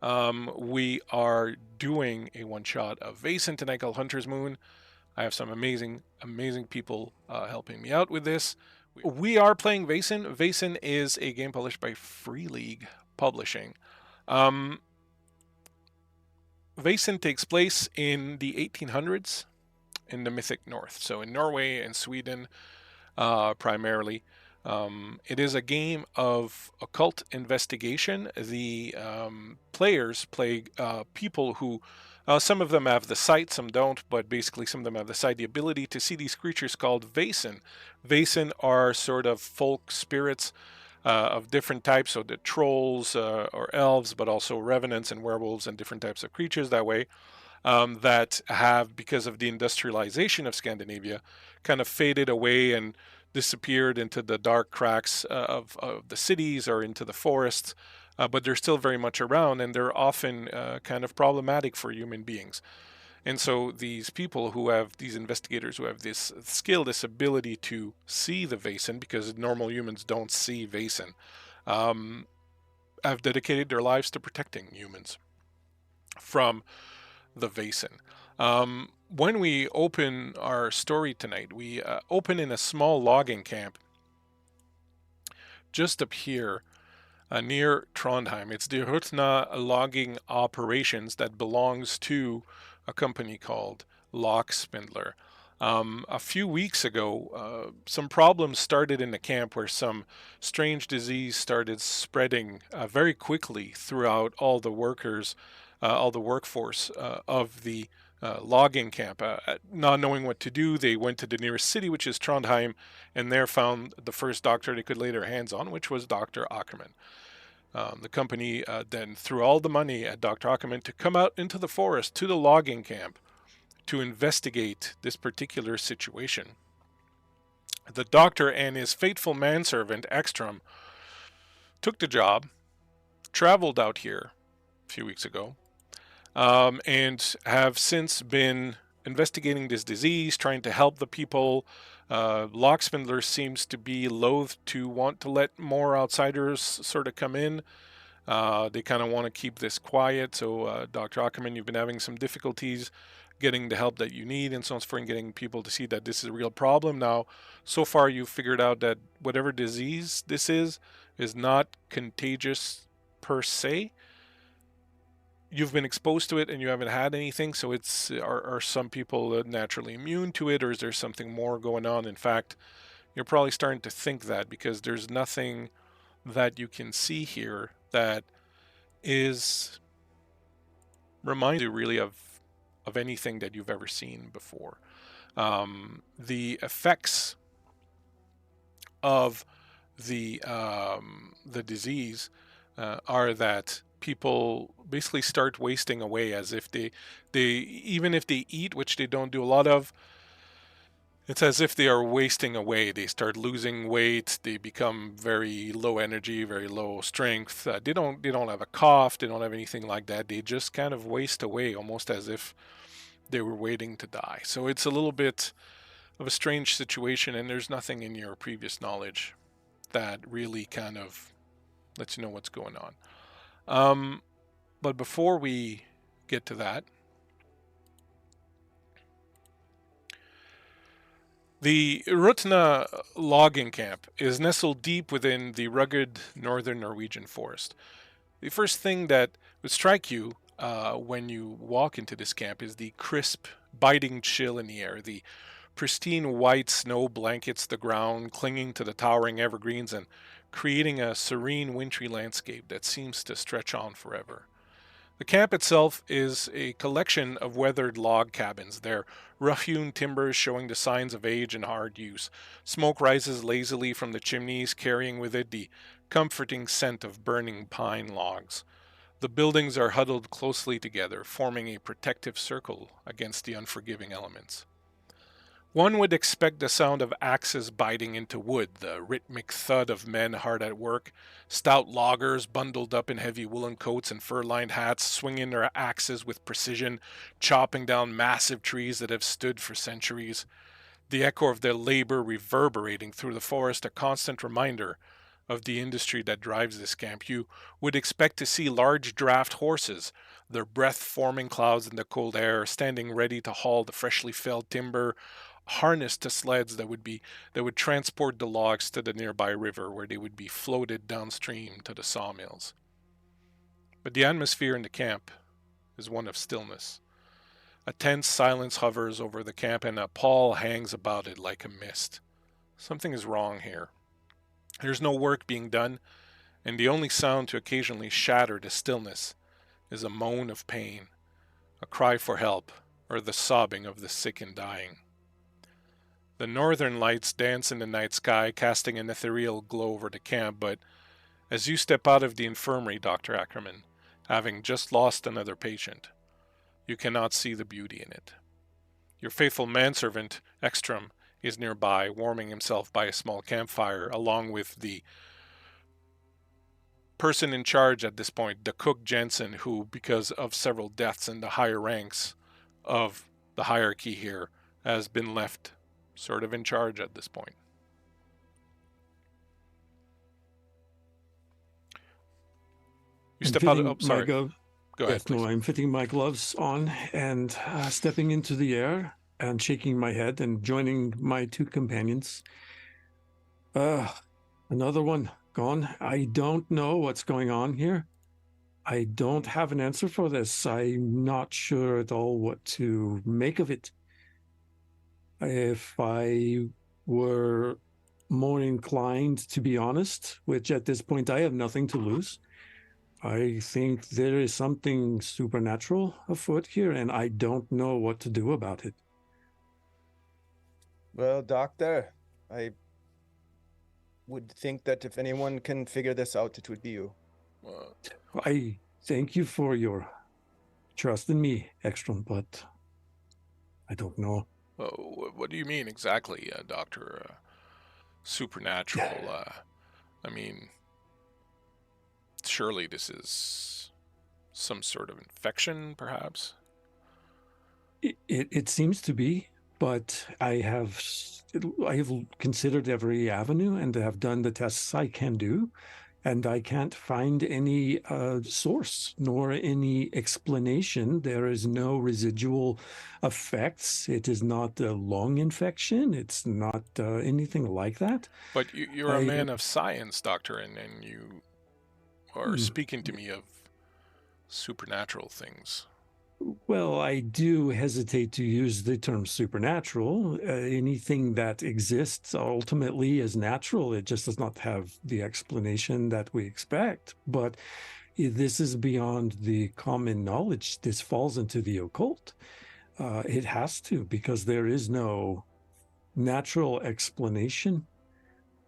We are doing a one-shot of Vaesen tonight called Hunter's Moon. I have some amazing, amazing people helping me out with this. We are playing Vaesen. Vaesen is a game published by Free League Publishing. Um, Vaesen takes place in the 1800s in the Mythic North, so in Norway and Sweden primarily. It is a game of occult investigation. The players play people who, some of them have the sight, some don't, but basically some of them have the sight, the ability to see these creatures called Vaesen. Vaesen are sort of folk spirits of different types, so the trolls or elves, but also revenants and werewolves and different types of creatures that way. That have, because of the industrialization of Scandinavia, kind of faded away and disappeared into the dark cracks of the cities or into the forests, but they're still very much around, and they're often kind of problematic for human beings. And so these people who have, these investigators who have this skill, this ability to see the Vaesen, because normal humans don't see Vaesen, um, have dedicated their lives to protecting humans from the Vaesen. When we open our story tonight, we open in a small logging camp just up here near Trondheim. It's the Rutna Logging Operations that belongs to a company called Lokkspindlar. A few weeks ago, some problems started in the camp where some strange disease started spreading very quickly throughout all the workers, all the workforce of the logging camp. Not knowing what to do, they went to the nearest city, which is Trondheim, and there found the first doctor they could lay their hands on, which was Dr. Ackerman. The company then threw all the money at Dr. Ackerman to come out into the forest to the logging camp to investigate this particular situation. The doctor and his faithful manservant, Eckstrome, took the job, traveled out here a few weeks ago, and have since been investigating this disease, trying to help the people. Lokkspindlar seems to be loath to want to let more outsiders sort of come in. They kind of want to keep this quiet. So, Dr. Ackerman, you've been having some difficulties getting the help that you need and so on, and getting people to see that this is a real problem. Now, so far, you've figured out that whatever disease this is not contagious per se. You've been exposed to it and you haven't had anything. So, are some people naturally immune to it, or is there something more going on? In fact, you're probably starting to think that because there's nothing that you can see here that is reminds you really of anything that you've ever seen before. The effects of the disease are that people basically start wasting away, as if they even if they eat, which they don't do a lot of. It's as if they are wasting away. They start losing weight. They become very low energy, very low strength. They don't have a cough. They don't have anything like that. They just kind of waste away, almost as if they were waiting to die. So it's a little bit of a strange situation, and there's nothing in your previous knowledge that really kind of lets you know what's going on. But before we get to that, the Rutna logging camp is nestled deep within the rugged northern Norwegian forest. The first thing that would strike you when you walk into this camp is the crisp, biting chill in the air. The pristine white snow blankets the ground, clinging to the towering evergreens and creating a serene, wintry landscape that seems to stretch on forever. The camp itself is a collection of weathered log cabins, their rough-hewn timbers showing the signs of age and hard use. Smoke rises lazily from the chimneys, carrying with it the comforting scent of burning pine logs. The buildings are huddled closely together, forming a protective circle against the unforgiving elements. One would expect the sound of axes biting into wood, the rhythmic thud of men hard at work, stout loggers bundled up in heavy woolen coats and fur-lined hats, swinging their axes with precision, chopping down massive trees that have stood for centuries. The echo of their labor reverberating through the forest, a constant reminder of the industry that drives this camp. You would expect to see large draft horses, their breath forming clouds in the cold air, standing ready to haul the freshly felled timber, harnessed to sleds that would transport the logs to the nearby river where they would be floated downstream to the sawmills. But the atmosphere in the camp is one of stillness. A tense silence hovers over the camp, and a pall hangs about it like a mist. Something is wrong here. There's no work being done, and the only sound to occasionally shatter the stillness is a moan of pain, a cry for help, or the sobbing of the sick and dying. The northern lights dance in the night sky, casting an ethereal glow over the camp, but as you step out of the infirmary, Dr. Ackerman, having just lost another patient, you cannot see the beauty in it. Your faithful manservant, Eckstrome, is nearby, warming himself by a small campfire, along with the person in charge at this point, the cook Jensen, who, because of several deaths in the higher ranks of the hierarchy here, has been left sort of in charge at this point. You step out. Oh, sorry. Go ahead, please. No, I'm fitting my gloves on and stepping into the air and shaking my head and joining my two companions. Another one gone. I don't know what's going on here. I don't have an answer for this. I'm not sure at all what to make of it. If I were more inclined to be honest, which at this point I have nothing to lose, I think there is something supernatural afoot here, and I don't know what to do about it. Well, Doctor, I would think that if anyone can figure this out, it would be you. I thank you for your trust in me, Eckstrome, but I don't know. What do you mean exactly, Doctor? Supernatural? I mean, surely this is some sort of infection, perhaps? It seems to be, but I have considered every avenue and have done the tests I can do, and I can't find any source nor any explanation. There is no residual effects. It is not a lung infection. It's not anything like that. But you're a man of science, Doctor, and you are speaking to me of supernatural things. Well, I do hesitate to use the term supernatural. Anything that exists ultimately is natural. It just does not have the explanation that we expect. But this is beyond the common knowledge. This falls into the occult. It has to, because there is no natural explanation.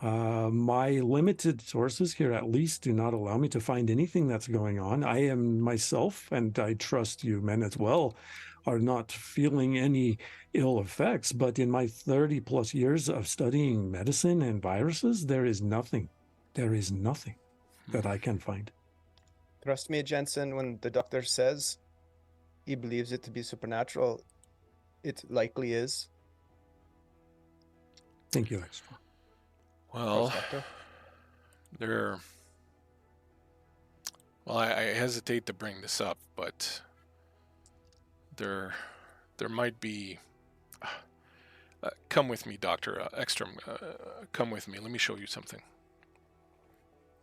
My limited sources here at least do not allow me to find anything that's going on. I am myself, and I trust you men as well, are not feeling any ill effects, but in my 30 plus years of studying medicine and viruses, there is nothing that I can find. Trust me, Jensen, when the doctor says he believes it to be supernatural, it likely is. Thank you, Eckstrome. Well, I hesitate to bring this up, but there might be. Come with me, Doctor Eckstrome. Come with me. Let me show you something.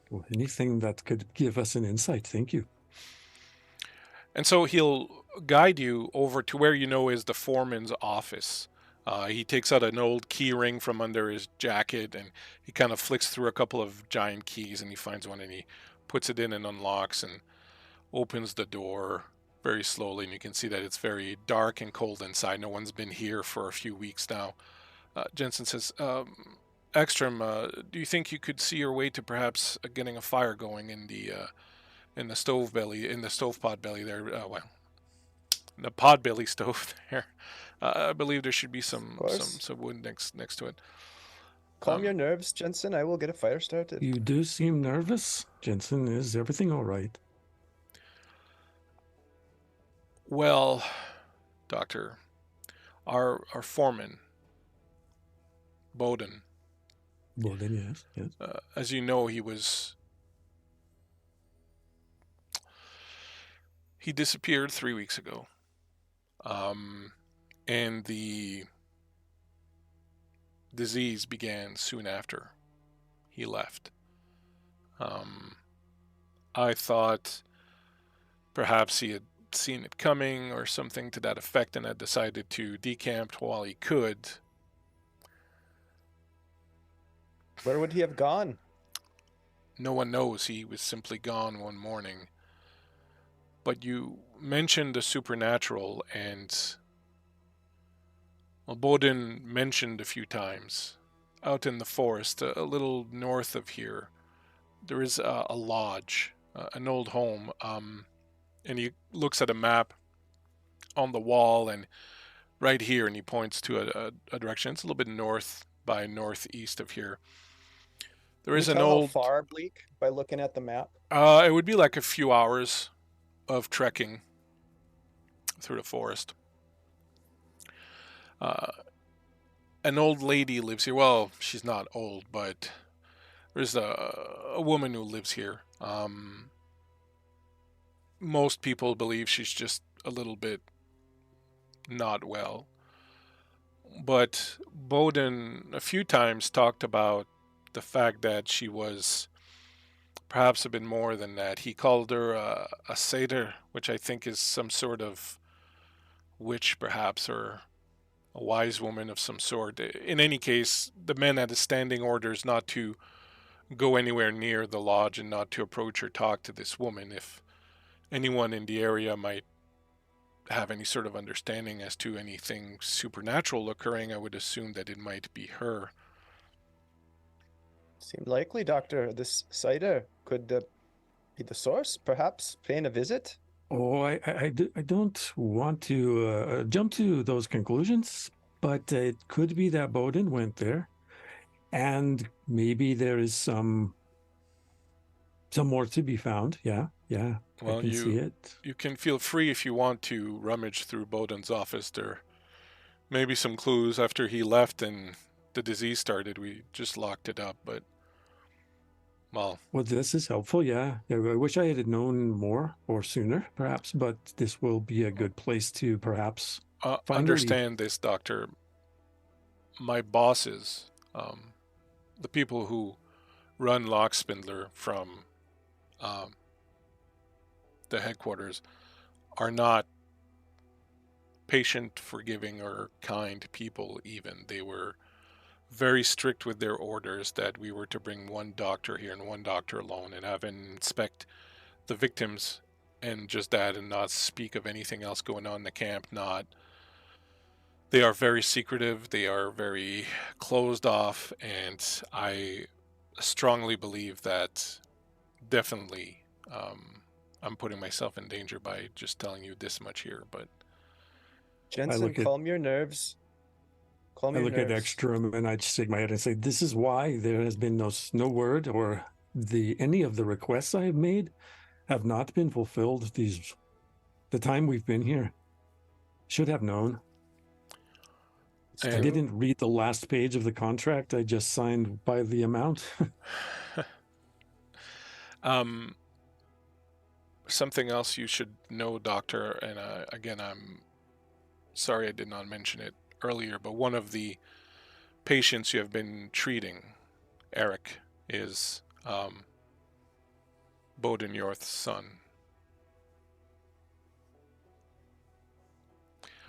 Well, anything that could give us an insight. Thank you. And so he'll guide you over to where you know is the foreman's office. He takes out an old key ring from under his jacket, and he kind of flicks through a couple of giant keys, and he finds one, and he puts it in and unlocks and opens the door very slowly, and you can see that it's very dark and cold inside. No one's been here for a few weeks now. Jensen says, Eckstrome, do you think you could see your way to perhaps getting a fire going in the stove belly, in the stovepot belly there? The pod belly stove there. I believe there should be some wood next to it. Calm your nerves, Jensen. I will get a fire started. You do seem nervous, Jensen. Is everything all right? Well, Doctor, our foreman, Bowden, Boden, yes, yes. As you know, he disappeared 3 weeks ago, and the disease began soon after he left. I thought perhaps he had seen it coming or something to that effect and had decided to decamp while he could. Where would he have gone? No one knows. He was simply gone one morning. But you mentioned the supernatural, and well, Boden mentioned a few times out in the forest, a little north of here. There is a lodge, an old home, and he looks at a map on the wall, and right here, and he points to a direction. It's a little bit north by northeast of here. There Can you is an tell how old. far, Bleak, by looking at the map? It would be like a few hours of trekking through the forest. An old lady lives here. Well, she's not old, but there's a woman who lives here. Most people believe she's just a little bit not well. But Bowden a few times talked about the fact that she was perhaps a bit more than that. He called her a saedr, which I think is some sort of witch, perhaps, or a wise woman of some sort. In any case, the men had a standing orders not to go anywhere near the lodge and not to approach or talk to this woman. If anyone in the area might have any sort of understanding as to anything supernatural occurring, I would assume that it might be her. Seemed likely, Doctor. This saedr could be the source, perhaps paying a visit. Oh, I don't want to jump to those conclusions, but it could be that Boden went there, and maybe there is some more to be found. Yeah, I Well, can see it. you can feel free if you want to rummage through Bowden's office. There may be some clues after he left and the disease started. We just locked it up, but well, This is helpful. Yeah, I wish I had known more or sooner, perhaps, but this will be a good place to perhaps find a lead. understand this, Doctor. My bosses, the people who run Lokkspindlar from the headquarters, are not patient, forgiving, or kind people even. They were very strict with their orders that we were to bring one doctor here and one doctor alone and have him inspect the victims and just that and not speak of anything else going on in the camp. They are very secretive, they are very closed off, and I strongly believe that definitely I'm putting myself in danger by just telling you this much here, but Jensen, calm your nerves. I look at Eckstrome and I just shake my head and say, "This is why there has been no word, or any of the requests I have made have not been fulfilled. The time we've been here, should have known." I didn't read the last page of the contract. I just signed by the amount. Something else you should know, Doctor, and again, I'm sorry I did not mention it earlier, but one of the patients you have been treating, Eric, is Boden Yorth's son.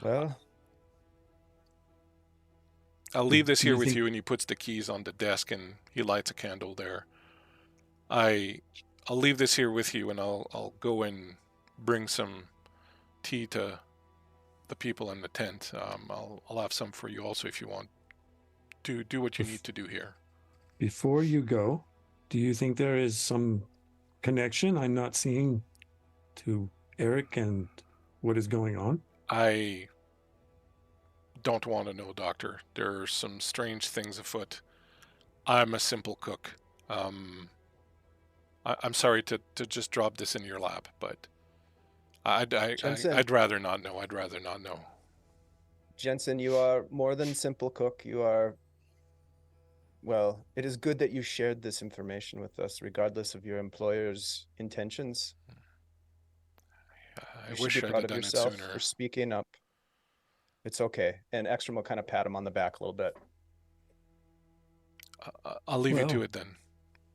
Well, I'll leave this here with you, and he puts the keys on the desk and he lights a candle there. I'll leave this here with you, and I'll go and bring some tea to the people in the tent. I'll have some for you also if you want to do what you need to do here. Before you go, do you think there is some connection I'm not seeing to Eric and what is going on? I don't want to know, Doctor. There are some strange things afoot. I'm a simple cook. I'm sorry to just drop this in your lap, but I'd rather not know. I'd rather not know. Jensen, you are more than simple cook. You are Well, it is good that you shared this information with us, regardless of your employer's intentions. I You should wish be I'd proud have of done it yourself for sooner. speaking up. It's okay. And Eckstrome will kind of pat him on the back a little bit. I'll leave you to Well, it then.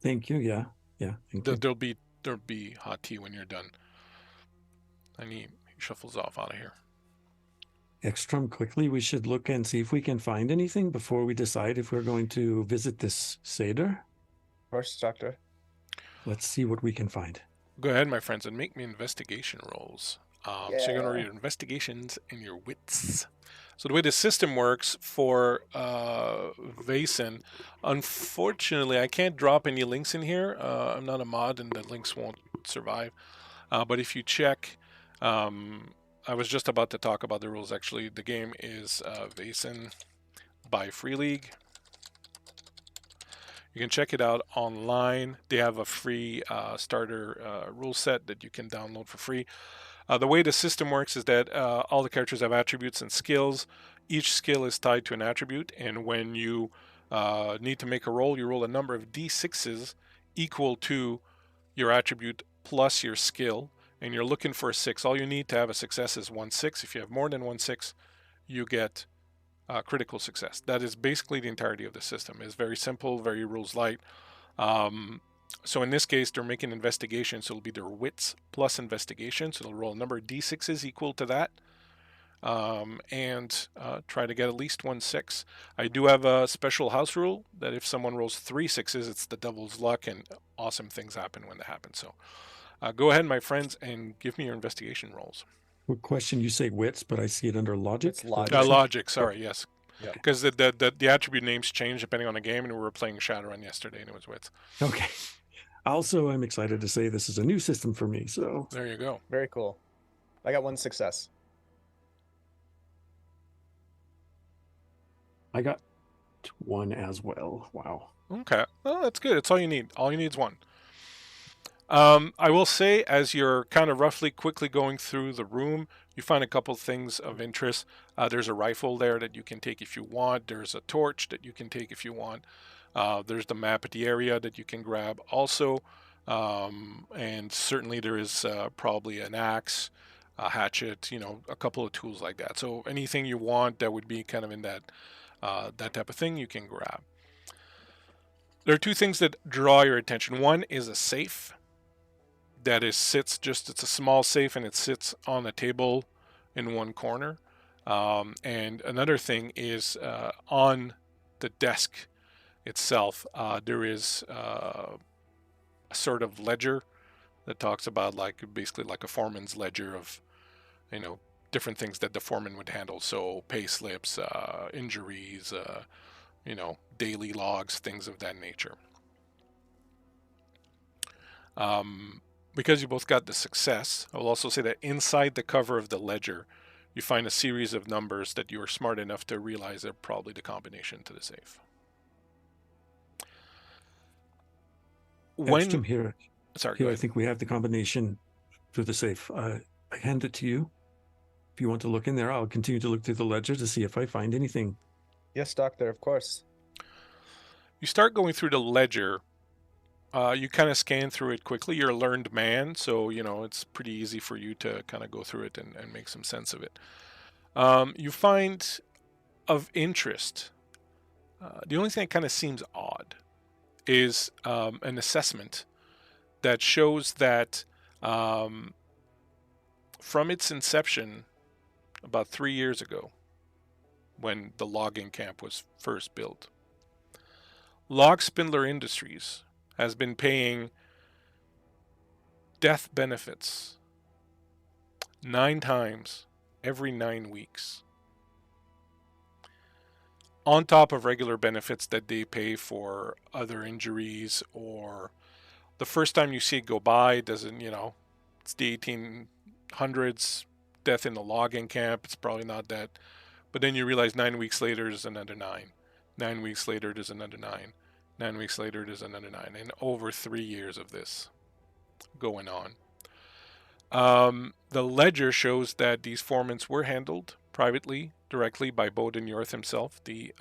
thank you. Yeah. Thank you. There'll be hot tea when you're done. And he shuffles off out of here. Eckstrome, quickly, we should look and see if we can find anything before we decide if we're going to visit this saedr. Of course, Doctor. Let's see what we can find. Go ahead, my friends, and make me investigation rolls. So you're going to roll your investigations and your wits. So the way the system works for Vaesen, unfortunately, I can't drop any links in here. I'm not a mod, and the links won't survive. But if you check, I was just about to talk about the rules. Actually, the game is Vaesen by Free League. You can check it out online. They have a free starter rule set that you can download for free. The way the system works is that all the characters have attributes and skills. Each skill is tied to an attribute, and when you need to make a roll, you roll a number of d6s equal to your attribute plus your skill, and you're looking for a 6. All you need to have a success is 1/6. If you have more than 1/6, you get critical success. That is basically the entirety of the system. It's very simple, very rules light. So in this case, they're making investigation, so it'll be their wits plus investigation. So they'll roll a number of d6s equal to that, and try to get at least 1/6. I do have a special house rule that if someone rolls 3 6s, it's the devil's luck, and awesome things happen when that happens. So go ahead, my friends, and give me your investigation rolls. Quick question, you say wits, but I see it under logic. It's logic. Logic, sorry, yes. Yeah. Because the attribute names change depending on the game, and we were playing Shadowrun yesterday, and it was wits. Okay. Also, I'm excited to say this is a new system for me, so There you go. Very cool. I got 1 success. I got 1 as well. Wow. Okay, well, that's good. It's all you need. All you need is 1. I will say, as you're kind of roughly quickly going through the room, you find a couple things of interest. There's a rifle there that you can take if you want. There's a torch that you can take if you want. There's the map of the area that you can grab also. And certainly there is probably an axe, a hatchet, a couple of tools like that. So anything you want that would be kind of in that type of thing, you can grab. There are 2 things that draw your attention. One is a safe that it's a small safe, and it sits on a table in one corner. And another thing is on the desk itself, there is a sort of ledger that talks about basically like a foreman's ledger of, different things that the foreman would handle. So pay slips, injuries, daily logs, things of that nature. Because you both got the success, I will also say that inside the cover of the ledger, you find a series of numbers that you are smart enough to realize are probably the combination to the safe. Eckstrome, here, Sorry, I think we have the combination for the safe. I hand it to you. If you want to look in there, I'll continue to look through the ledger to see if I find anything. Yes, Doctor, of course. You start going through the ledger. You kind of scan through it quickly. You're a learned man, so it's pretty easy for you to kind of go through it and make some sense of it. You find of interest. The only thing that kind of seems odd is an assessment that shows that from its inception about 3 years ago, when the logging camp was first built, Lokkspindlar Industries has been paying death benefits 9 times every 9 weeks, on top of regular benefits that they pay for other injuries, or the first time you see it go by, it doesn't, it's the 1800s, death in the logging camp, it's probably not that. But then you realize 9 weeks later there's another 9. 9 weeks later there's another 9. 9 weeks later there's another 9. And over 3 years of this going on. The ledger shows that these foremans were handled privately, directly by Boden Yorth himself, the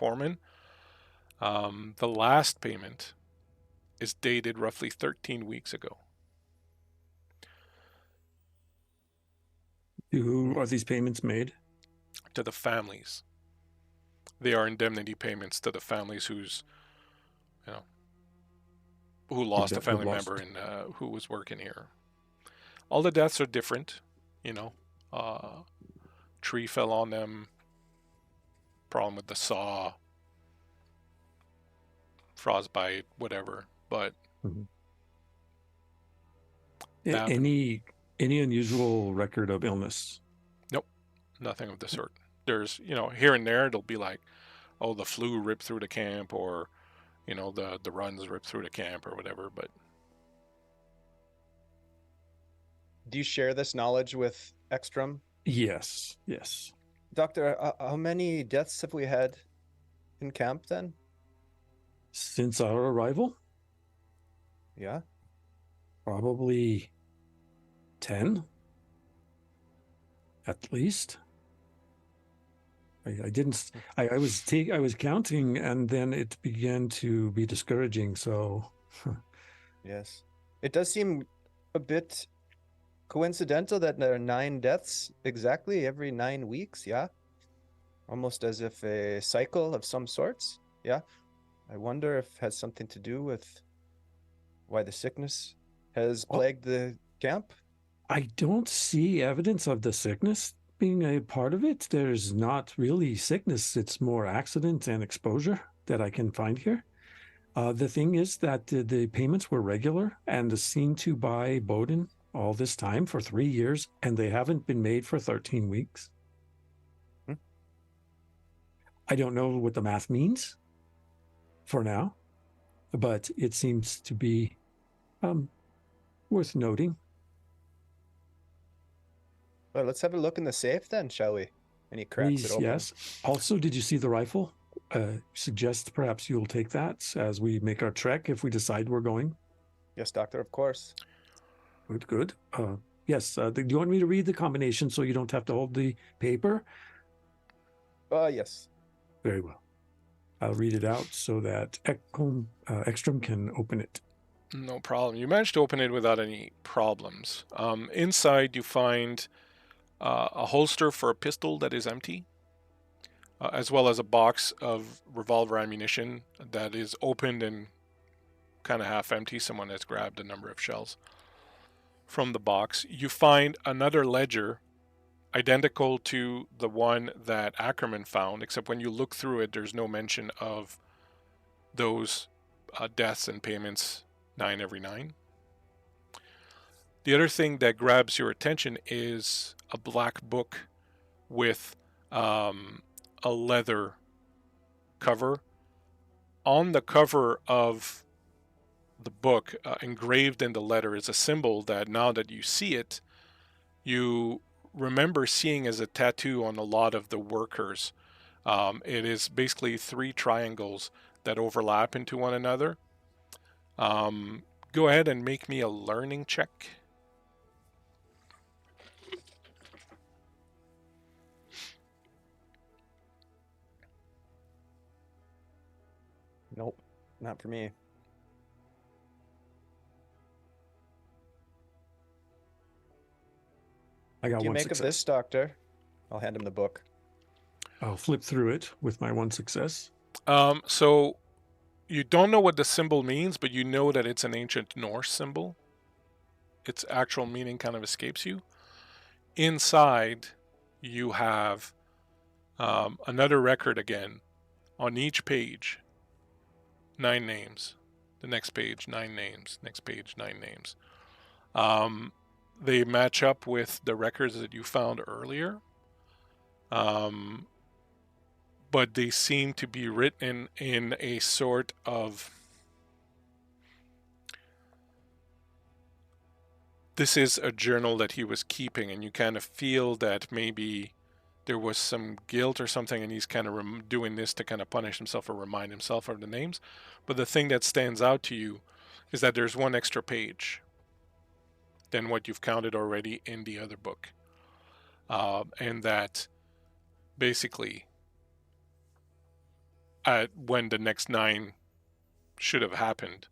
foreman. The last payment is dated roughly 13 weeks ago. Who are these payments made? To the families. They are indemnity payments to the families who lost a family member and who was working here. All the deaths are different, tree fell on them, problem with the saw, frostbite, whatever. But any unusual record of illness? Nope, nothing of the sort. There's, here and there it'll be like, oh, the flu ripped through the camp, or the runs ripped through the camp or whatever. But do you share this knowledge with Eckstrome? Yes. Doctor, how many deaths have we had in camp then? Since our arrival? Yeah. Probably 10, at least. I was counting, and then it began to be discouraging. So, yes, it does seem a bit coincidental that there are 9 deaths exactly every 9 weeks. Yeah, almost as if a cycle of some sorts. Yeah, I wonder if it has something to do with why the sickness has plagued the camp. I don't see evidence of the sickness being a part of it. There's not really sickness. It's more accident and exposure that I can find here. The thing is that the payments were regular and seen to by Bowden all this time for 3 years, and they haven't been made for 13 weeks. I don't know what the math means for now, but it seems to be worth noting. Well, let's have a look in the safe then, shall we? Any cracks it open? Yes. Also, did you see the rifle? Suggest perhaps you'll take that as we make our trek if we decide we're going. Yes, Doctor, of course. Good. Yes. Do you want me to read the combination so you don't have to hold the paper? Yes. Very well. I'll read it out so that Eckstrome can open it. No problem. You managed to open it without any problems. Inside you find a holster for a pistol that is empty, as well as a box of revolver ammunition that is opened and kind of half empty. Someone has grabbed a number of shells from the box. You find another ledger identical to the one that Ackerman found, except when you look through it, there's no mention of those deaths and payments 9 every 9. The other thing that grabs your attention is a black book with a leather cover. On the cover of the book, engraved in the letter, is a symbol that now that you see it, you remember seeing as a tattoo on a lot of the workers. It is basically 3 triangles that overlap into one another. Go ahead and make me a learning check. Nope, not for me. I got what do you one make success. of this, Doctor? I'll hand him the book. I'll flip through it with my 1 success. So you don't know what the symbol means, but you know that it's an ancient Norse symbol. Its actual meaning kind of escapes you. Inside, you have another record again. On each page, 9 names. The next page, 9 names. Next page, 9 names. They match up with the records that you found earlier. But they seem to be written in a sort of... This is a journal that he was keeping, and you kind of feel that maybe there was some guilt or something, and he's kind of doing this to kind of punish himself or remind himself of the names. But the thing that stands out to you is that there's 1 extra page than what you've counted already in the other book. And that basically when the next 9 should have happened,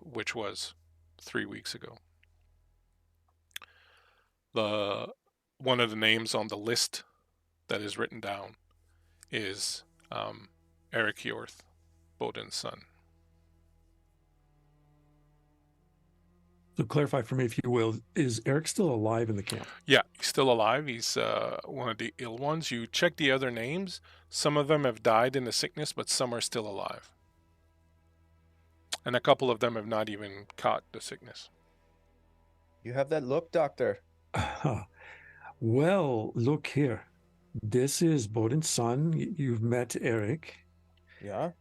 which was 3 weeks ago. One of the names on the list that is written down is Eric Hjorth, Bodin's son. So clarify for me, if you will, is Eric still alive in the camp? Yeah, he's still alive. He's one of the ill ones. You check the other names. Some of them have died in the sickness, but some are still alive. And a couple of them have not even caught the sickness. You have that look, Doctor. Well, look here. This is Bodin's son. You've met Eric. Yeah.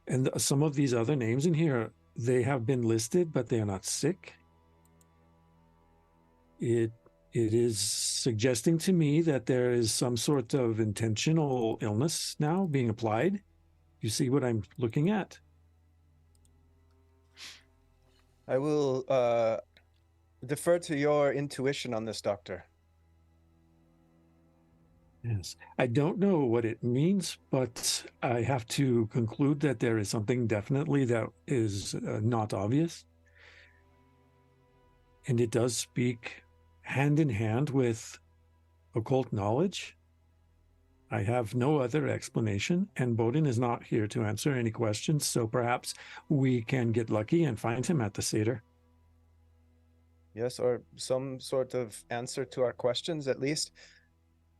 And some of these other names in here, they have been listed, but they are not sick. It is suggesting to me that there is some sort of intentional illness now being applied. You see what I'm looking at? I will defer to your intuition on this, Doctor. Yes. I don't know what it means, but I have to conclude that there is something definitely that is not obvious. And it does speak hand in hand with occult knowledge. I have no other explanation, and Bodin is not here to answer any questions, so perhaps we can get lucky and find him at the saedr. Yes, or some sort of answer to our questions, at least.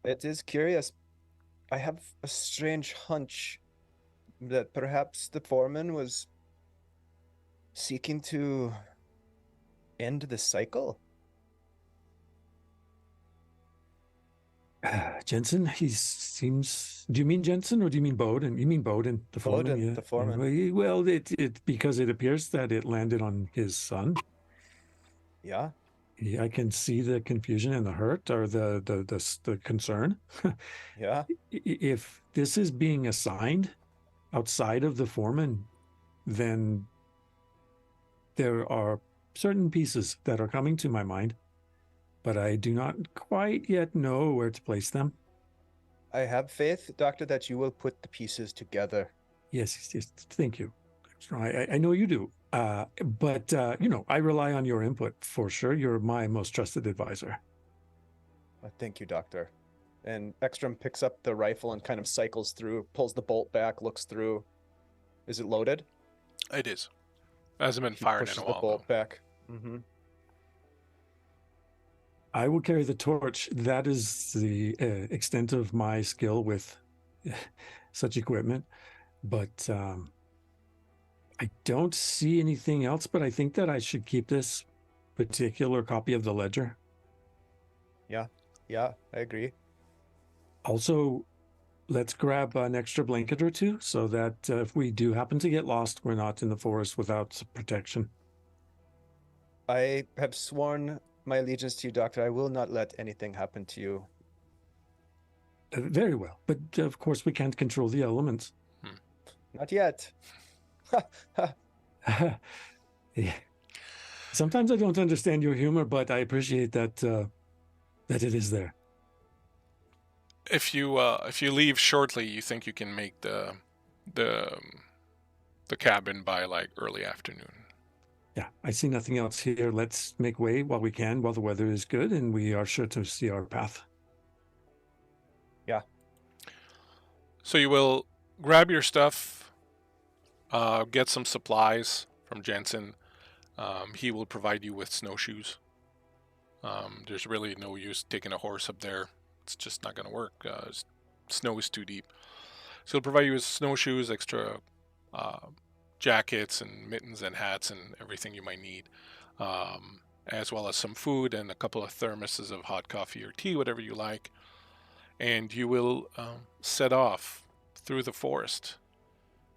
It is curious. I have a strange hunch that perhaps the foreman was seeking to end the cycle. Jensen, he seems. Do you mean Jensen or do you mean Bodin? You mean Bodin, the foreman? Bodin, yeah. the foreman. Well, it because it appears that it landed on his son. Yeah. I can see the confusion and the hurt, or the concern. Yeah. If this is being assigned outside of the foreman, then there are certain pieces that are coming to my mind, but I do not quite yet know where to place them. I have faith, Doctor, that you will put the pieces together. Yes, thank you. I know you do. But I rely on your input for sure. You're my most trusted advisor. Thank you, Doctor. And Eckstrome picks up the rifle and kind of cycles through, pulls the bolt back, looks through. Is it loaded? It is. Hasn't been fired in a Pushes while. the bolt back. Mm-hmm. I will carry the torch. That is the extent of my skill with such equipment. But I don't see anything else, but I think that I should keep this particular copy of the ledger. Yeah, I agree. Also, let's grab an extra blanket or two so that if we do happen to get lost, we're not in the forest without protection. I have sworn my allegiance to you, Doctor. I will not let anything happen to you. Very well. But of course, we can't control the elements. Not yet. Yeah. Sometimes I don't understand your humor, but I appreciate that that it is there. If you leave shortly, you think you can make the cabin by like early afternoon. Yeah, I see nothing else here. Let's make way while we can, while the weather is good, and we are sure to see our path. Yeah. So you will grab your stuff, get some supplies from Jensen. He will provide you with snowshoes. There's really no use taking a horse up there. It's just not going to work. Snow is too deep. So he'll provide you with snowshoes, extra jackets and mittens and hats and everything you might need, as well as some food and a couple of thermoses of hot coffee or tea, whatever you like. And you will set off through the forest,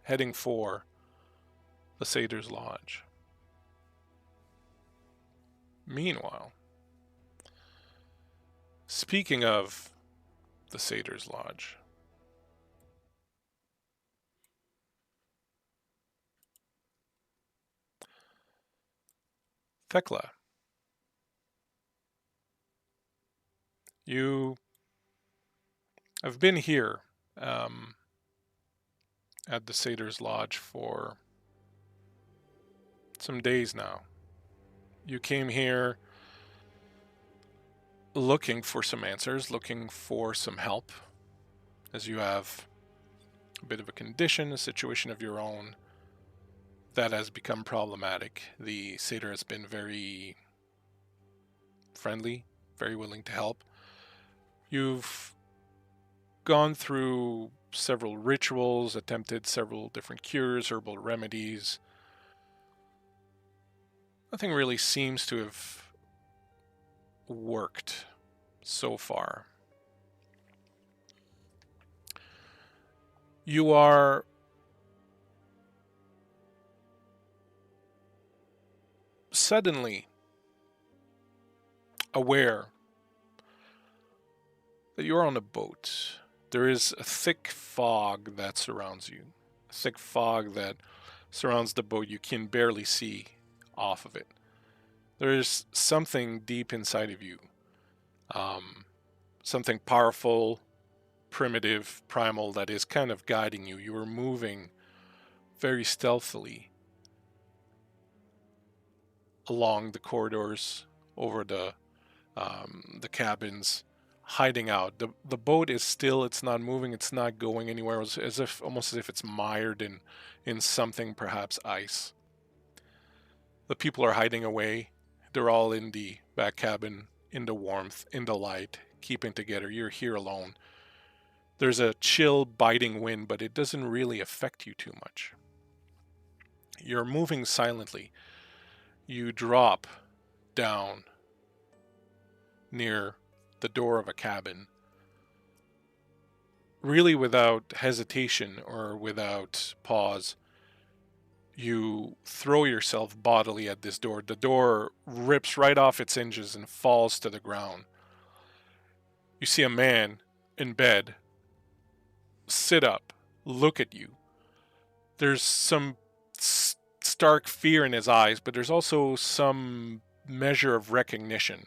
heading for the saedr's lodge. Meanwhile, speaking of the saedr's lodge, Thekla, you have been here at the saedr's lodge for some days now. You came here looking for some answers, looking for some help, as you have a bit of a condition, a situation of your own that has become problematic. The saedr has been very friendly, very willing to help. You've gone through several rituals, attempted several different cures, herbal remedies. Nothing really seems to have worked so far. You are suddenly aware that you're on a boat. There is a thick fog that surrounds you. A thick fog that surrounds the boat. You can barely see off of it. There is something deep inside of you. Something powerful, primitive, primal that is kind of guiding you. You are moving very stealthily along the corridors, over the cabins, hiding out. The boat is still, it's not moving, it's not going anywhere, almost as if it's mired in something, perhaps ice. The people are hiding away. They're all in the back cabin, in the warmth, in the light, keeping together. You're here alone. There's a chill, biting wind, but it doesn't really affect you too much. You're moving silently. You drop down near the door of a cabin, really without hesitation or without pause. You throw yourself bodily at this door. The door rips right off its hinges and falls to the ground. You see a man in bed sit up, look at you. There's some stark fear in his eyes, but there's also some measure of recognition.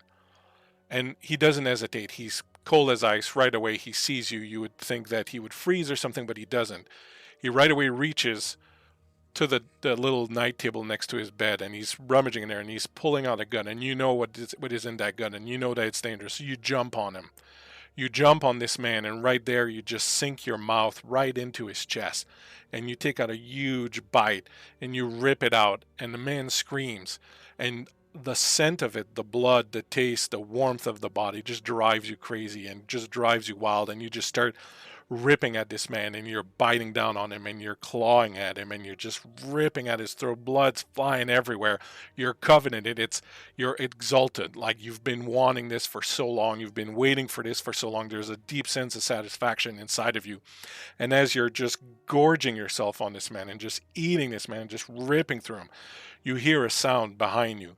And he doesn't hesitate. He's cold as ice right away. He sees you. You would think that he would freeze or something, but he doesn't. He right away reaches to the little night table next to his bed, and he's rummaging in there, and he's pulling out a gun, and you know what is in that gun, and you know that it's dangerous. So you jump on him. You jump on this man, and right there you just sink your mouth right into his chest, and you take out a huge bite, and you rip it out, and the man screams, and the scent of it, the blood, the taste, the warmth of the body just drives you crazy and just drives you wild, and you just start ripping at this man, and you're biting down on him, and you're clawing at him, and you're just ripping at his throat. Blood's flying everywhere. You're covenanted. You're exalted, like you've been wanting this for so long. You've been waiting for this for so long. There's a deep sense of satisfaction inside of you. And as you're just gorging yourself on this man and just eating this man, just ripping through him, you hear a sound behind you.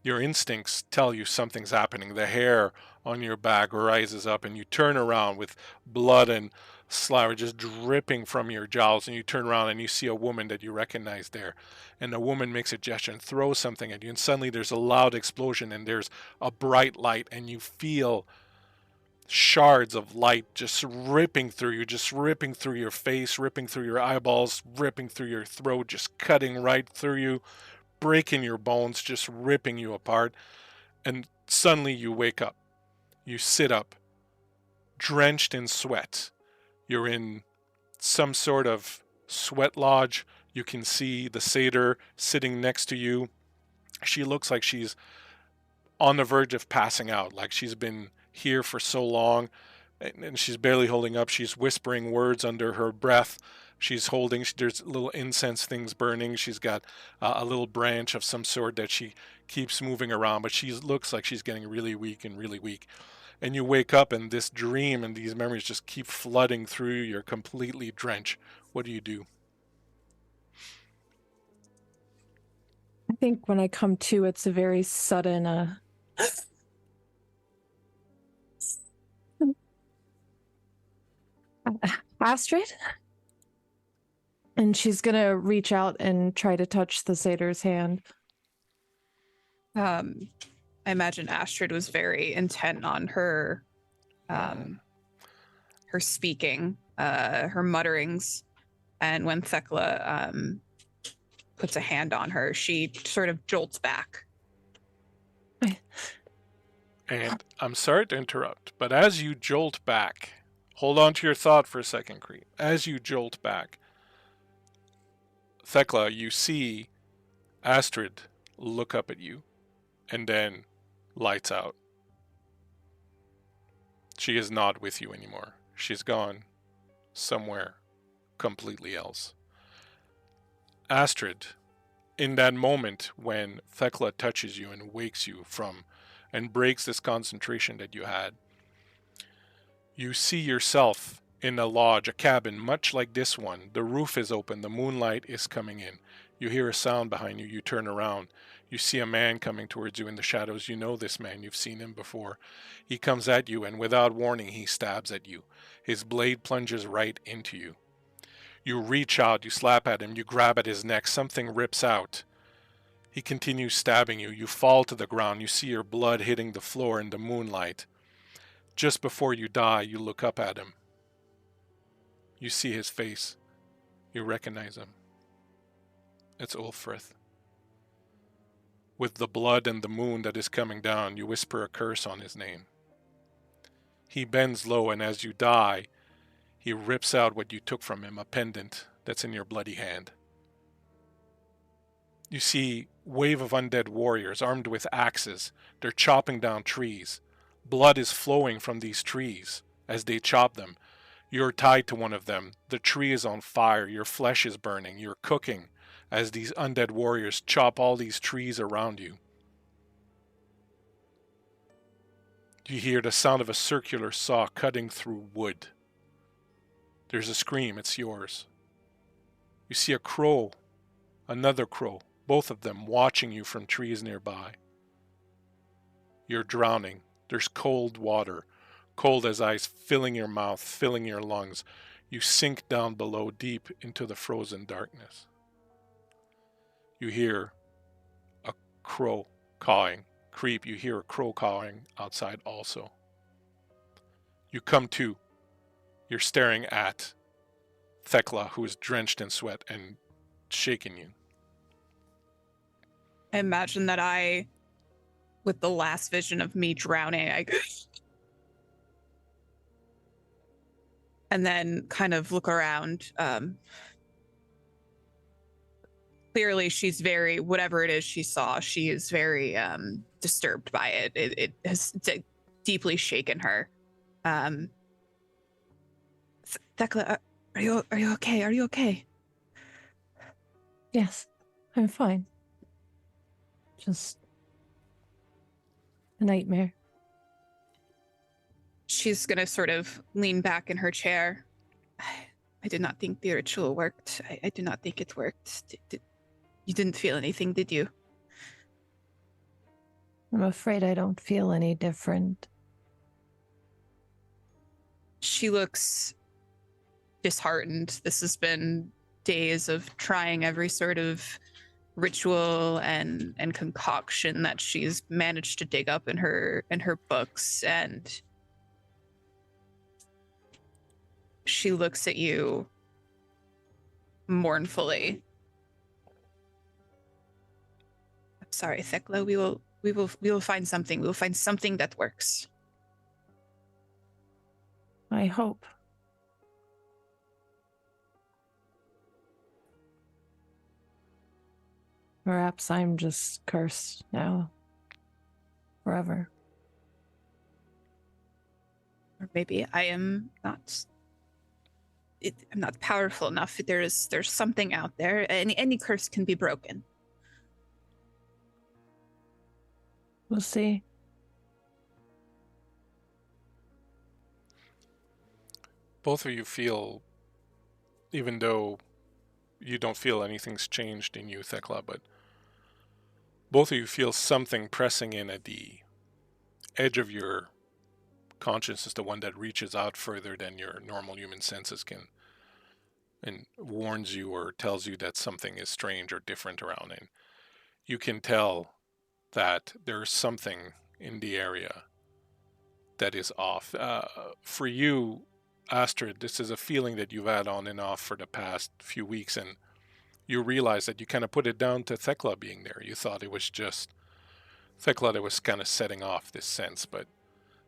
Your instincts tell you something's happening. The hair on your back rises up, and you turn around with blood and saliva just dripping from your jowls, and you turn around and you see a woman that you recognize there. And the woman makes a gesture and throws something at you, and suddenly there's a loud explosion, and there's a bright light, and you feel shards of light just ripping through you, just ripping through your face, ripping through your eyeballs, ripping through your throat, just cutting right through you, breaking your bones, just ripping you apart. And suddenly you wake up. You sit up, drenched in sweat. You're in some sort of sweat lodge. You can see the saedr sitting next to you. She looks like she's on the verge of passing out, like she's been here for so long, and she's barely holding up. She's whispering words under her breath. There's little incense things burning. She's got a little branch of some sort that she keeps moving around, but she looks like she's getting really weak and really weak. And you wake up, and this dream and these memories just keep flooding through you. You're completely drenched. What do you do? I think when I come to, it's a very sudden Astrid? And she's gonna reach out and try to touch the saedr's hand. I imagine Astrid was very intent on her speaking, her mutterings. And when Thekla puts a hand on her, she sort of jolts back. And I'm sorry to interrupt, but as you jolt back, hold on to your thought for a second, Creep. As you jolt back, Thekla, you see Astrid look up at you and then lights out. She is not with you anymore. She's gone somewhere completely else. Astrid, in that moment when Thekla touches you and wakes you from and breaks this concentration that you had, you see yourself in a lodge, a cabin much like this one. The roof is open, the moonlight is coming in. You hear a sound behind you, you turn around. You see a man coming towards you in the shadows. You know this man, you've seen him before. He comes at you, and without warning, he stabs at you. His blade plunges right into you. You reach out, you slap at him, you grab at his neck, something rips out. He continues stabbing you. You fall to the ground. You see your blood hitting the floor in the moonlight. Just before you die, you look up at him. You see his face. You recognize him. It's Ulfrith. With the blood and the moon that is coming down, you whisper a curse on his name. He bends low, and as you die, he rips out what you took from him, a pendant that's in your bloody hand. You see a wave of undead warriors armed with axes. They're chopping down trees. Blood is flowing from these trees as they chop them. You're tied to one of them. The tree is on fire. Your flesh is burning. You're cooking as these undead warriors chop all these trees around you. You hear the sound of a circular saw cutting through wood. There's a scream. It's yours. You see a crow, another crow, both of them watching you from trees nearby. You're drowning. There's cold water, cold as ice, filling your mouth, filling your lungs. You sink down below, deep into the frozen darkness. You hear a crow cawing. Creep, you hear a crow cawing outside also. You come to. You're staring at Thekla, who is drenched in sweat and shaking you. I imagine that with the last vision of me drowning, and then kind of look around. Clearly, she's very, whatever it is she saw, she is very disturbed by it. It has deeply shaken her. Thekla, are you okay? Are you okay? Yes, I'm fine. Just a nightmare. She's gonna sort of lean back in her chair. I did not think the ritual worked. I do not think it worked. You didn't feel anything, did you? I'm afraid I don't feel any different. She looks disheartened. This has been days of trying every sort of ritual and concoction that she's managed to dig up in her books, and she looks at you mournfully. I'm sorry, Thekla. We will find something. We will find something that works. I hope. Perhaps I'm just cursed now. Forever. Or maybe I am not. I'm not powerful enough. There's something out there. Any curse can be broken. We'll see. Both of you feel, even though you don't feel anything's changed in you, Thekla, but both of you feel something pressing in at the edge of your consciousness, the one that reaches out further than your normal human senses can, and warns you or tells you that something is strange or different around. And you can tell that there's something in the area that is off. For you, Astrid, this is a feeling that you've had on and off for the past few weeks, and you realize that you kind of put it down to Thekla being there. You thought it was just Thekla that was kind of setting off this sense, but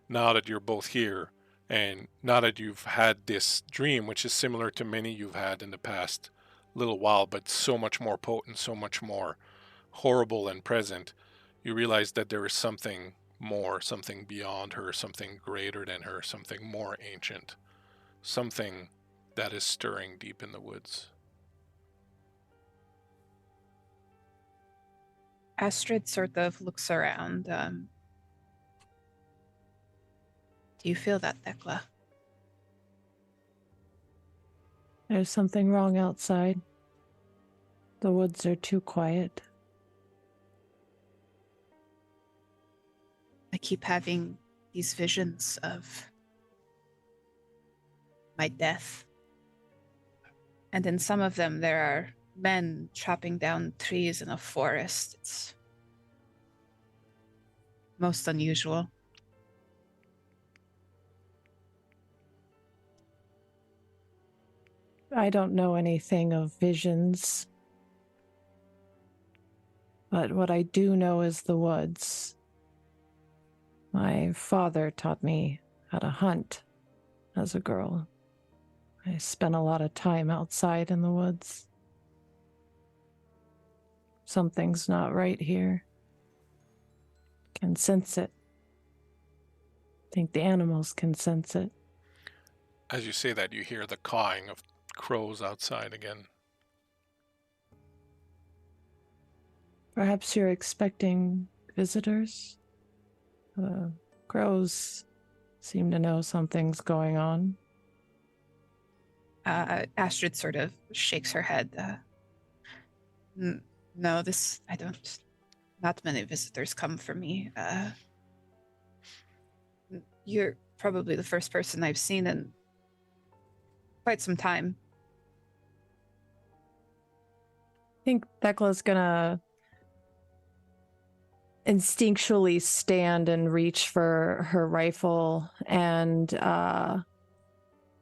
now that you're both here, and now that you've had this dream, which is similar to many you've had in the past little while, but so much more potent, so much more horrible and present, you realize that there is something more, something beyond her, something greater than her, something more ancient, something that is stirring deep in the woods. Astrid sort of looks around. Do you feel that, Thekla? There's something wrong outside. The woods are too quiet. I keep having these visions of my death. And in some of them, there are men chopping down trees in a forest. It's most unusual. I don't know anything of visions. But what I do know is the woods. My father taught me how to hunt as a girl. I spent a lot of time outside in the woods. Something's not right here. Can sense it. I think the animals can sense it. As you say that, you hear the cawing of crows outside again. Perhaps you're expecting visitors? Crows seem to know something's going on. Astrid sort of shakes her head. No, I don't. Not many visitors come for me. You're probably the first person I've seen in quite some time. I think Thekla's gonna instinctually stand and reach for her rifle and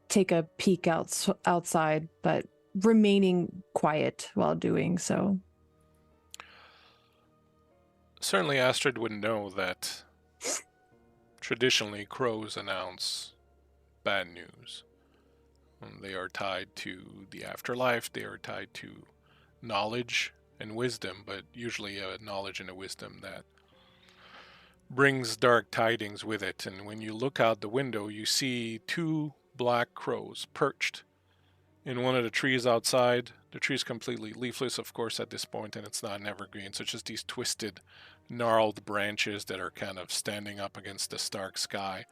take a peek outside, but remaining quiet while doing so. Certainly Astrid would know that traditionally crows announce bad news. They are tied to the afterlife, they are tied to knowledge and wisdom, but usually a knowledge and a wisdom that brings dark tidings with it. And when you look out the window, you see two black crows perched in one of the trees outside. The tree's completely leafless, of course, at this point, and it's not an evergreen, so it's just these twisted, gnarled branches that are kind of standing up against the stark sky.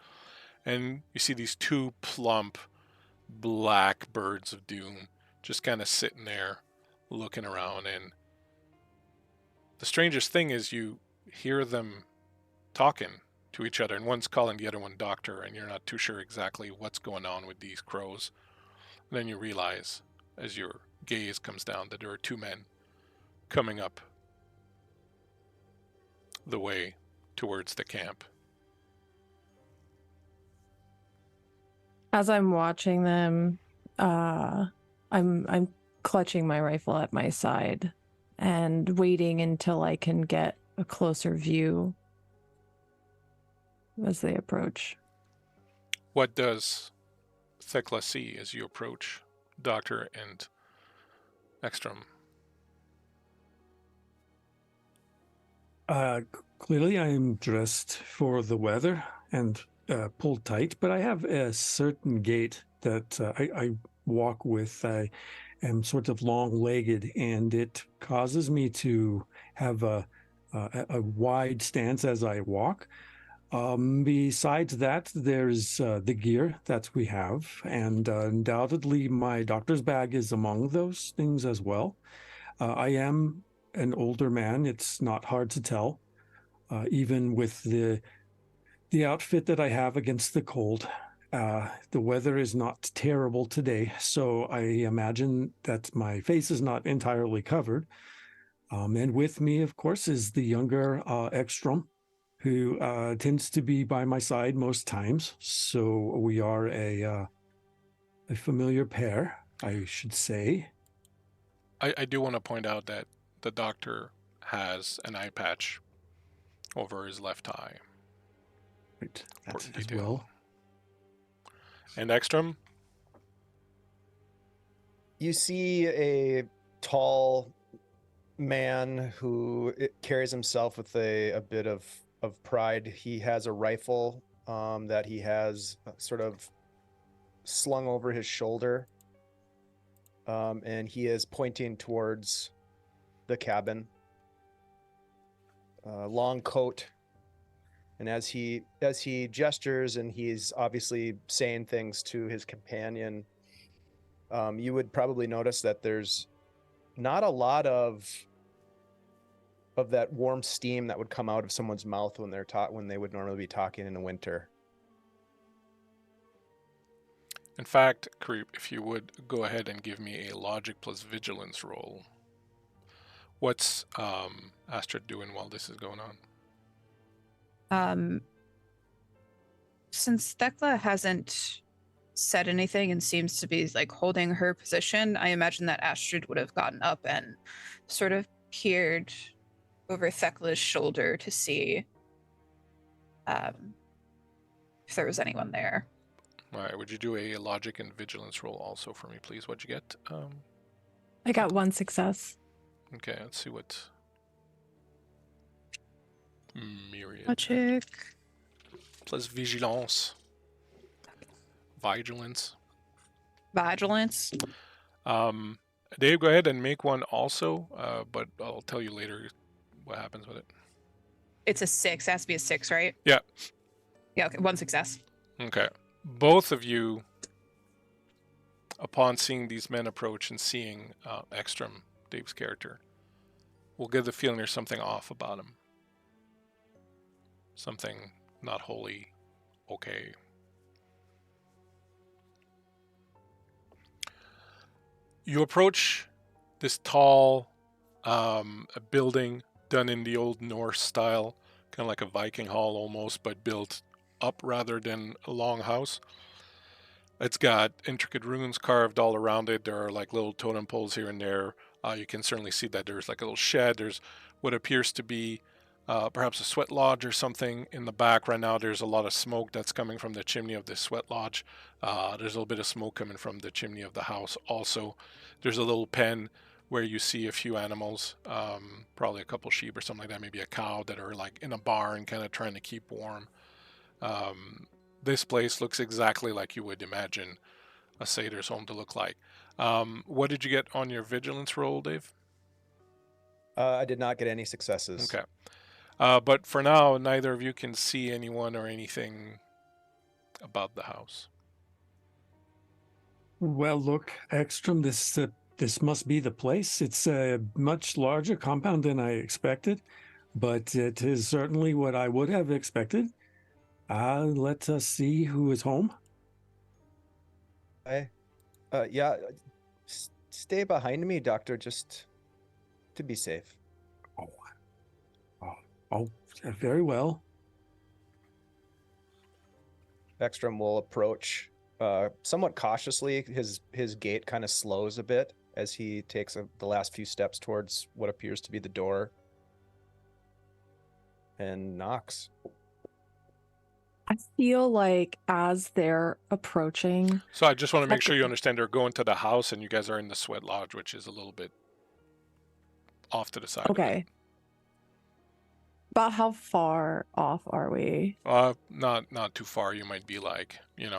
And you see these two plump, black birds of doom just kind of sitting there looking around. And the strangest thing is you hear them talking to each other, and one's calling the other one doctor, and you're not too sure exactly what's going on with these crows. And then you realize, as your gaze comes down, that there are two men coming up the way towards the camp. As I'm watching them, I'm clutching my rifle at my side and waiting until I can get a closer view as they approach. What does Thekla see as you approach Doctor and Eckstrome? Clearly I am dressed for the weather and pulled tight, but I have a certain gait that I walk with. I am sort of long-legged, and it causes me to have a wide stance as I walk. Besides that, there's the gear that we have, and undoubtedly my doctor's bag is among those things as well. I am an older man. It's not hard to tell, even with the outfit that I have against the cold. The weather is not terrible today, so I imagine that my face is not entirely covered. And with me, of course, is the younger Eckstrome, who tends to be by my side most times. So we are a A familiar pair, I should say. I do want to point out that the doctor has an eye patch over his left eye. Right, that's Important as detail. well. And Eckstrome? You see a tall man who carries himself with a bit of pride. He has a rifle that he has sort of slung over his shoulder, and he is pointing towards the cabin. Long coat, and as he gestures and he's obviously saying things to his companion, you would probably notice that there's not a lot of that warm steam that would come out of someone's mouth when they're when they would normally be talking in the winter. In fact, Creep, if you would go ahead and give me a logic plus vigilance roll. What's Astrid doing while this is going on? Since Thekla hasn't said anything and seems to be like holding her position, I imagine that Astrid would have gotten up and sort of peered over Thekla's shoulder to see if there was anyone there. All right, would you do a logic and vigilance roll also for me, please? What'd you get? I got 1 success. Okay, let's see what myriad Logic. plus vigilance. Vigilance. Dave, go ahead and make one also, but I'll tell you later what happens with it. It's a 6. It has to be a 6, right? Yeah. Yeah, okay. 1 success. Okay. Both of you, upon seeing these men approach and seeing Eckstrome, Dave's character, will get the feeling there's something off about him. Something not wholly okay. You approach this tall building done in the old Norse style, kind of like a Viking hall almost, but built up rather than a long house. It's got intricate runes carved all around it. There are like little totem poles here and there. You can certainly see that there's like a little shed. There's what appears to be perhaps a sweat lodge or something in the back. Right now there's a lot of smoke that's coming from the chimney of this sweat lodge. There's a little bit of smoke coming from the chimney of the house also. There's a little pen where you see a few animals, probably a couple sheep or something like that, maybe a cow, that are like in a barn kind of trying to keep warm. This place looks exactly like you would imagine a saedr's home to look like. What did you get on your vigilance roll, Dave? I did not get any successes. Okay. But for now, neither of you can see anyone or anything about the house. Well, look, Eckstrome, this must be the place. It's a much larger compound than I expected, but it is certainly what I would have expected. Let us see who is home. Yeah, stay behind me, Doctor, just to be safe. Oh, very well. Eckstrome will approach somewhat cautiously. His gait kind of slows a bit as he takes the last few steps towards what appears to be the door and knocks. I feel like as they're approaching. So I just want to make sure you understand they're going to the house and you guys are in the sweat lodge, which is a little bit off to the side. Okay. About how far off are we? Not too far. You might be like, maybe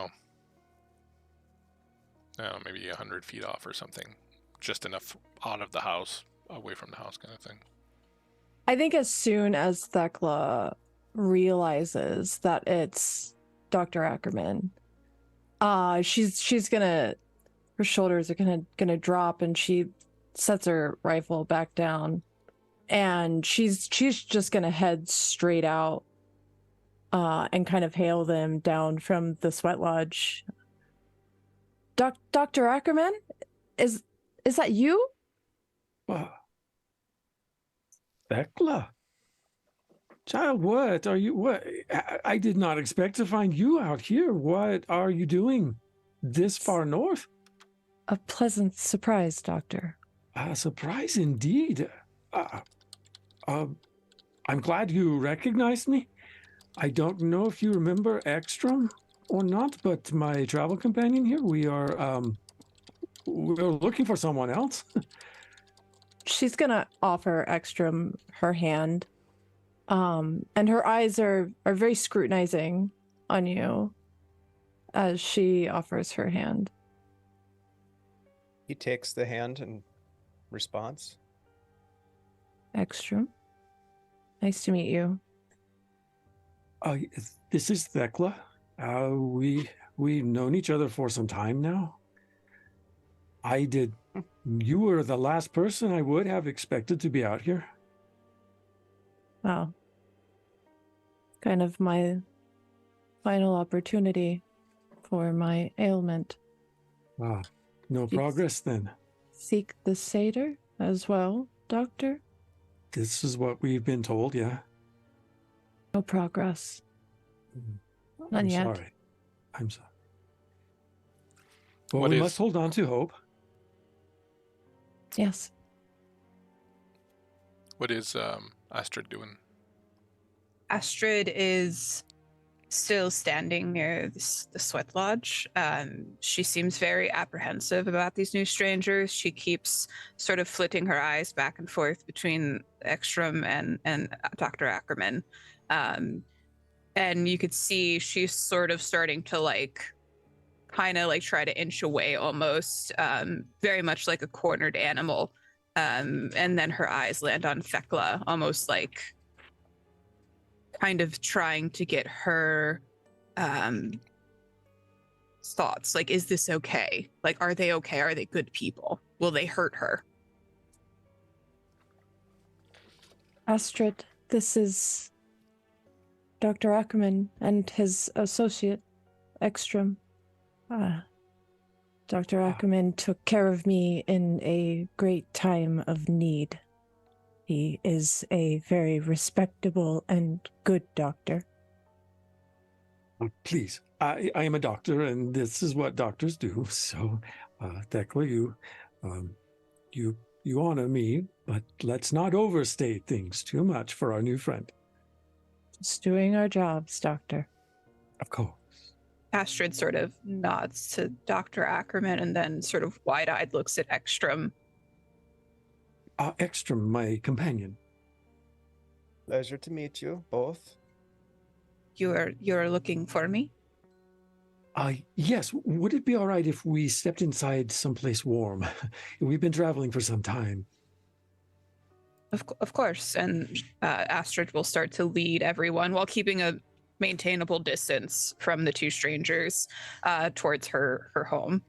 100 feet off or something. Just enough out of the house, away from the house kind of thing. I think as soon as Thekla realizes that it's Dr. Ackerman, she's gonna, her shoulders are gonna drop, and she sets her rifle back down, and she's just gonna head straight out and kind of hail them down from the sweat lodge. Dr. Ackerman, is that you? Thekla? Child, what? I did not expect to find you out here. What are you doing? this far north? A pleasant surprise, Doctor. A surprise indeed. I'm glad you recognized me. I don't know if you remember Eckstrome or not, but my travel companion here, we're looking for someone else. She's gonna offer Eckstrome her hand. And her eyes are very scrutinizing on you as she offers her hand. He takes the hand in response. Eckstrome, nice to meet you. This is Thekla. We've known each other for some time now. You were the last person I would have expected to be out here. Wow. Kind of my final opportunity for my ailment. No progress then. Seek the saedr as well, Doctor? This is what we've been told, yeah. No progress. Not yet. I'm sorry. Well, we must hold on to hope. Yes. What is Astrid doing? Astrid is still standing near the sweat lodge. She seems very apprehensive about these new strangers. She keeps sort of flitting her eyes back and forth between Eckstrome and Dr. Ackerman. And you could see she's sort of starting to kind of try to inch away almost, very much like a cornered animal. And then her eyes land on Thekla, almost like kind of trying to get her thoughts. Like, is this okay? Like, are they okay? Are they good people? Will they hurt her? Astrid, this is Dr. Ackerman and his associate, Eckstrome. Dr. Ackerman took care of me in a great time of need. He is a very respectable and good doctor. Please, I am a doctor, and this is what doctors do. So, Thekla, you honor me, but let's not overstate things too much for our new friend. Just doing our jobs, Doctor. Of course. Astrid sort of nods to Dr. Ackerman and then sort of wide-eyed looks at Eckstrome. Eckstrome, my companion. Pleasure to meet you both. You're looking for me? Yes. Would it be all right if we stepped inside someplace warm? We've been traveling for some time. Of course. And Astrid will start to lead everyone while keeping a maintainable distance from the two strangers towards her home.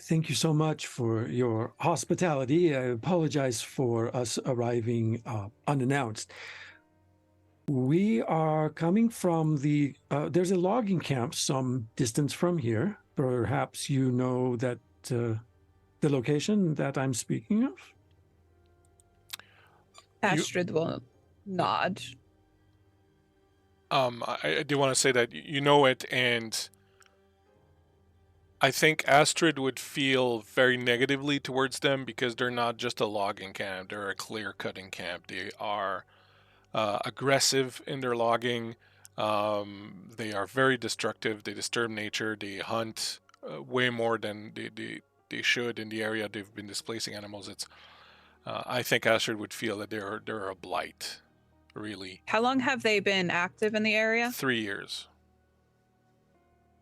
Thank you so much for your hospitality. I apologize for us arriving unannounced. We are coming from there's a logging camp some distance from here. Perhaps you know that the location that I'm speaking of? Astrid will nod. I do want to say that you know it, and I think Astrid would feel very negatively towards them because they're not just a logging camp, they're a clear-cutting camp. They are aggressive in their logging. They are very destructive. They disturb nature. They hunt way more than they should in the area. They've been displacing animals. I think Astrid would feel that they're a blight, really. How long have they been active in the area? 3 years.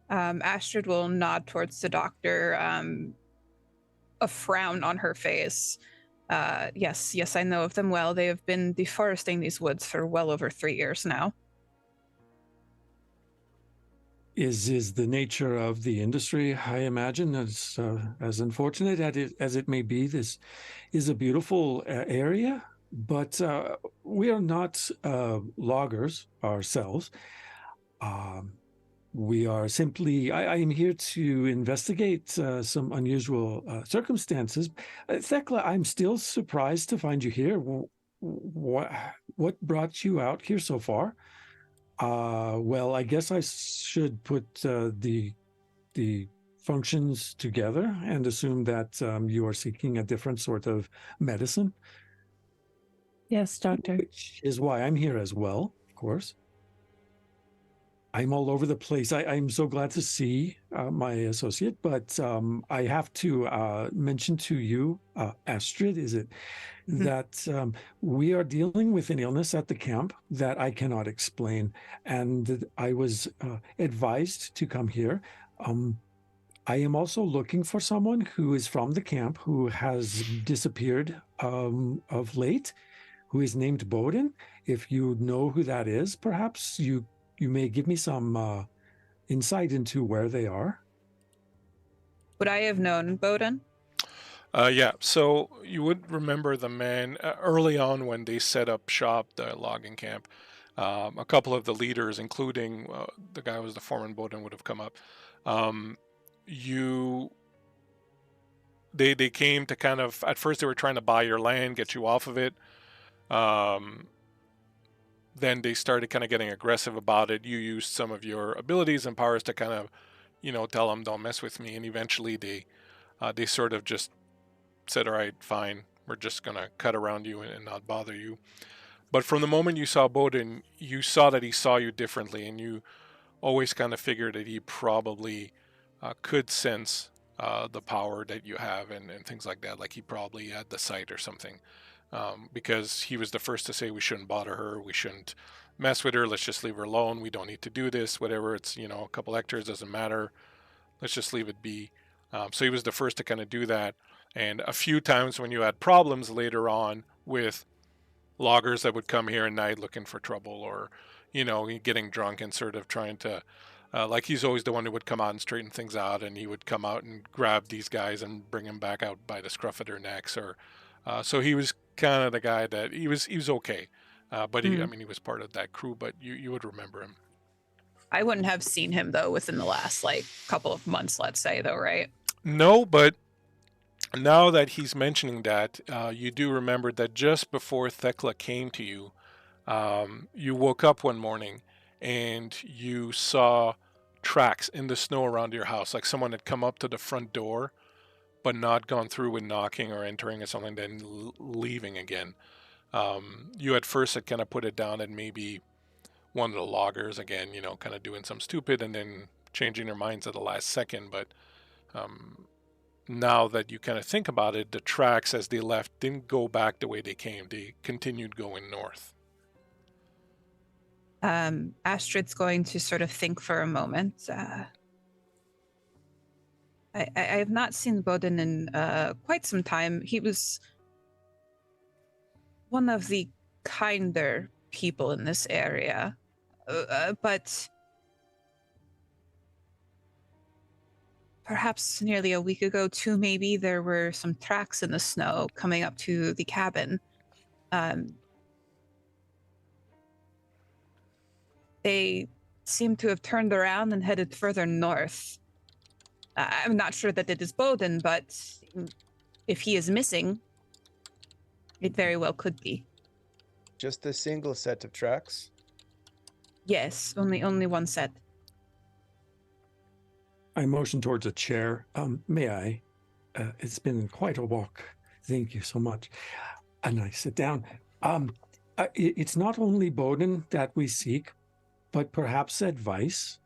Astrid will nod towards the doctor, a frown on her face. Yes, I know of them well. They have been deforesting these woods for well over 3 years now. Is the nature of the industry, I imagine, as unfortunate as it may be. This is a beautiful area, but we are not loggers ourselves. We are simply, I am here to investigate some unusual circumstances. Thekla, I'm still surprised to find you here. What brought you out here so far? Well, I guess I should put the functions together and assume that you are seeking a different sort of medicine. Yes, doctor. Which is why I'm here as well, of course. I'm all over the place. I'm so glad to see my associate, but I have to mention to you, Astrid, is it, that we are dealing with an illness at the camp that I cannot explain, and I was advised to come here. I am also looking for someone who is from the camp who has disappeared of late, who is named Bowden. If you know who that is, perhaps you may give me some insight into where they are. Would I have known Bowden? Yeah, so you would remember the man early on when they set up shop, the logging camp. A couple of the leaders, including the guy who was the foreman, Bowden, would have come up. They came to kind of, at first they were trying to buy your land, get you off of it. Then they started kind of getting aggressive about it. You used some of your abilities and powers to kind of, tell them don't mess with me. And eventually they sort of just said, all right, fine, we're just gonna cut around you and not bother you. But from the moment you saw Bowden, you saw that he saw you differently, and you always kind of figured that he probably could sense the power that you have and things like that. Like he probably had the sight or something, because he was the first to say we shouldn't bother her, we shouldn't mess with her, let's just leave her alone, we don't need to do this, whatever, it's a couple hectares, doesn't matter, let's just leave it be. So he was the first to kind of do that. And a few times when you had problems later on with loggers that would come here at night looking for trouble, or getting drunk and sort of trying to like he's always the one who would come out and straighten things out, and he would come out and grab these guys and bring them back out by the scruff of their necks, or so he was kind of the guy that he was okay, but he was part of that crew, but you would remember him. I wouldn't have seen him though within the last couple of months, let's say, though, right? No, but now that he's mentioning that, you do remember that just before Thekla came to you, you woke up one morning and you saw tracks in the snow around your house, like someone had come up to the front door but not gone through with knocking or entering or something, then leaving again. You at first had kind of put it down at maybe one of the loggers, again, kind of doing some stupid and then changing their minds at the last second. But now that you kind of think about it, the tracks as they left didn't go back the way they came. They continued going north. Astrid's going to sort of think for a moment. I have not seen Bowden in quite some time. He was one of the kinder people in this area, but perhaps nearly a week ago, too, maybe, there were some tracks in the snow coming up to the cabin. They seem to have turned around and headed further north. I'm not sure that it is Bowden, but if he is missing, it very well could be. Just a single set of tracks? Yes, only one set. I motion towards a chair. May I? It's been quite a walk. Thank you so much. And I sit down. It's not only Bowden that we seek, but perhaps advice.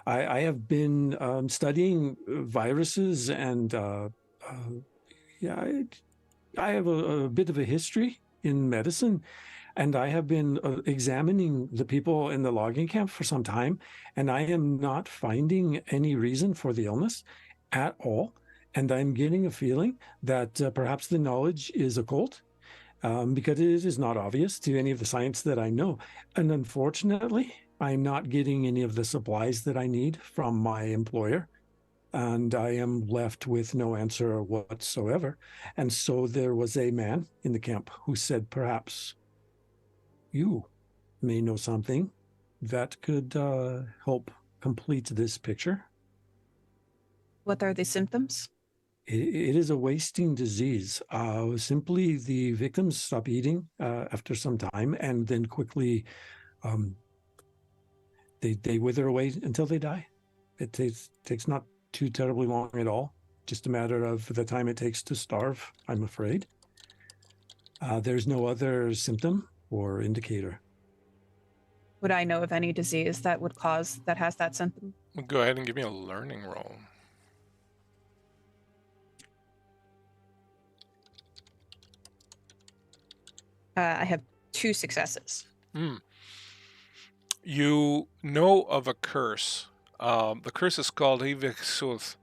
I have been studying viruses, and I have a bit of a history in medicine, and I have been examining the people in the logging camp for some time, and I am not finding any reason for the illness at all. And I'm getting a feeling that perhaps the knowledge is occult, because it is not obvious to any of the science that I know. And unfortunately, I'm not getting any of the supplies that I need from my employer, and I am left with no answer whatsoever. And so there was a man in the camp who said, perhaps you may know something that could help complete this picture. What are the symptoms? It is a wasting disease. Simply the victims stop eating after some time and then quickly they wither away until they die. It takes not too terribly long at all. Just a matter of the time it takes to starve, I'm afraid. There's no other symptom or indicator. Would I know of any disease that has that symptom? Go ahead and give me a learning roll. I have 2 successes. You know of a curse. The curse is called Eviksuth,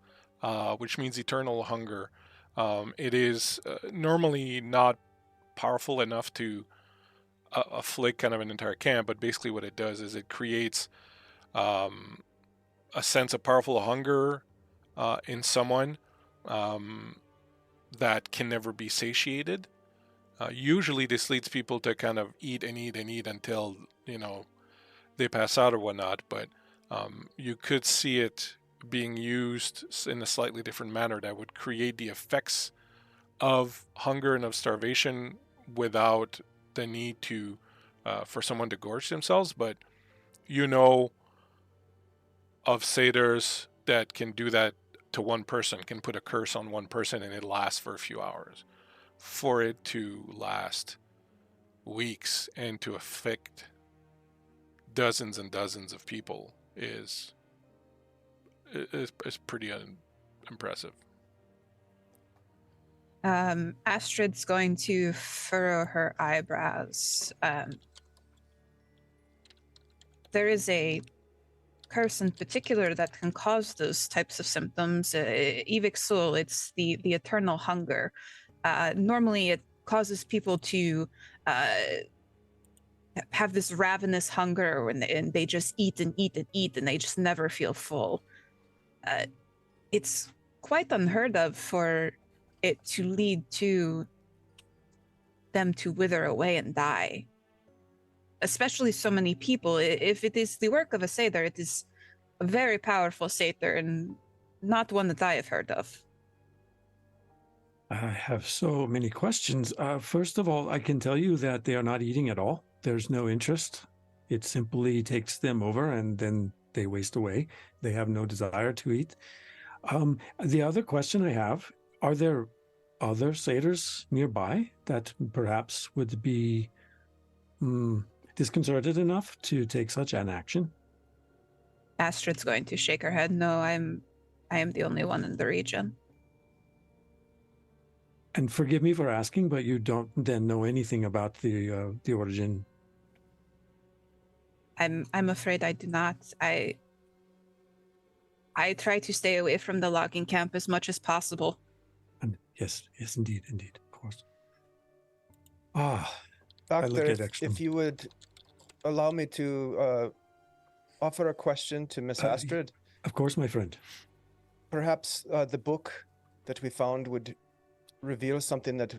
which means eternal hunger. It is normally not powerful enough to afflict kind of an entire camp, but basically what it does is it creates a sense of powerful hunger in someone that can never be satiated. Usually this leads people to kind of eat and eat and eat until, they pass out or whatnot, but you could see it being used in a slightly different manner that would create the effects of hunger and of starvation without the need to for someone to gorge themselves. But of satyrs that can do that to one person, can put a curse on one person and it lasts for a few hours. For it to last weeks and to affect dozens and dozens of people is pretty impressive. Astrid's going to furrow her eyebrows. There is a curse in particular that can cause those types of symptoms. Eviksul, it's the eternal hunger. Normally it causes people to have this ravenous hunger and they just eat and eat and eat and they just never feel full. It's quite unheard of for it to lead to them to wither away and die. Especially so many people. If it is the work of a saedr, it is a very powerful saedr and not one that I have heard of. I have so many questions. First of all, I can tell you that they are not eating at all. There's no interest. It simply takes them over and then they waste away. They have no desire to eat. The other question I have, are there other satyrs nearby that perhaps would be disconcerted enough to take such an action? Astrid's going to shake her head. No, I am the only one in the region. And forgive me for asking, but you don't then know anything about the origin. I'm afraid I do not. I try to stay away from the logging camp as much as possible. And yes, indeed, of course. Doctor, I look at if you would allow me to offer a question to Miss Astrid. Of course, my friend. Perhaps the book that we found would reveal something that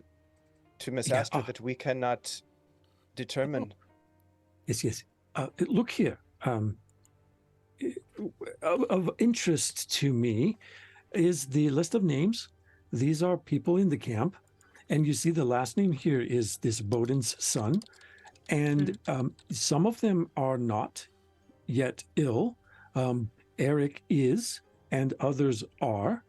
to Miss Astrid that we cannot determine. Yes. Look here. Of interest to me is the list of names. These are people in the camp. And you see the last name here is this Bodin's son. And some of them are not yet ill. Eric is, and others are.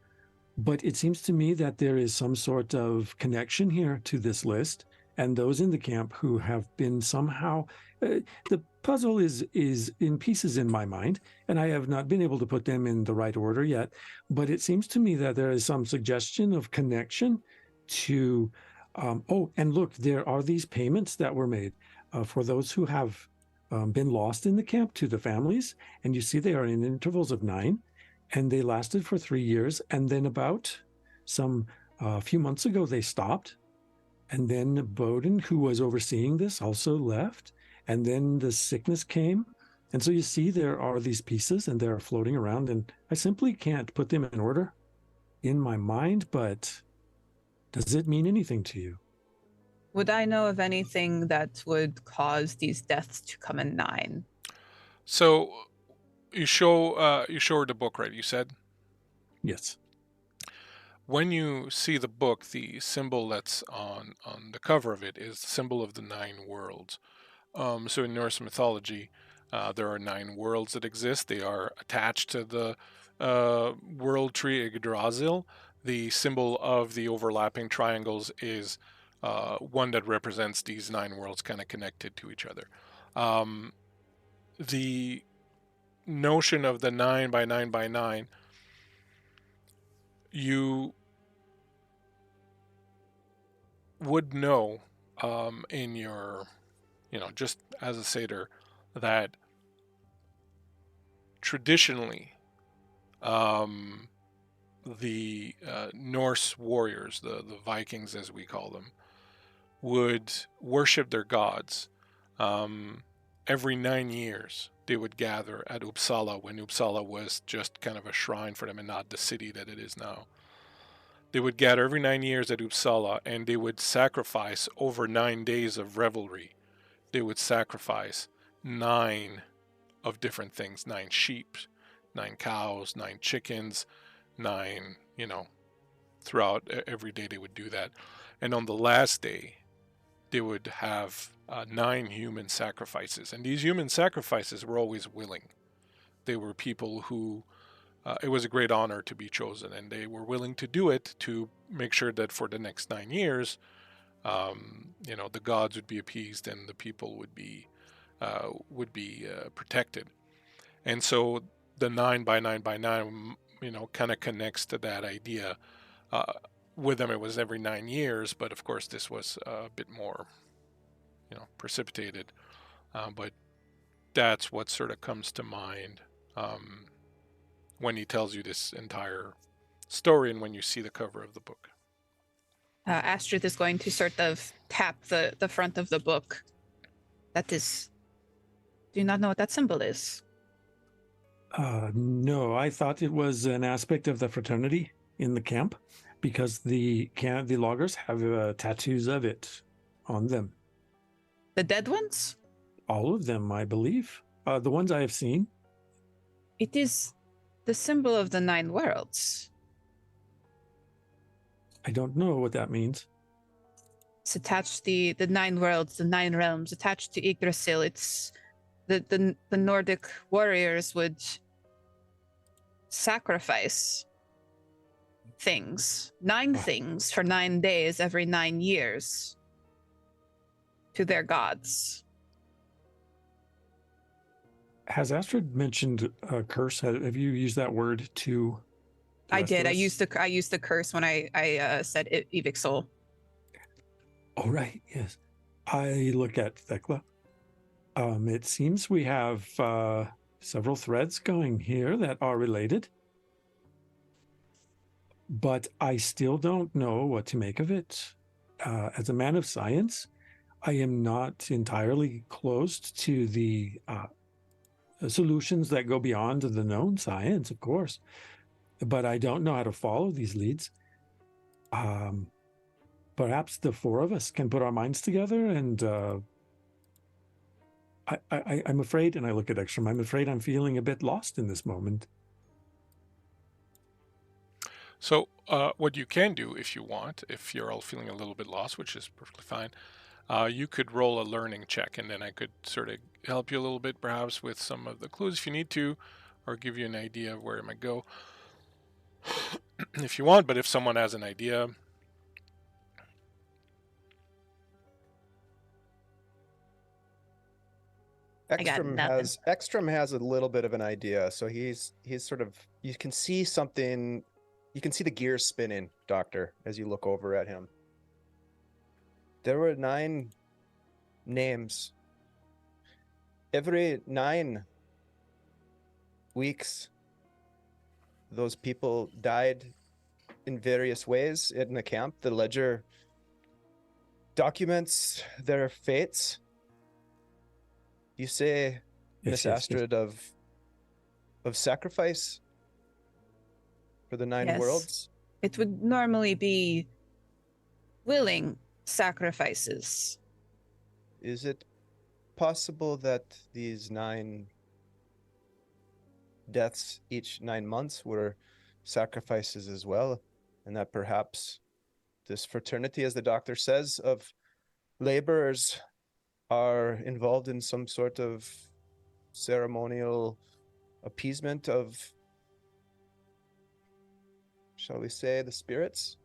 But it seems to me that there is some sort of connection here to this list. And those in the camp who have been somehow... the puzzle is in pieces in my mind, and I have not been able to put them in the right order yet. But it seems to me that there is some suggestion of connection to... and look, there are these payments that were made for those who have been lost in the camp to the families. And you see they are in intervals of 9. And they lasted for 3 years. And then about a few months ago, they stopped. And then Bodin, who was overseeing this, also left. And then the sickness came. And so you see there are these pieces and they're floating around. And I simply can't put them in order in my mind. But does it mean anything to you? Would I know of anything that would cause these deaths to come in 9? So... You show her the book, right? You said? Yes. When you see the book, the symbol that's on the cover of it is the symbol of the 9 worlds. So in Norse mythology, There are 9 worlds that exist. They are attached to the world tree Yggdrasil. The symbol of the overlapping triangles is one that represents these 9 worlds kind of connected to each other. The notion of the 9 by 9 by 9, you would know in your, just as a saedr, that traditionally the Norse warriors, the Vikings as we call them, would worship their gods. Every 9 years they would gather at Uppsala, when Uppsala was just kind of a shrine for them and not the city that it is now. They would gather every 9 years at Uppsala, and they would sacrifice over 9 days of revelry. They would sacrifice 9 of different things: 9 sheep, 9 cows, 9 chickens, 9, throughout every day they would do that. And on the last day, they would have 9 human sacrifices. And these human sacrifices were always willing. They were people who, it was a great honor to be chosen, and they were willing to do it to make sure that for the next 9 years, the gods would be appeased and the people would be protected. And so the 9 by 9 by 9, kind of connects to that idea. With them, it was every 9 years, but of course this was a bit more, precipitated. But that's what sort of comes to mind when he tells you this entire story and when you see the cover of the book. Astrid is going to sort of tap the front of the book. That is... Do you not know what that symbol is? No, I thought it was an aspect of the fraternity in the camp, because the loggers have tattoos of it on them. The dead ones? All of them, I believe. The ones I have seen. It is the symbol of the 9 worlds. I don't know what that means. It's attached to the 9 worlds, the 9 realms, attached to Yggdrasil. It's the Nordic warriors would sacrifice things, 9 things for 9 days every 9 years to their gods. Has Astrid mentioned a curse? Have you used that word to? I did. I used the curse when I said Evixol. Oh, right. Yes. I look at Thekla. It seems we have several threads going here that are related, but I still don't know what to make of it. As a man of science, I am not entirely closed to the solutions that go beyond the known science, of course, but I don't know how to follow these leads. Perhaps the 4 of us can put our minds together, and I'm afraid, and I look at Eckstrome, I'm afraid I'm feeling a bit lost in this moment. So what you can do, if you want, if you're all feeling a little bit lost, which is perfectly fine, you could roll a learning check, and then I could sort of help you a little bit, perhaps with some of the clues if you need to, or give you an idea of where it might go if you want. But if someone has an idea... Eckstrome has a little bit of an idea, so he's sort of, you can see something, you can see the gears spinning, Doctor, as you look over at him. There were 9 names. Every 9 weeks, those people died in various ways in the camp. The ledger documents their fates. You say, Miss Astrid, of sacrifice for the 9 worlds? It would normally be willing sacrifices. Is it possible that these 9 deaths each 9 months were sacrifices as well, and that perhaps this fraternity, as the doctor says, of laborers are involved in some sort of ceremonial appeasement of, shall we say, the spirits?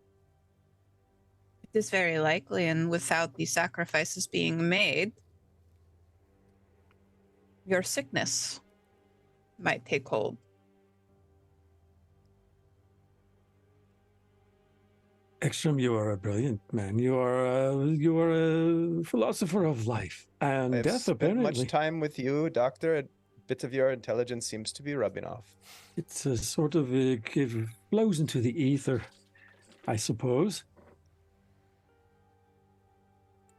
It is very likely, and without the sacrifices being made, your sickness might take hold. Eckstrome, you are a brilliant man. You are a philosopher of life and I've death, spent apparently. much time with you, Doctor. A bit of your intelligence seems to be rubbing off. It's a sort of, it flows into the ether, I suppose.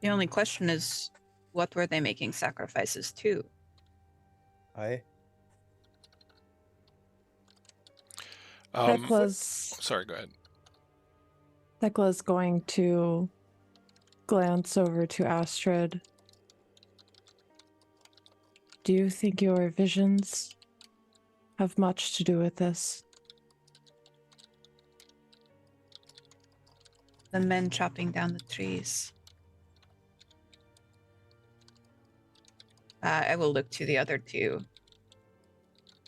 The only question is, what were they making sacrifices to? Aye. Sorry, go ahead. Thekla's going to glance over to Astrid. Do you think your visions have much to do with this? The men chopping down the trees. I will look to the other two.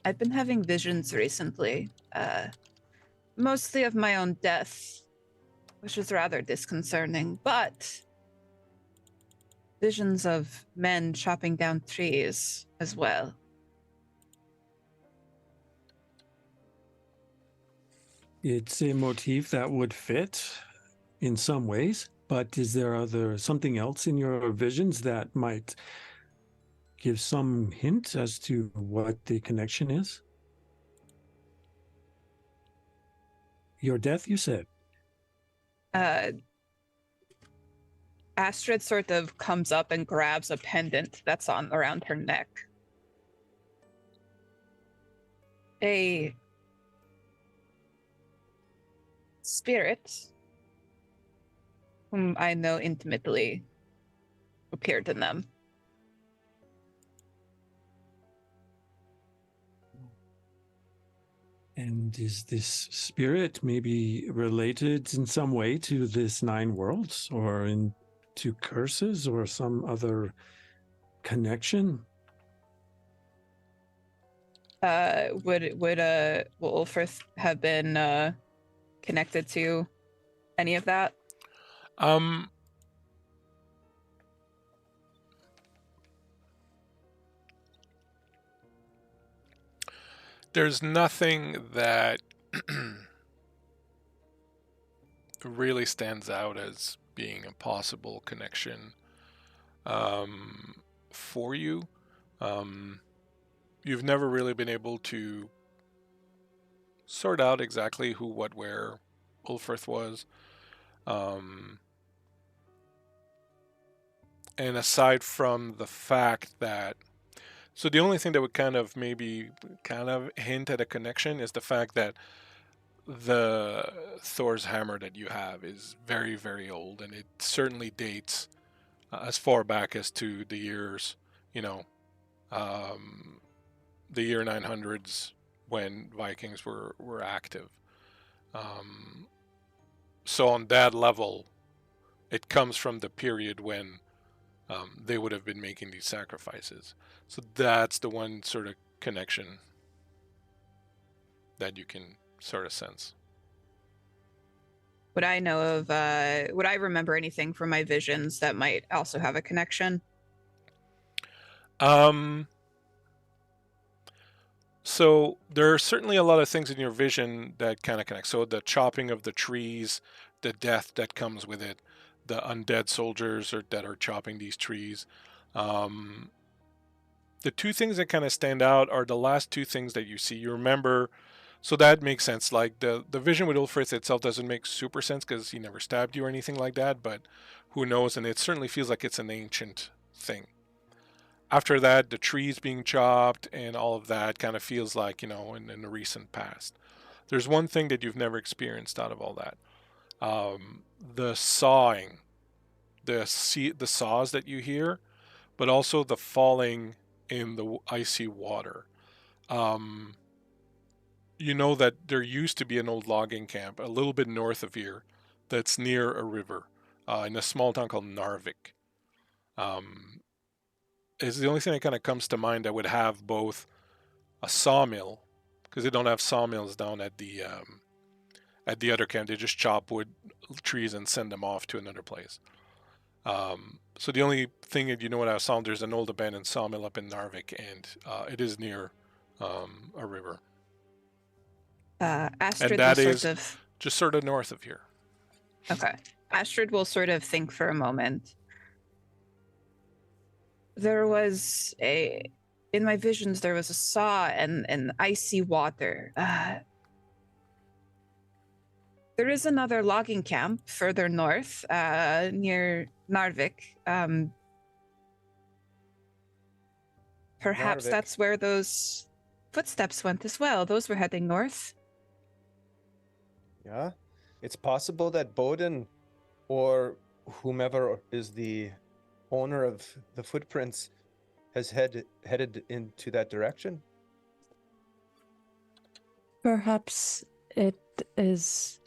I've been having visions recently, mostly of my own death, which is rather disconcerting, but visions of men chopping down trees as well. It's a motif that would fit in some ways, but is there something else in your visions that might give some hint as to what the connection is? Your death, you said? Astrid sort of comes up and grabs a pendant that's on around her neck. A spirit whom I know intimately appeared in them. And is this spirit maybe related in some way to this 9 worlds, or to curses, or some other connection? Would Ulfrith have been connected to any of that? There's nothing that really stands out as being a possible connection for you. You've never really been able to sort out exactly who, what, where Ulfrith was. And aside from the fact that, so the only thing that would kind of hint at a connection is the fact that the Thor's hammer that you have is very, very old, and it certainly dates as far back as to the years, the year 900s when Vikings were active. So on that level, it comes from the period when they would have been making these sacrifices. So that's the one sort of connection that you can sort of sense. Would I know of, would I remember anything from my visions that might also have a connection? So there are certainly a lot of things in your vision that kind of connect. So the chopping of the trees, the death that comes with it, the undead soldiers that are chopping these trees. The two things that kind of stand out are the last two things that you see. You remember, so that makes sense. Like the vision with Ulfrith itself doesn't make super sense because he never stabbed you or anything like that, but who knows? And it certainly feels like it's an ancient thing. After that, the trees being chopped and all of that kind of feels like, in the recent past. There's one thing that you've never experienced out of all that. The sawing, the saws that you hear, but also the falling in the icy water. You know that there used to be an old logging camp a little bit north of here that's near a river in a small town called Narvik. is the only thing that kind of comes to mind that would have both a sawmill, because they don't have sawmills down at the other camp. They just chop wood trees and send them off to another place. So the only thing that you know what I saw, there's an old abandoned sawmill up in Narvik, and it is near a river. Astrid And that will is sort of just sort of north of here. okay. Astrid will sort of think for a moment. There was in my visions there was a saw and icy water. There is another logging camp further north, near Narvik. Perhaps Narvik. that's where those footsteps went as well. Those were heading north. Yeah, it's possible that Bowden or whomever is the owner of the footprints has headed into that direction. Perhaps it is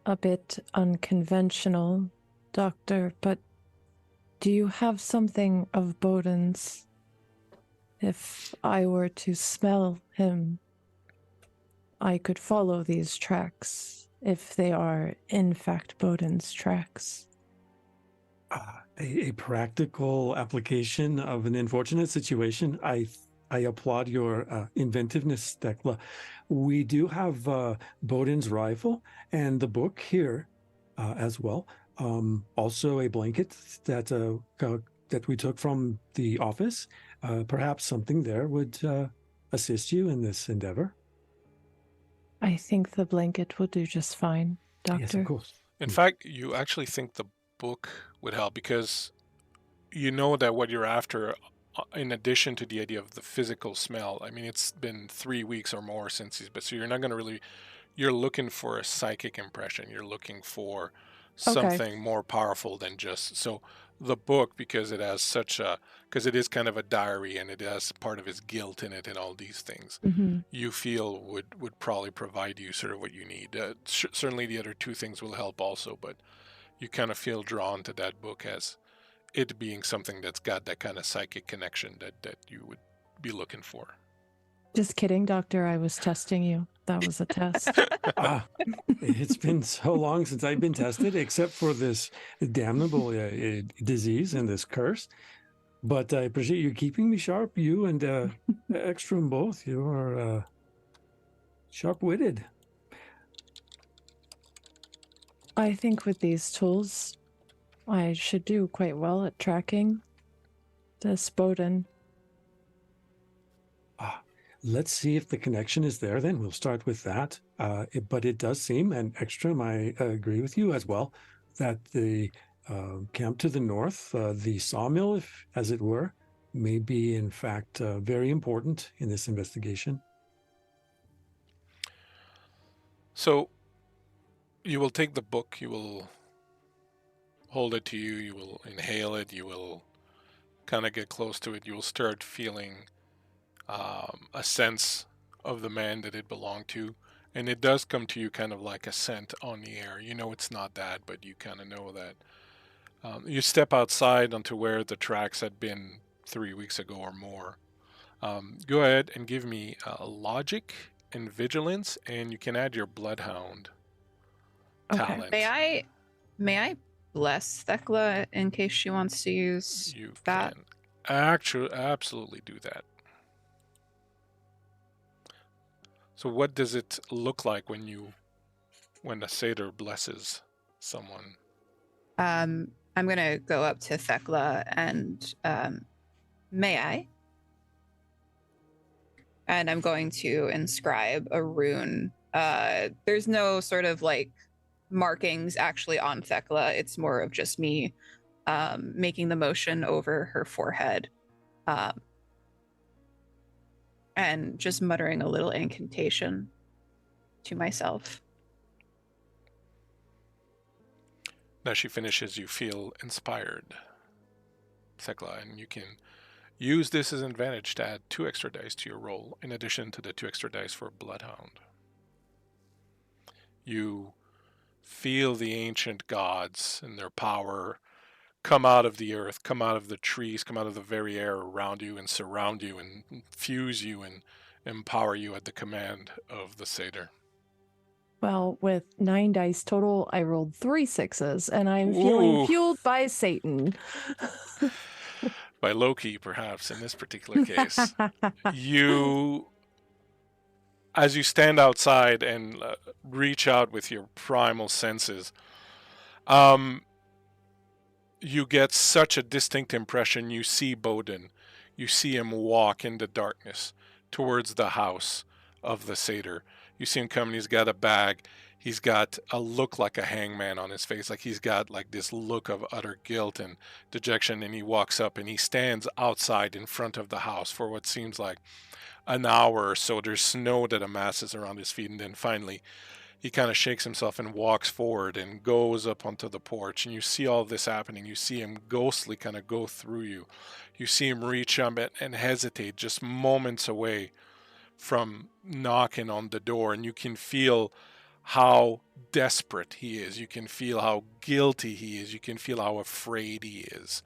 a bit unconventional, Doctor, but do you have something of Bowden's? If I were to smell him, I could follow these tracks, if they are in fact Bowden's tracks. A practical application of an unfortunate situation. I applaud your inventiveness, Thekla. We do have Bowden's rifle and the book here as well. Also a blanket that we took from the office. Perhaps something there would assist you in this endeavor. I think the blanket will do just fine, Doctor. Yes, of course. In fact, you actually think the book would help, because you know that what you're after, in addition to the idea of the physical smell, I mean, it's been 3 weeks or more since he's been, so you're not going to really, you're looking for a psychic impression. You're looking for something more powerful than just, so the book, because it has because it is kind of a diary and it has part of his guilt in it and all these things, you feel would probably provide you sort of what you need. Certainly the other two things will help also, but you kind of feel drawn to that book as it being something that's got that kind of psychic connection that you would be looking for. Just kidding, Doctor. I was testing you. That was a test. It's been so long since I've been tested, except for this damnable disease and this curse. But I appreciate you keeping me sharp. You and Eckstrome both. You are sharp-witted. I think with these tools, I should do quite well at tracking this Bowden. Let's see if the connection is there, then. We'll start with that. But it does seem, and Eckstrome, I agree with you as well, that the camp to the north, the sawmill, as it were, may be, in fact, very important in this investigation. So you will take the book, you will hold it to you, you will inhale it, you will kind of get close to it, you will start feeling a sense of the man that it belonged to, and it does come to you kind of like a scent on the air. You know it's not that, but you kind of know that. You step outside onto where the tracks had been 3 weeks ago or more. Go ahead and give me logic and vigilance, and you can add your bloodhound talent. May I bless Thekla in case she wants to use You that? can actually absolutely do that. So what does it look like when a saedr blesses someone? I'm gonna go up to Thekla and may I? And I'm going to inscribe a rune. There's no sort of like markings actually on Thekla. It's more of just me making the motion over her forehead. And just muttering a little incantation to myself. As she finishes, you feel inspired, Thekla, and you can use this as an advantage to add 2 extra dice to your roll, in addition to the 2 extra dice for Bloodhound. You feel the ancient gods and their power come out of the earth, come out of the trees, come out of the very air around you and surround you and fuse you and empower you at the command of the satyr. Well, with 9 dice total, I rolled 3 6s, and I'm feeling Ooh. fueled by Satan. By Loki, perhaps, in this particular case. You, as you stand outside and reach out with your primal senses, you get such a distinct impression. You see Bodin. You see him walk in the darkness towards the house of the satyr. You see him coming. He's got a bag. He's got a look like a hangman on his face. Like he's got like this look of utter guilt and dejection. And he walks up and he stands outside in front of the house for what seems like an hour or so. There's snow that amasses around his feet. And then finally, he kind of shakes himself and walks forward and goes up onto the porch. And you see all this happening. You see him ghostly kind of go through you. You see him reach up and hesitate just moments away from knocking on the door. And you can feel how desperate he is. You can feel how guilty he is. You can feel how afraid he is.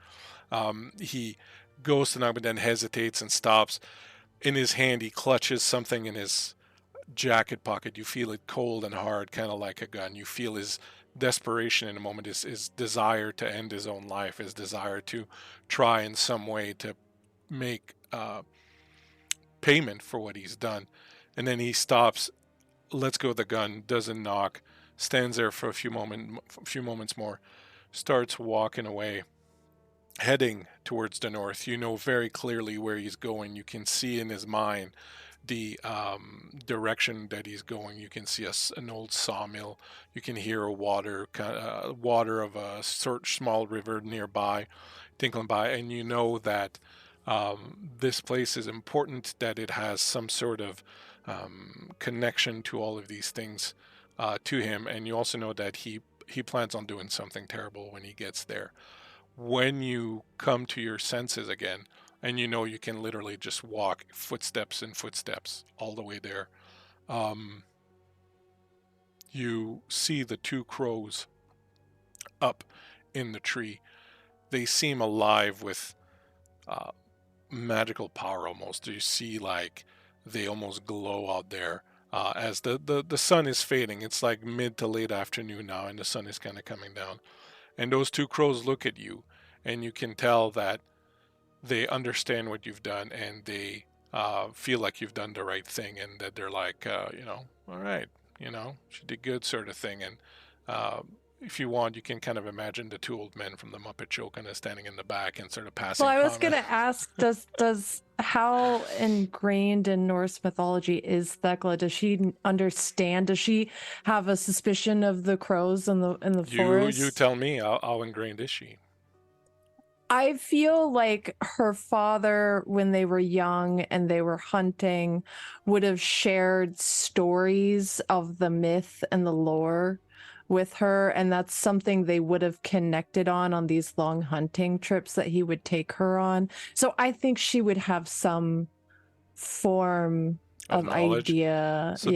He goes to knock, but then hesitates and stops. In his hand, he clutches something in his jacket pocket. You feel it cold and hard, kind of like a gun. You feel his desperation in a moment, his desire to end his own life, his desire to try in some way to make payment for what he's done. And then he stops, lets go of the gun, doesn't knock, stands there for a few moments more, starts walking away, heading towards the north. You know very clearly where he's going. You can see in his mind the direction that he's going. You can see an old sawmill. You can hear a water of a small river nearby, tinkling by, and you know that this place is important, that it has some sort of connection to all of these things to him, and you also know that he plans on doing something terrible when he gets there. When you come to your senses again, and you know you can literally just walk footsteps and footsteps all the way there, you see the 2 crows up in the tree. They seem alive with magical power almost. You see like they almost glow out there as the sun is fading. It's like mid to late afternoon now, and the sun is kind of coming down. And those 2 crows look at you, and you can tell that they understand what you've done, and they feel like you've done the right thing, and that they're like, all right, she did good, sort of thing. And if you want, you can kind of imagine the 2 old men from the Muppet Show kind of standing in the back and sort of passing. Well, I was going to ask, does how ingrained in Norse mythology is Thekla? Does she understand? Does she have a suspicion of the crows in the forest? You tell me. How ingrained is she? I feel like her father, when they were young and they were hunting, would have shared stories of the myth and the lore with her, and that's something they would have connected on these long hunting trips that he would take her on. So I think she would have some form of idea. So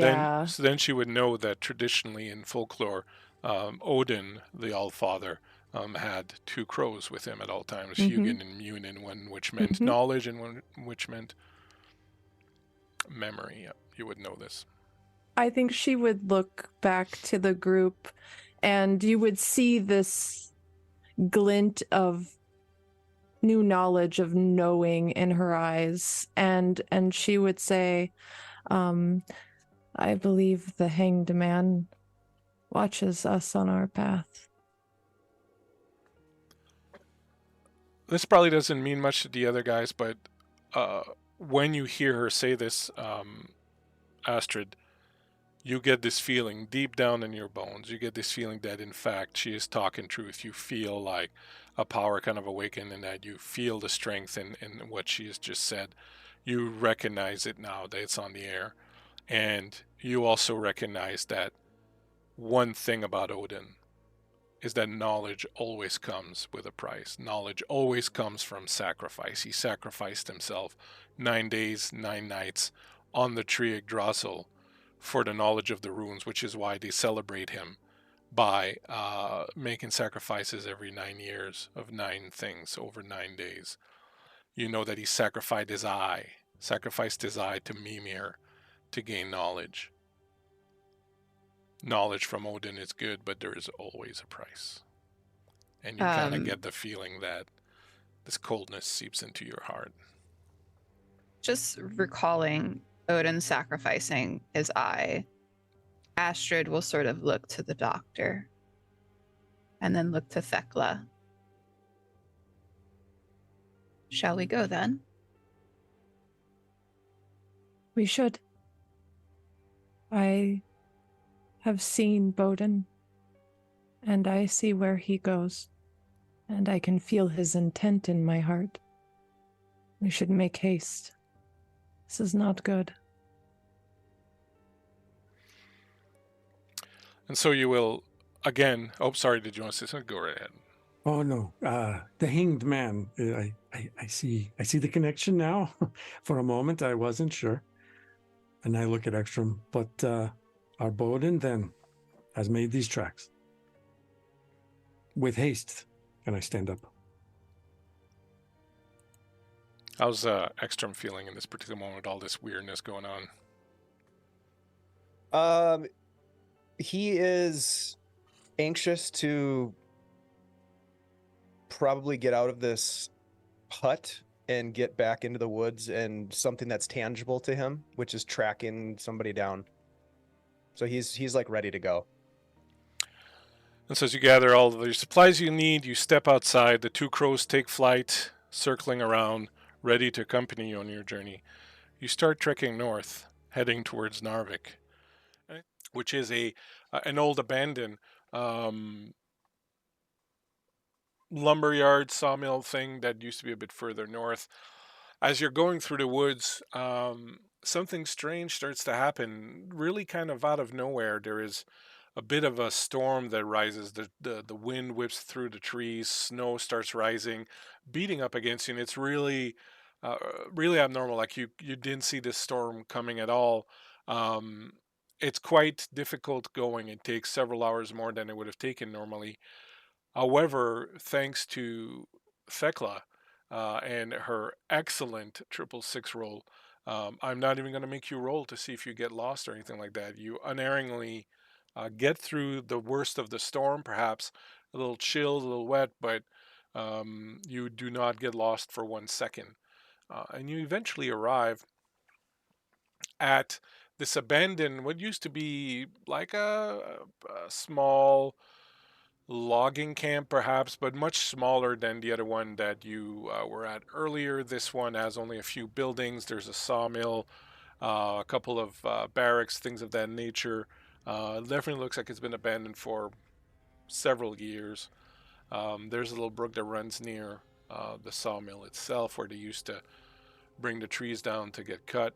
then she would know that traditionally in folklore, Odin, the All-Father, had 2 crows with him at all times, Hugin and Munin, one which meant knowledge and one which meant memory. Yeah, you would know this. I think she would look back to the group, and you would see this glint of new knowledge, of knowing in her eyes, and she would say, I believe the hanged man watches us on our path. This probably doesn't mean much to the other guys, but when you hear her say this, Astrid, you get this feeling deep down in your bones. You get this feeling that, in fact, she is talking truth. You feel like a power kind of awaken, and that you feel the strength in what she has just said. You recognize it now that it's on the air. And you also recognize that one thing about Odin is that knowledge always comes with a price. Knowledge always comes from sacrifice. He sacrificed himself 9 days, 9 nights on the tree Yggdrasil for the knowledge of the runes, which is why they celebrate him by making sacrifices every 9 years of 9 things over 9 days. You know that he sacrificed his eye to Mimir to gain knowledge. Knowledge from Odin is good, but there is always a price. And you kind of get the feeling that this coldness seeps into your heart. Just recalling Odin sacrificing his eye, Astrid will sort of look to the doctor and then look to Thekla. Shall we go then? We should. I have seen Bodin, and I see where he goes, and I can feel his intent in my heart. We should make haste. This is not good. And so you will, again, oh, sorry, did you want to say something? Go right ahead. Oh no, the hanged man. I see the connection now. For a moment, I wasn't sure, and I look at Eckstrome. But our Bodin then has made these tracks with haste, and I stand up. How's Eckstrome feeling in this particular moment with all this weirdness going on? He is anxious to probably get out of this hut and get back into the woods and something that's tangible to him, which is tracking somebody down. So he's like ready to go. And so as you gather all of your supplies you need, you step outside. The 2 crows take flight, circling around, ready to accompany you on your journey. You start trekking north, heading towards Narvik, which is an old abandoned lumberyard sawmill thing that used to be a bit further north. As you're going through the woods, something strange starts to happen, really kind of out of nowhere. There is a bit of a storm that rises. The wind whips through the trees, snow starts rising, beating up against you, and it's really really abnormal. Like you didn't see this storm coming at all. It's quite difficult going. It takes several hours more than it would have taken normally. However, thanks to Thekla and her excellent 666 roll, I'm not even going to make you roll to see if you get lost or anything like that. You unerringly get through the worst of the storm, perhaps a little chilled, a little wet, but you do not get lost for 1 second. And you eventually arrive at this abandoned, what used to be like a small logging camp perhaps, but much smaller than the other one that you were at earlier. This one has only a few buildings. There's a sawmill, a couple of barracks, things of that nature. Definitely looks like it's been abandoned for several years. There's a little brook that runs near the sawmill itself where they used to bring the trees down to get cut.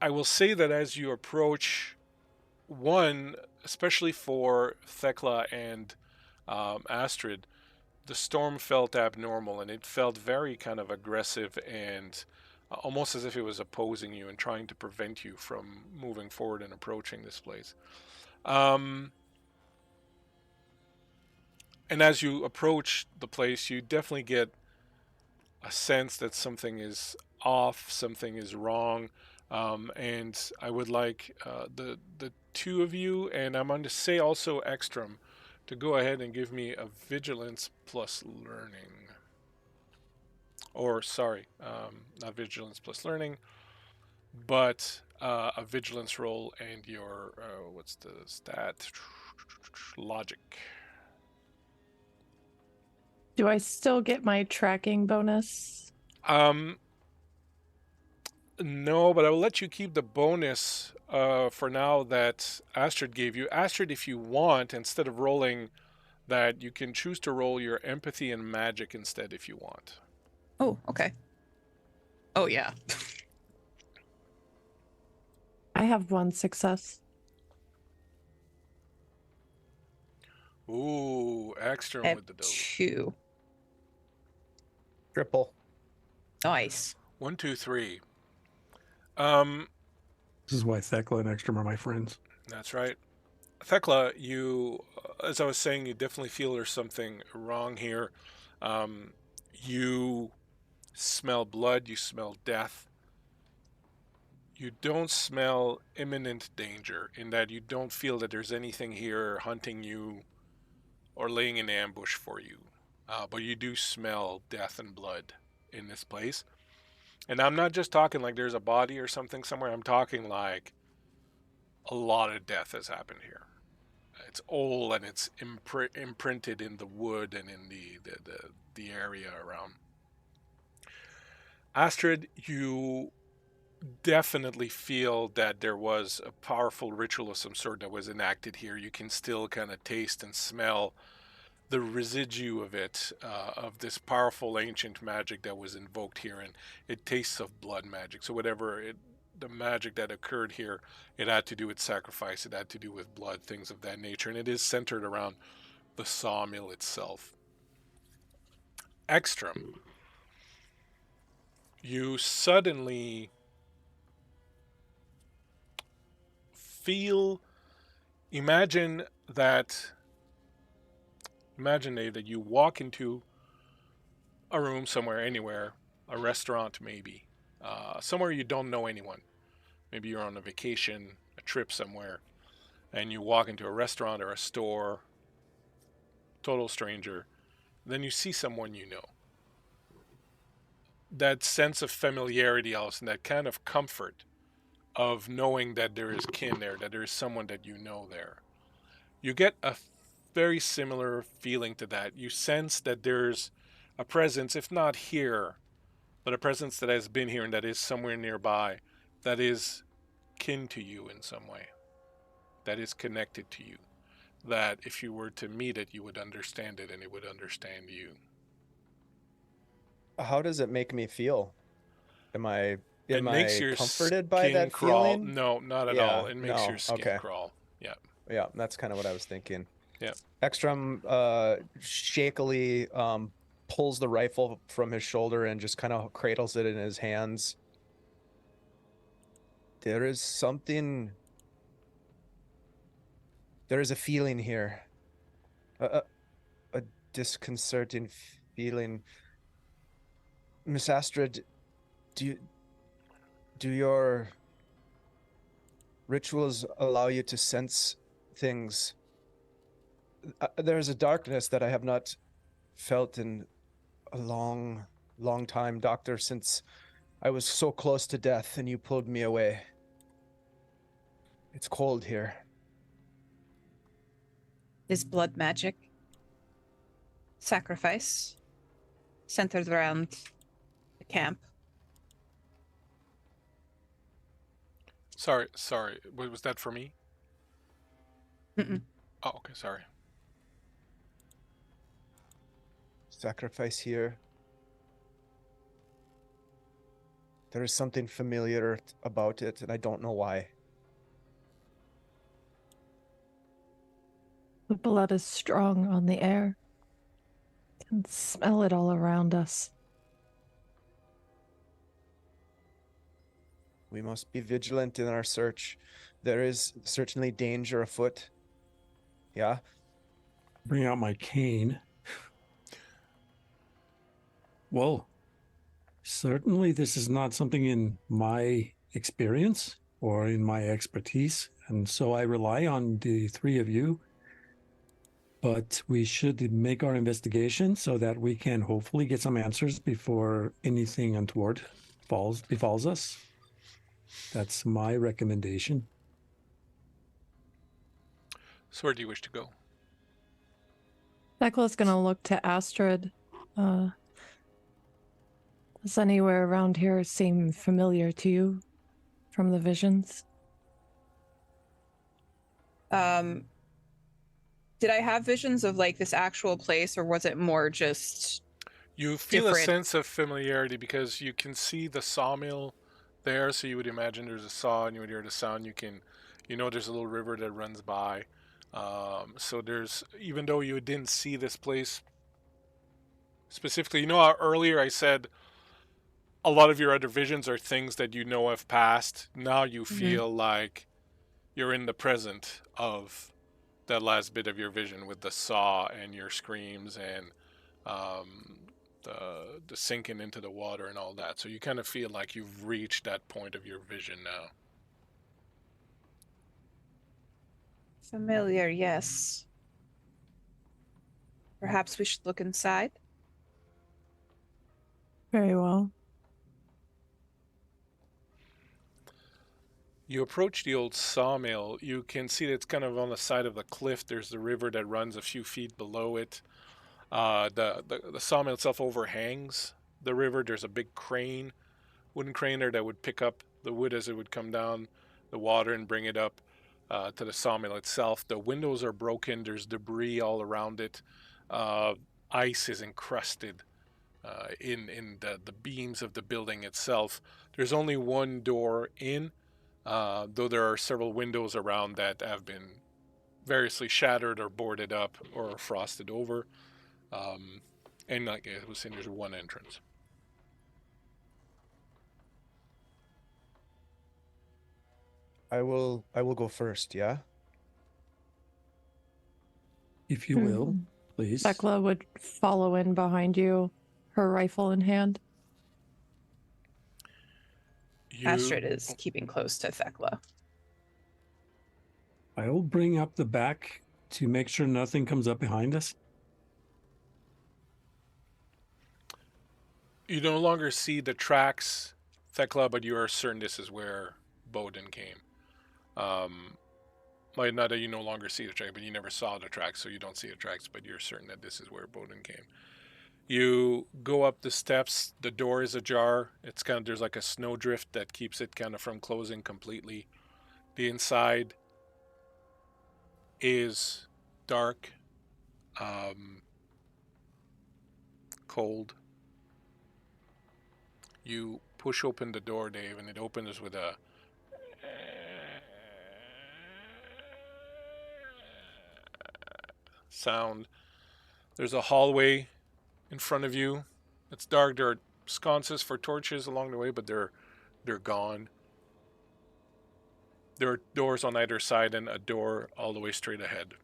I will say that as you approach, one, especially for Thekla and Astrid, the storm felt abnormal, and it felt very kind of aggressive and almost as if it was opposing you and trying to prevent you from moving forward and approaching this place. And as you approach the place, you definitely get a sense that something is off, something is wrong. And I would like the 2 of you, and I'm going to say also Eckstrome, to go ahead and give me a vigilance plus learning. Or, sorry, not vigilance plus learning, but a vigilance roll and your, what's the stat? Logic. Do I still get my tracking bonus? No, but I will let you keep the bonus for now that Astrid gave you. Astrid, if you want, instead of rolling that, you can choose to roll your empathy and magic instead if you want. Oh, okay. Oh, yeah. I have 1 success. Ooh, Eckstrome with the dough. 2. Triple. Nice. 1, 2, 3. This is why Thekla and Eckstrome are my friends. That's right. Thekla, you, as I was saying, you definitely feel there's something wrong here. You smell blood, you smell death. You don't smell imminent danger in that you don't feel that there's anything here hunting you or laying in ambush for you. But you do smell death and blood in this place. And I'm not just talking like there's a body or something somewhere. I'm talking like a lot of death has happened here. It's old and it's imprinted in the wood and in the area around. Astrid, you definitely feel that there was a powerful ritual of some sort that was enacted here. You can still kind of taste and smell the residue of it, of this powerful ancient magic that was invoked here, and it tastes of blood magic. So the magic that occurred here, it had to do with sacrifice, it had to do with blood, things of that nature, and it is centered around the sawmill itself. Eckstrome, you suddenly feel, imagine Dave, that you walk into a room somewhere, anywhere, a restaurant maybe, somewhere you don't know anyone. Maybe you're on a vacation, a trip somewhere, and you walk into a restaurant or a store, total stranger, then you see someone you know. That sense of familiarity, Allison, that kind of comfort of knowing that there is kin there, that there is someone that you know there. You get a very similar feeling to that. You sense that there's a presence, if not here, but a presence that has been here and that is somewhere nearby, that is kin to you in some way, that is connected to you, that if you were to meet it, you would understand it and it would understand you. How does it make me feel? Am I It makes your comforted by skin that crawl. feeling? No, not at all. It makes your skin okay. crawl. Yeah. Yeah, that's kind of what I was thinking. Yeah. Eckstrome shakily pulls the rifle from his shoulder and just kind of cradles it in his hands. There is something. There is a feeling here. A disconcerting feeling. Miss Astrid, do your rituals allow you to sense things? There's a darkness that I have not felt in a long time, Doctor, since I was so close to death and you pulled me away. It's cold here. Is blood magic sacrifice centered around the camp? Sorry. Was that for me? Mm-mm. Oh, okay, sorry. Sacrifice here. There is something familiar about it, and I don't know why. The blood is strong on the air. I can smell it all around us. We must be vigilant in our search. There is certainly danger afoot. Yeah? Bring out my cane. Well, certainly this is not something in my experience or in my expertise, and so I rely on the three of you. But we should make our investigation so that we can hopefully get some answers before anything untoward befalls us. That's my recommendation. So where do you wish to go? Thekla's gonna look to Astrid. Does anywhere around here seem familiar to you from the visions? Did I have visions of like this actual place, or was it more just You feel different? a sense of familiarity because you can see the sawmill there, so you would imagine there's a saw and you would hear the sound. There's a little river that runs by. So there's, even though you didn't see this place specifically, how earlier I said a lot of your other visions are things that you know have passed. Now you feel like you're in the present of that last bit of your vision with the saw and your screams and the sinking into the water and all that. So you kind of feel like you've reached that point of your vision now. Familiar, yes. Perhaps we should look inside. Very well. You approach the old sawmill. You can see that it's kind of on the side of the cliff. There's the river that runs a few feet below it. The sawmill itself overhangs the river. There's a big crane, wooden crane there that would pick up the wood as it would come down the water and bring it up to the sawmill itself. The windows are broken. There's debris all around it. Ice is encrusted in the beams of the building itself. There's only one door in, though there are several windows around that have been variously shattered or boarded up or frosted over. And like I was saying, there's one entrance. I will go first, yeah? If you will, please. Thekla would follow in behind you, her rifle in hand. Astrid is keeping close to Thekla. I will bring up the back to make sure nothing comes up behind us. You no longer see the tracks, Thekla, but you are certain this is where Bowden came. Well, not that you no longer see the track, but you never saw the tracks, so you don't see the tracks, but you're certain that this is where Bowden came. You go up the steps, the door is ajar. It's kind of, there's like a snowdrift that keeps it kind of from closing completely. The inside is dark, cold. You push open the door, Dave, and it opens with a sound. There's a hallway in front of you. It's dark. There are sconces for torches along the way, but they're gone. There are doors on either side and a door all the way straight ahead.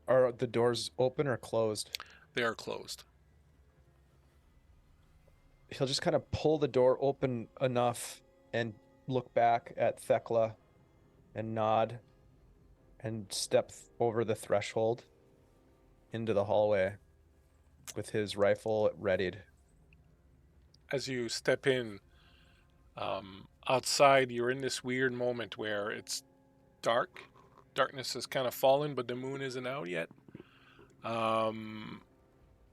Are the doors open or closed? They are closed. He'll just kind of pull the door open enough and look back at Thekla and nod and step over the threshold into the hallway with his rifle readied. As you step in, outside, you're in this weird moment where it's dark. Darkness has kind of fallen, but the moon isn't out yet.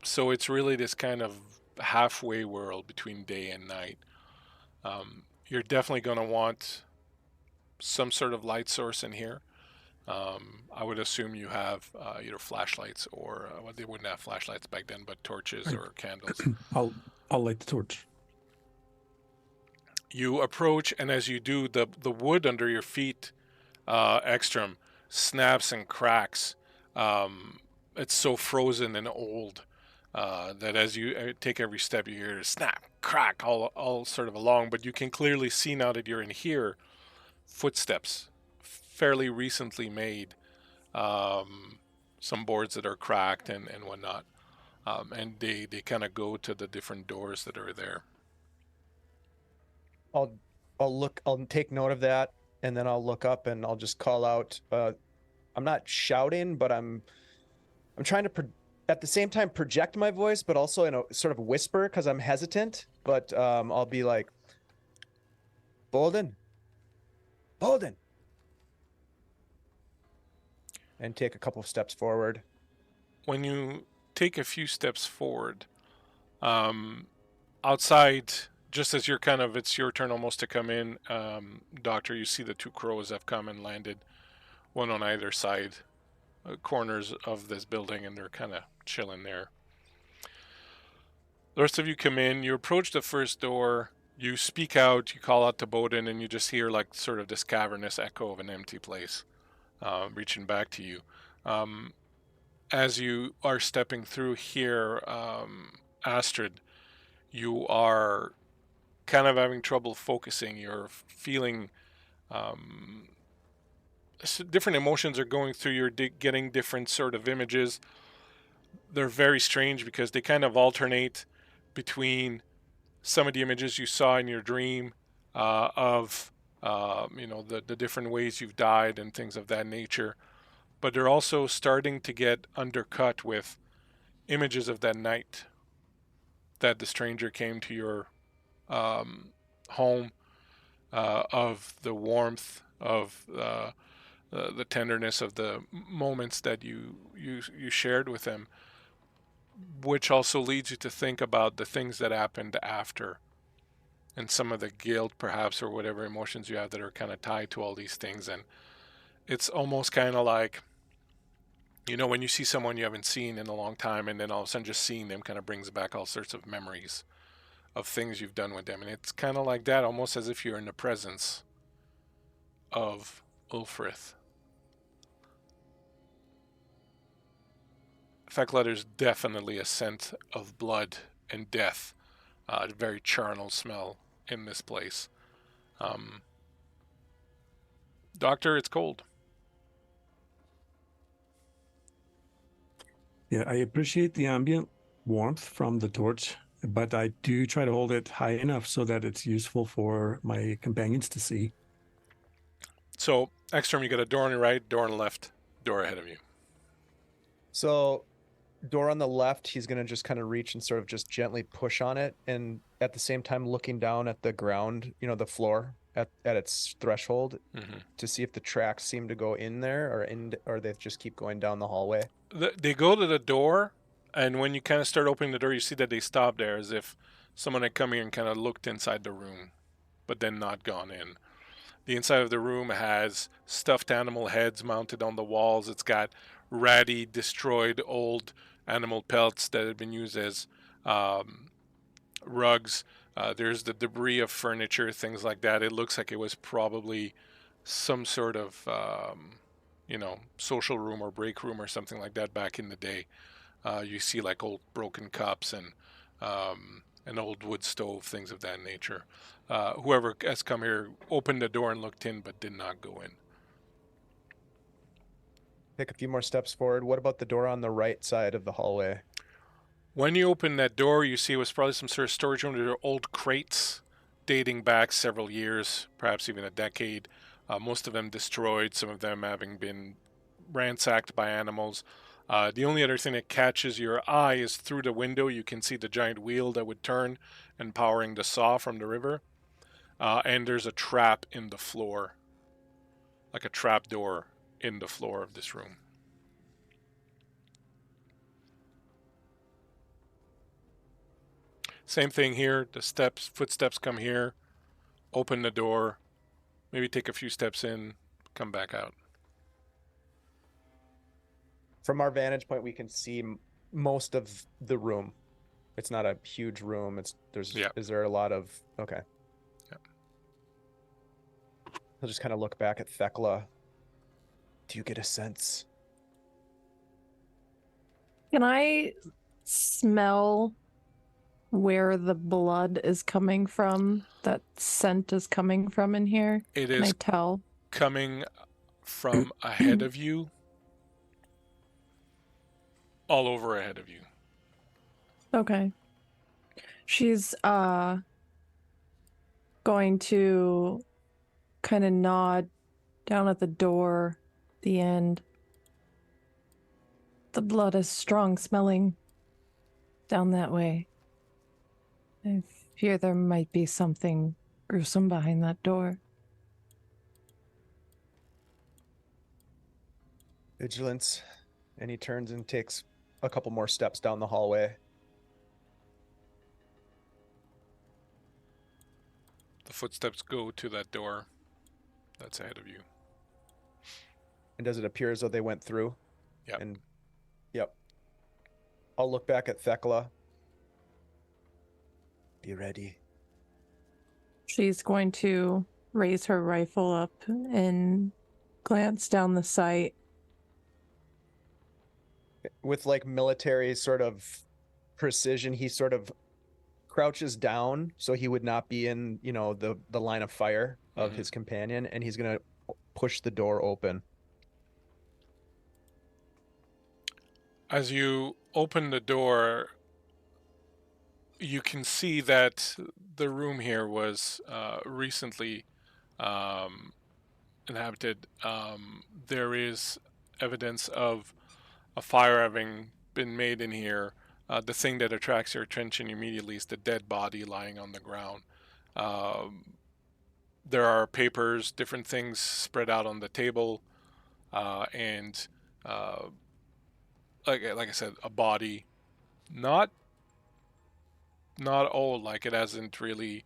So it's really this kind of halfway world between day and night. You're definitely going to want some sort of light source in here. I would assume you have either flashlights or well, they wouldn't have flashlights back then, but torches or candles. I'll light the torch. You approach, and as you do, the wood under your feet, Eckstrome, snaps and cracks. It's so frozen and old that as you take every step, you hear snap, crack, all sort of along. But you can clearly see now that you're in here, footsteps, fairly recently made, some boards that are cracked and whatnot. And they kind of go to the different doors that are there. I'll take note of that, and then I'll look up and I'll just call out. I'm not shouting, but I'm trying to at the same time project my voice, but also in a sort of whisper because I'm hesitant. But I'll be like, Bowden, and take a couple of steps forward. When you take a few steps forward, outside, just as it's your turn almost to come in, Doctor, you see the two crows have come and landed, one on either side, corners of this building, and they're kind of chilling there. The rest of you come in, you approach the first door, you speak out, you call out to Bowden, and you just hear like sort of this cavernous echo of an empty place reaching back to you. As you are stepping through here, Astrid, you are kind of having trouble focusing. You're feeling different emotions are going through. You're getting different sort of images. They're very strange because they kind of alternate between some of the images you saw in your dream of the different ways you've died and things of that nature, but they're also starting to get undercut with images of that night that the stranger came to your home, of the warmth of the tenderness of the moments that you shared with him, which also leads you to think about the things that happened after and some of the guilt perhaps or whatever emotions you have that are kind of tied to all these things. And it's almost kind of like, when you see someone you haven't seen in a long time and then all of a sudden just seeing them kind of brings back all sorts of memories of things you've done with them. And it's kind of like that, almost as if you're in the presence of Ulfrith. Thekla, there's definitely a scent of blood and death, a very charnel smell in this place. Doctor, it's cold. Yeah, I appreciate the ambient warmth from the torch, but I do try to hold it high enough so that it's useful for my companions to see. So, Eckstrome, you got a door on your right, door on the left, door ahead of you. So, door on the left, he's going to just kind of reach and sort of just gently push on it. And at the same time, looking down at the ground, the floor at its threshold to see if the tracks seem to go in there or they just keep going down the hallway. They go to the door, and when you kind of start opening the door, you see that they stop there as if someone had come here and kind of looked inside the room, but then not gone in. The inside of the room has stuffed animal heads mounted on the walls. It's got ratty, destroyed, old animal pelts that had been used as rugs. There's the debris of furniture, things like that. It looks like it was probably some sort of, social room or break room or something like that back in the day. You see like old broken cups and an old wood stove, things of that nature. Whoever has come here opened the door and looked in, but did not go in. Take a few more steps forward. What about the door on the right side of the hallway? When you open that door, you see it was probably some sort of storage room. There are old crates dating back several years, perhaps even a decade. Most of them destroyed, some of them having been ransacked by animals. The only other thing that catches your eye is through the window. You can see the giant wheel that would turn and powering the saw from the river. And there's a trap in the floor, like a trap door in the floor of this room. Same thing here. The footsteps come here, open the door, maybe take a few steps in, come back out. From our vantage point, we can see most of the room. It's not a huge room. Is there a lot of, okay. Yeah. He'll just kind of look back at Thekla. Do you get a sense? Can I smell where the blood is coming from? That scent is coming from in here? It Can I is tell? coming from ahead of you, all over ahead of you. Okay. She's going to kind of nod down at the door, the end. The blood is strong smelling down that way. I fear there might be something gruesome behind that door. Vigilance. And he turns and takes a couple more steps down the hallway. The footsteps go to that door that's ahead of you. And does it appear as though they went through? Yep. Yep. I'll look back at Thekla. Be ready. She's going to raise her rifle up and glance down the sight. With like military sort of precision, he sort of crouches down so he would not be in, the line of fire of his companion, and he's going to push the door open As you open the door, you can see that the room here was recently inhabited. There is evidence of a fire having been made in here. The thing that attracts your attention immediately is the dead body lying on the ground. There are papers, different things spread out on the table, and like I said, a body, not old, like it hasn't really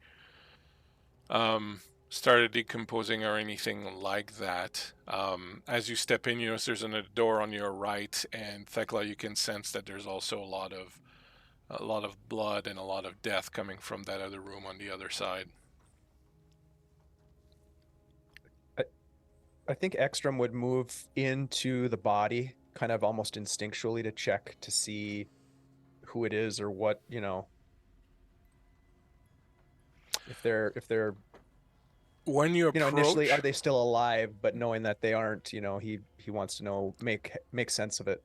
started decomposing or anything like that. As you step in, you notice there's a door on your right, and Thekla, you can sense that there's also a lot of blood and a lot of death coming from that other room on the other side. I think Eckstrome would move into the body, kind of almost instinctually, to check to see who it is or what, you know, if they're When you approach, initially, are they still alive? But knowing that they aren't, he wants to know, make sense of it.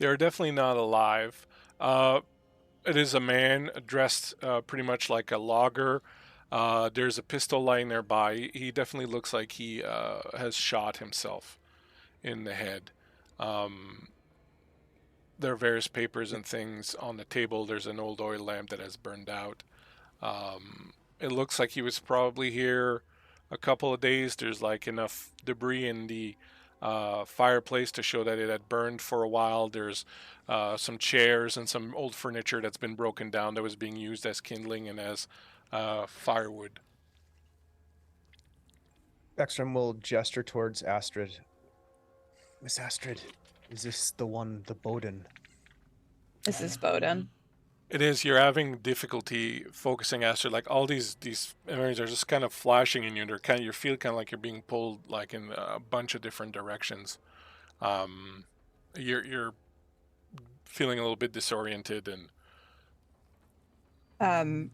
they are definitely not alive. It is a man dressed pretty much like a logger. There's a pistol lying nearby. He definitely looks like he has shot himself in the head. There are various papers and things on the table. There's an old oil lamp that has burned out. It looks like he was probably here a couple of days. There's like enough debris in the fireplace to show that it had burned for a while. There's some chairs and some old furniture that's been broken down that was being used as kindling and as firewood. Eckstrome will gesture towards Astrid. Miss Astrid, is this the one, the Bowden? This is Bowden. It is. You're having difficulty focusing, Astrid. Like all these images are just kind of flashing in you. They're kind of, you feel kind of like you're being pulled like in a bunch of different directions. You're feeling a little bit disoriented and.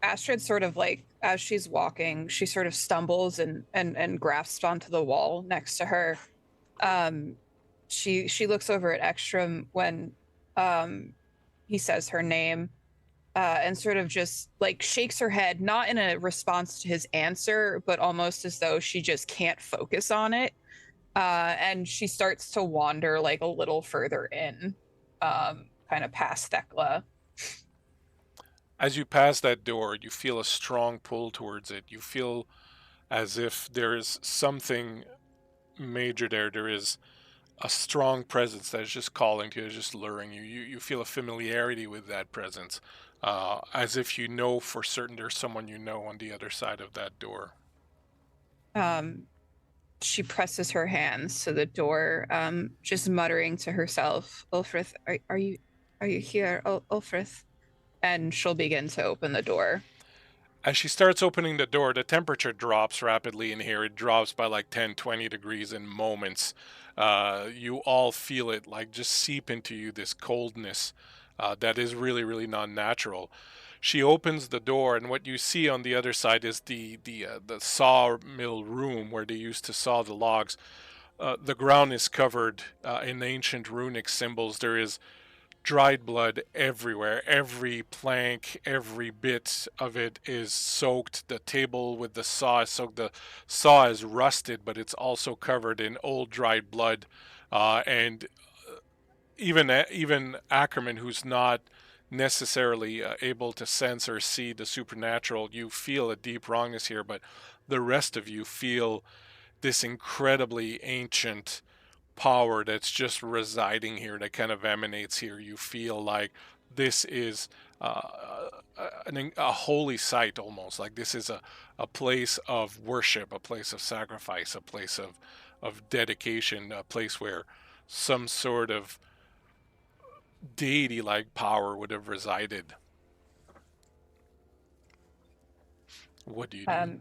Astrid sort of like, as she's walking, she sort of stumbles and grasps onto the wall next to her. She looks over at Eckstrome when he says her name, and sort of just like shakes her head, not in a response to his answer, but almost as though she just can't focus on it. And she starts to wander like a little further in, kind of past Thekla. As you pass that door, you feel a strong pull towards it. You feel as if there is something major there. There is a strong presence that is just calling to you, just luring you. You feel a familiarity with that presence, as if you know for certain there's someone you know on the other side of that door. She presses her hands to the door, just muttering to herself, "Ulfrith, are you here, Ulfrith?" And she'll begin to open the door. As she starts opening the door, the temperature drops rapidly in here. It drops by like 10, 20 degrees in moments. You all feel it like just seep into you, this coldness that is really, really not natural. She opens the door, and what you see on the other side is the sawmill room where they used to saw the logs. The ground is covered in ancient runic symbols. There is dried blood everywhere. Every plank, every bit of it is soaked. The table with the saw is soaked. The saw is rusted, but it's also covered in old dried blood. And even Ackerman, who's not necessarily able to sense or see the supernatural, you feel a deep wrongness here, but the rest of you feel this incredibly ancient power that's just residing here, that kind of emanates here. You feel like this is a holy site, almost like this is a place of worship, a place of sacrifice, a place of dedication, a place where some sort of deity-like power would have resided. What do you do?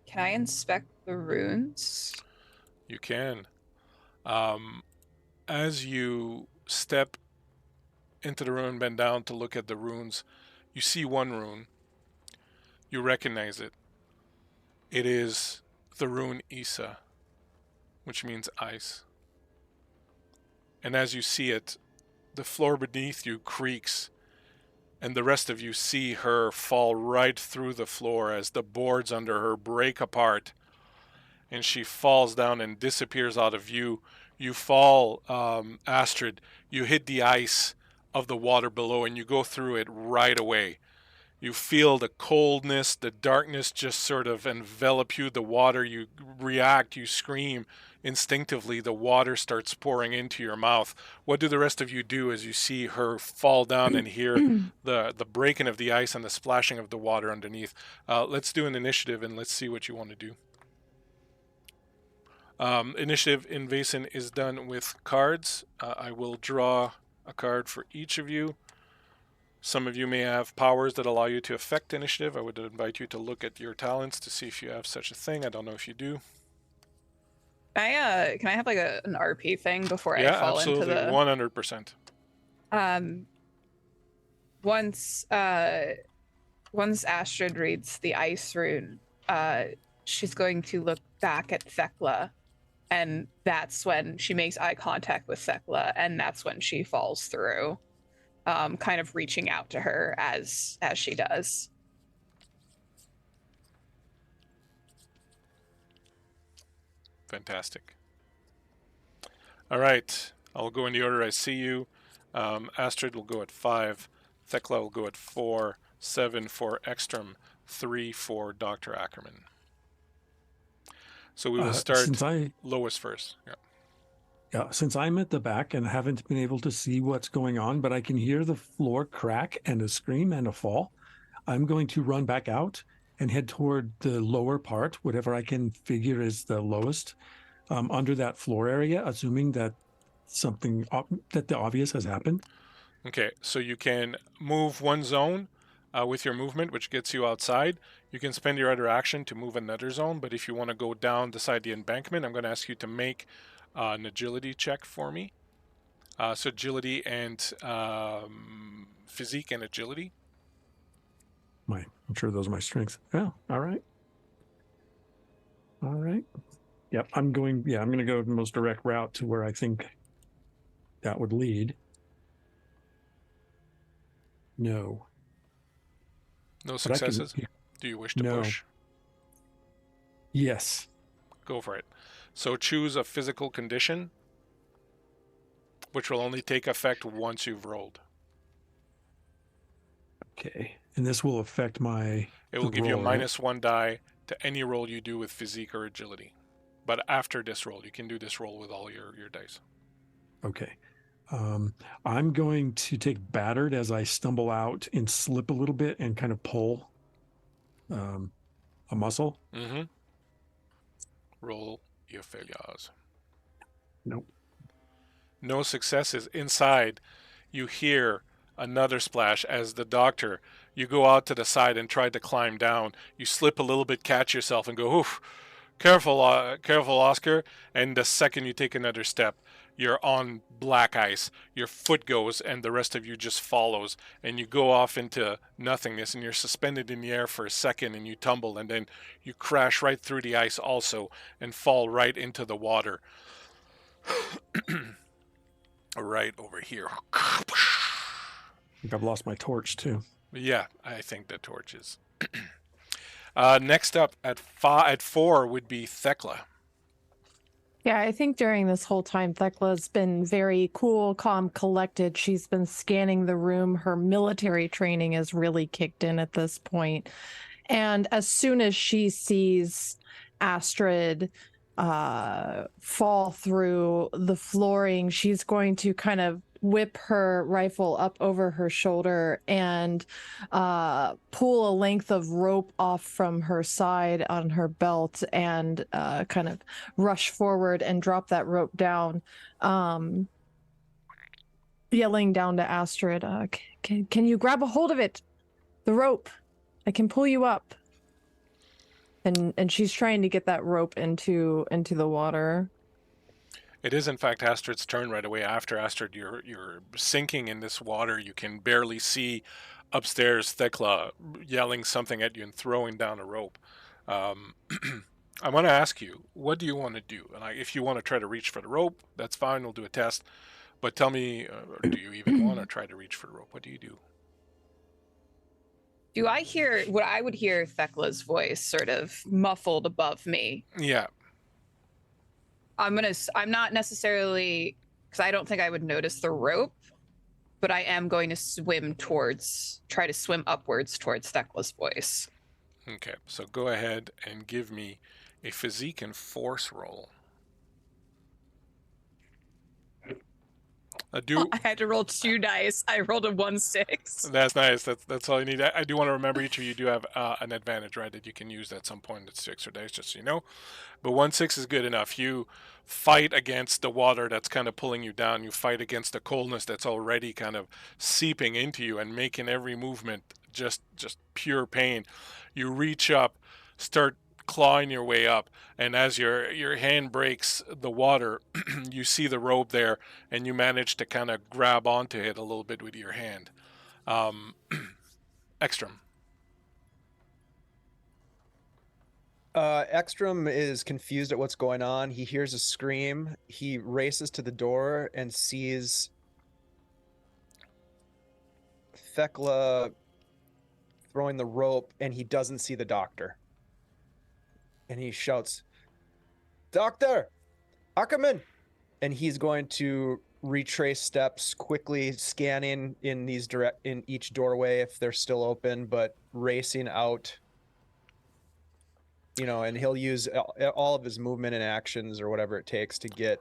Can I inspect the runes? You can. As you step into the rune, bend down to look at the runes, you see one rune. You recognize it. It is the rune Isa, which means ice. and as you see it, the floor beneath you creaks, and the rest of you see her fall right through the floor as the boards under her break apart, and she falls down and disappears out of view. You fall, Astrid. You hit the ice of the water below, and you go through it right away. You feel the coldness, the darkness just sort of envelop you, the water, you react, you scream instinctively, the water starts pouring into your mouth. What do the rest of you do as you see her fall down and hear the breaking of the ice and the splashing of the water underneath? Let's do an initiative and let's see what you want to do. Initiative in Vaesen is done with cards. I will draw a card for each of you. Some of you may have powers that allow you to affect initiative. I would invite you to look at your talents to see if you have such a thing. I don't know if you do. Can I have like an RP thing before I Yeah, fall absolutely. into the 100%. Once Astrid reads the ice rune, she's going to look back at Thekla, and that's when she makes eye contact with Thekla, and that's when she falls through, kind of reaching out to her as she does. Fantastic. All right. I'll go in the order I see you. Astrid will go at 5. Thekla will go at 4. 7 for Eckstrome. 3 for Dr. Ackerman. So we will start lowest first. Yeah. Yeah, since I'm at the back and haven't been able to see what's going on, but I can hear the floor crack and a scream and a fall, I'm going to run back out and head toward the lower part, whatever I can figure is the lowest, under that floor area, assuming that something that the obvious has happened. Okay, so you can move one zone with your movement, which gets you outside. You can spend your other action to move another zone, but if you want to go down beside the embankment, I'm going to ask you to make an agility check for me. So agility and physique and agility. I'm sure those are my strengths. Yeah, all right. All right. Yep, I'm going to go the most direct route to where I think that would lead. No. No successes? Do you wish to push? Yes. Go for it. So choose a physical condition, which will only take effect once you've rolled. Okay. And this will affect my... It will give you a -1 die to any roll you do with physique or agility. But after this roll, you can do this roll with all your dice. Okay. I'm going to take battered as I stumble out and slip a little bit and kind of pull a muscle. Mm-hmm. Roll your failures. Nope. No successes. Inside, you hear another splash as the doctor, you go out to the side and try to climb down. You slip a little bit, catch yourself, and go, oof, careful, Oscar. And the second you take another step, you're on black ice. Your foot goes, and the rest of you just follows. And you go off into nothingness, and you're suspended in the air for a second, and you tumble, and then you crash right through the ice also, and fall right into the water. Right over here. I think I've lost my torch, too. Yeah, I think the torch is. Next up at 4 would be Thekla. Yeah, I think during this whole time, Thekla's been very cool, calm, collected. She's been scanning the room. Her military training is really kicked in at this point. And as soon as she sees Astrid fall through the flooring, she's going to kind of whip her rifle up over her shoulder and pull a length of rope off from her side on her belt and kind of rush forward and drop that rope down, yelling down to Astrid, can you grab a hold of it? The rope. I can pull you up. And she's trying to get that rope into the water. It is, in fact, Astrid's turn right away. After Astrid, you're sinking in this water. You can barely see upstairs Thekla yelling something at you and throwing down a rope. I want to ask you, what do you want to do? And if you want to try to reach for the rope, that's fine. We'll do a test. But tell me, do you even want to try to reach for the rope? What do you do? Do I hear what I would hear Thekla's voice sort of muffled above me? Yeah. I'm not necessarily, because I don't think I would notice the rope, but I am going to try to swim upwards towards Thekla's voice. Okay, so go ahead and give me a physique and force roll. I had to roll 2 dice. I rolled a 1-6. That's nice. That's all you need. I do want to remember each of you do have an advantage, right, that you can use at some point. It's 6 or dice, just so you know. But 1-6 is good enough. You fight against the water that's kind of pulling you down. You fight against the coldness that's already kind of seeping into you and making every movement just pure pain. You reach up, start clawing your way up, and as your hand breaks the water, you see the rope there, and you manage to kind of grab onto it a little bit with your hand. Eckstrome. Eckstrome is confused at what's going on. He hears a scream. He races to the door and sees Thekla throwing the rope, and he doesn't see the doctor. And he shouts, "Doctor! Ackerman!" And he's going to retrace steps, quickly scanning in each doorway if they're still open, but racing out. And he'll use all of his movement and actions or whatever it takes to get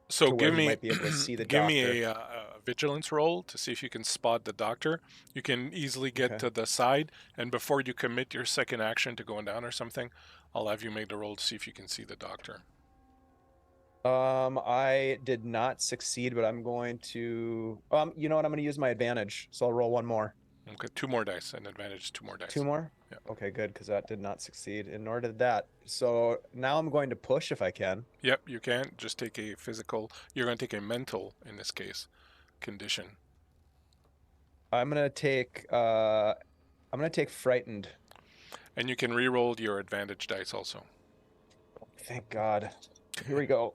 So to where give he me might be able to see the give doctor. me a vigilance roll to see if you can spot the doctor. You can easily get Okay. to the side, and before you commit your second action to going down or something, I'll have you make the roll to see if you can see the doctor. I did not succeed, but I'm going to you know what, I'm going to use my advantage, so I'll roll one more. Okay, 2 more dice. An advantage, 2 more dice. 2 more? Yeah. Okay, good, because that did not succeed, and nor did that. So now I'm going to push if I can. Yep, you can. Just take a physical. You're going to take a mental, in this case, condition. I'm going to take frightened. And you can re-roll your advantage dice also. Thank God. Here we go.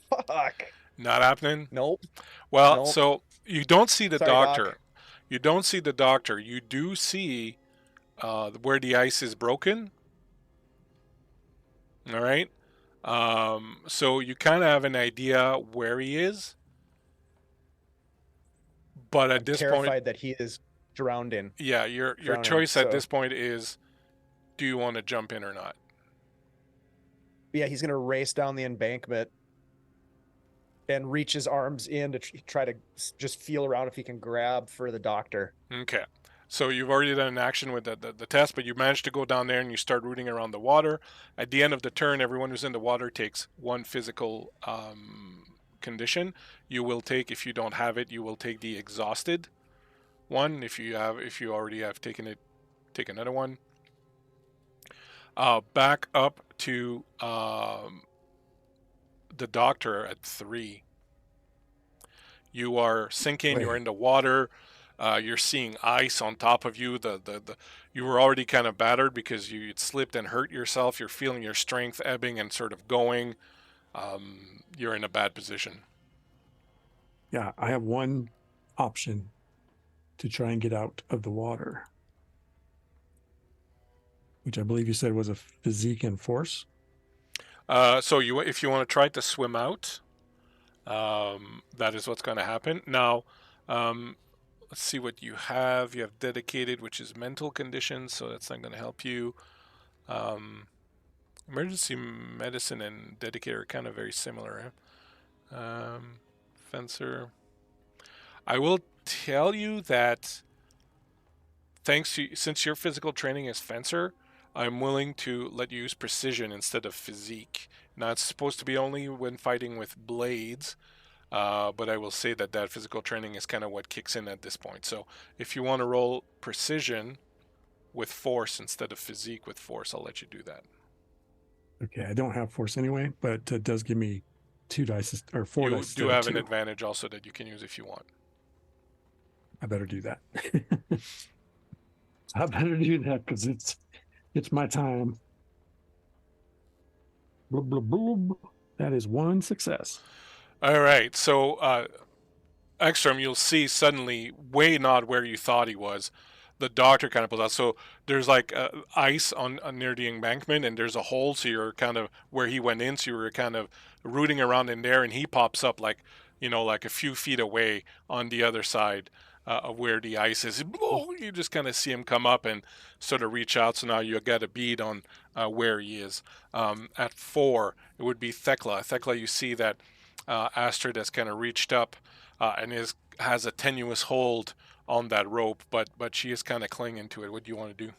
Fuck. Not happening? Nope. Well, Nope. so you don't see the Sorry, doctor. Doc. You don't see the doctor. You do see where the ice is broken. All right. So you kind of have an idea where he is. But at I'm this terrified point, that he is drowned in. yeah, your drowning, choice at so- this point is, do you want to jump in or not? Yeah, he's going to race down the embankment and reach his arms in to try to just feel around if he can grab for the doctor. Okay. So you've already done an action with the test, but you managed to go down there and you start rooting around the water. At the end of the turn, everyone who's in the water takes 1 physical condition. You will take, if you don't have it, you will take the exhausted one. If you already have taken it, take another one. Back up to the doctor at 3. You are sinking. Wait. You're in the water. You're seeing ice on top of you. You were already kind of battered because you slipped and hurt yourself. You're feeling your strength ebbing and sort of going. You're in a bad position. Yeah, I have one option to try and get out of the water, which I believe you said was a physique and force. So if you want to try to swim out, that is what's going to happen. Now, let's see what you have. You have dedicated, which is mental conditions, so that's not going to help you. Emergency medicine and dedicated are kind of very similar. Fencer. I will tell you that since your physical training is fencer, I'm willing to let you use precision instead of physique. Now, it's supposed to be only when fighting with blades, but I will say that physical training is kind of what kicks in at this point. So if you want to roll precision with force instead of physique with force, I'll let you do that. Okay, I don't have force anyway, but it does give me 2 dice or 4 You dice. do have an advantage also that you can use if you want. I better do that. I better do that because it's my time. Blub, blub, blub. That is 1 success. All right. So, Eckstrome, you'll see suddenly, way not where you thought he was. The doctor kind of pulls out. So there's like ice on near the embankment, and there's a hole. So you're kind of where he went in. So you were kind of rooting around in there, and he pops up like, like a few feet away on the other side of where the ice is. You just kind of see him come up and sort of reach out. So now you got a bead on where he is. At 4, it would be Thekla. Thekla, you see that Astrid has kind of reached up and has a tenuous hold on that rope, but she is kind of clinging to it. What do you want to do?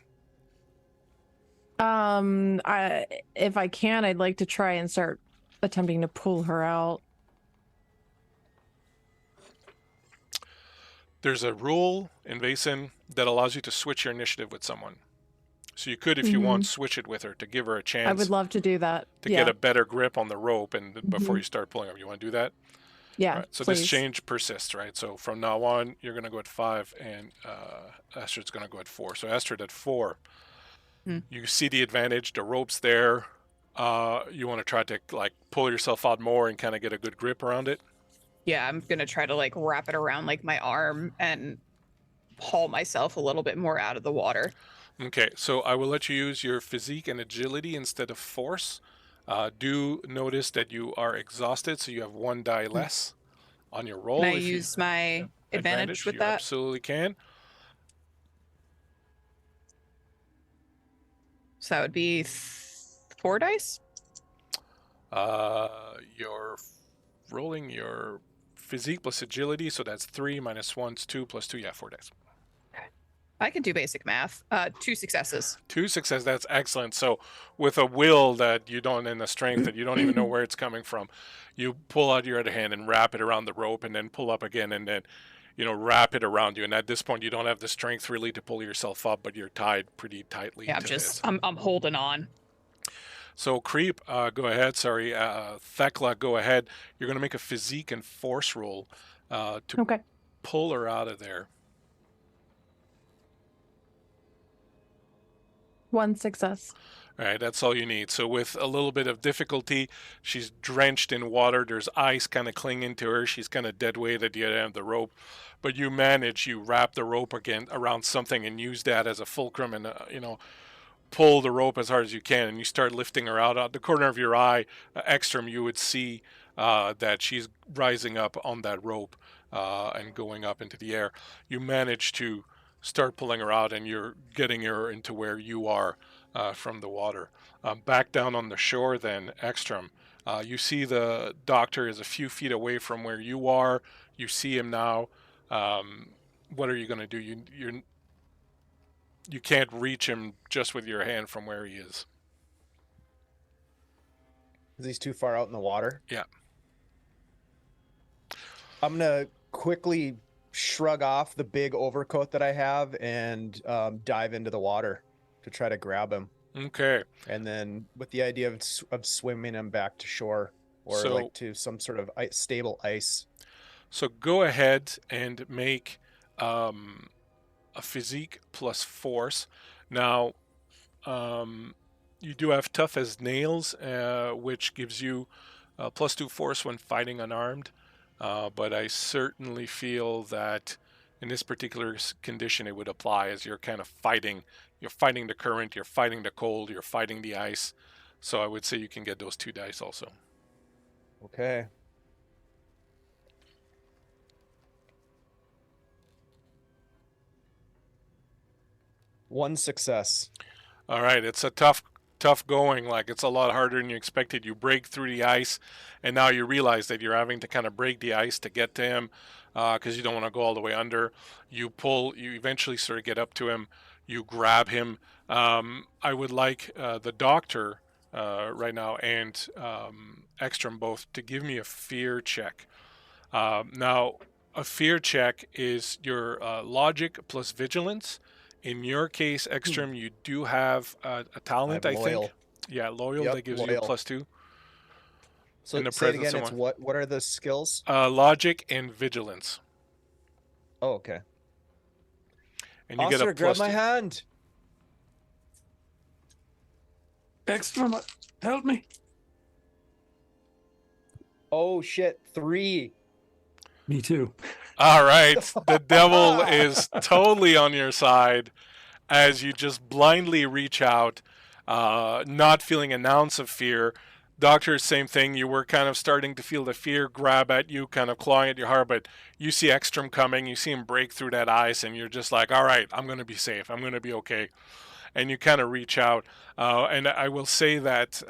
If I can, I'd like to try and start attempting to pull her out. There's a rule in Vaesen that allows you to switch your initiative with someone. So you could, if you want, switch it with her to give her a chance. I would love to do that. To get a better grip on the rope and before you start pulling up. You want to do that? Yeah. Right. So please. this change persists, right? So from now on, you're going to go at 5, and Astrid's going to go at 4. So Astrid at 4. You see the advantage. The rope's there. You want to try to like pull yourself out more and kind of get a good grip around it. Yeah, I'm gonna try to like wrap it around like my arm and haul myself a little bit more out of the water. Okay, so I will let you use your physique and agility instead of force. Do notice that you are exhausted, so you have 1 die less on your roll. Can I use my advantage with you that? Absolutely can. So that would be 4 dice? You're rolling your physique plus agility, so that's 3 minus 1's 2 plus 2. Yeah, 4 dice. I can do basic math. 2 successes. 2 successes, that's excellent. So with a will that you don't, and a strength that you don't even know where it's coming from, you pull out your other hand and wrap it around the rope and then pull up again and then, wrap it around you. And at this point, you don't have the strength really to pull yourself up, but you're tied pretty tightly. Yeah, I'm holding on. So creep, go ahead. Sorry, Thekla, go ahead. You're going to make a physique and force roll to pull her out of there. 1 success. All right, that's all you need. So with a little bit of difficulty, she's drenched in water. There's ice kind of clinging to her. She's kind of dead weight at the other end of the rope. But you wrap the rope again around something and use that as a fulcrum and, pull the rope as hard as you can. And you start lifting her out. At the corner of your eye, Eckstrome, you would see that she's rising up on that rope and going up into the air. You manage to start pulling her out, and you're getting her into where you are from the water. Back down on the shore then, Eckstrome, you see the doctor is a few feet away from where you are. You see him now. What are you going to do? You can't reach him just with your hand from where he is. Is he too far out in the water? Yeah. I'm going to quickly shrug off the big overcoat that I have and dive into the water to try to grab him. Okay. And then with the idea of swimming him back to shore or to some sort of stable ice. So go ahead and make a physique plus force. Now, you do have tough as nails, which gives you +2 force when fighting unarmed. But I certainly feel that in this particular condition, it would apply as you're kind of fighting. You're fighting the current, you're fighting the cold, you're fighting the ice. So I would say you can get those 2 dice also. Okay. One success. All right, it's a tough going. Like, it's a lot harder than you expected. You break through the ice, and now you realize that you're having to kind of break the ice to get to him because you don't want to go all the way under. You eventually sort of get up to him. You grab him. I would like the doctor right now and Eckstrome both to give me a fear check. Now, a fear check is your logic plus vigilance. In your case, Eckstrome, you do have a talent, I think. Yeah, loyal. That gives you a +2. So say it again. It's what are the skills? Logic and vigilance. Oh, okay. And you get a grab my hand. Eckstrome, help me. Oh shit, 3. Me too. All right, the devil is totally on your side as you just blindly reach out, not feeling an ounce of fear. Doctor, same thing. You were kind of starting to feel the fear grab at you, kind of clawing at your heart, but you see Eckstrome coming. You see him break through that ice, and you're just like, all right, I'm going to be safe. I'm going to be okay. And you kind of reach out. And I will say that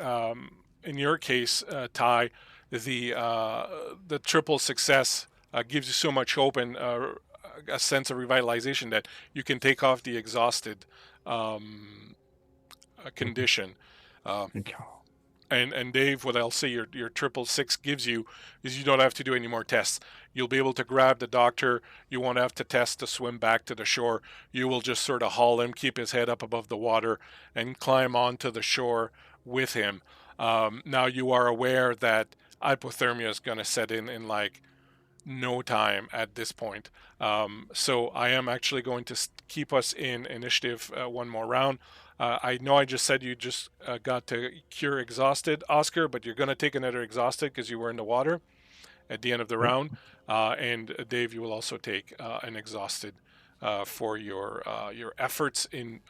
in your case, Ty, the triple success gives you so much hope and a sense of revitalization that you can take off the exhausted condition. Thank you. And Dave, what I'll say your triple six gives you is you don't have to do any more tests. You'll be able to grab the doctor. You won't have to test to swim back to the shore. You will just sort of haul him, keep his head up above the water, and climb onto the shore with him. Now you are aware that hypothermia is going to set in like no time at this point. So I am actually going to keep us in initiative one more round. I know I just said you just got to cure exhausted, Oscar, but you're going to take another exhausted because you were in the water at the end of the round. And Dave, you will also take an exhausted for your efforts in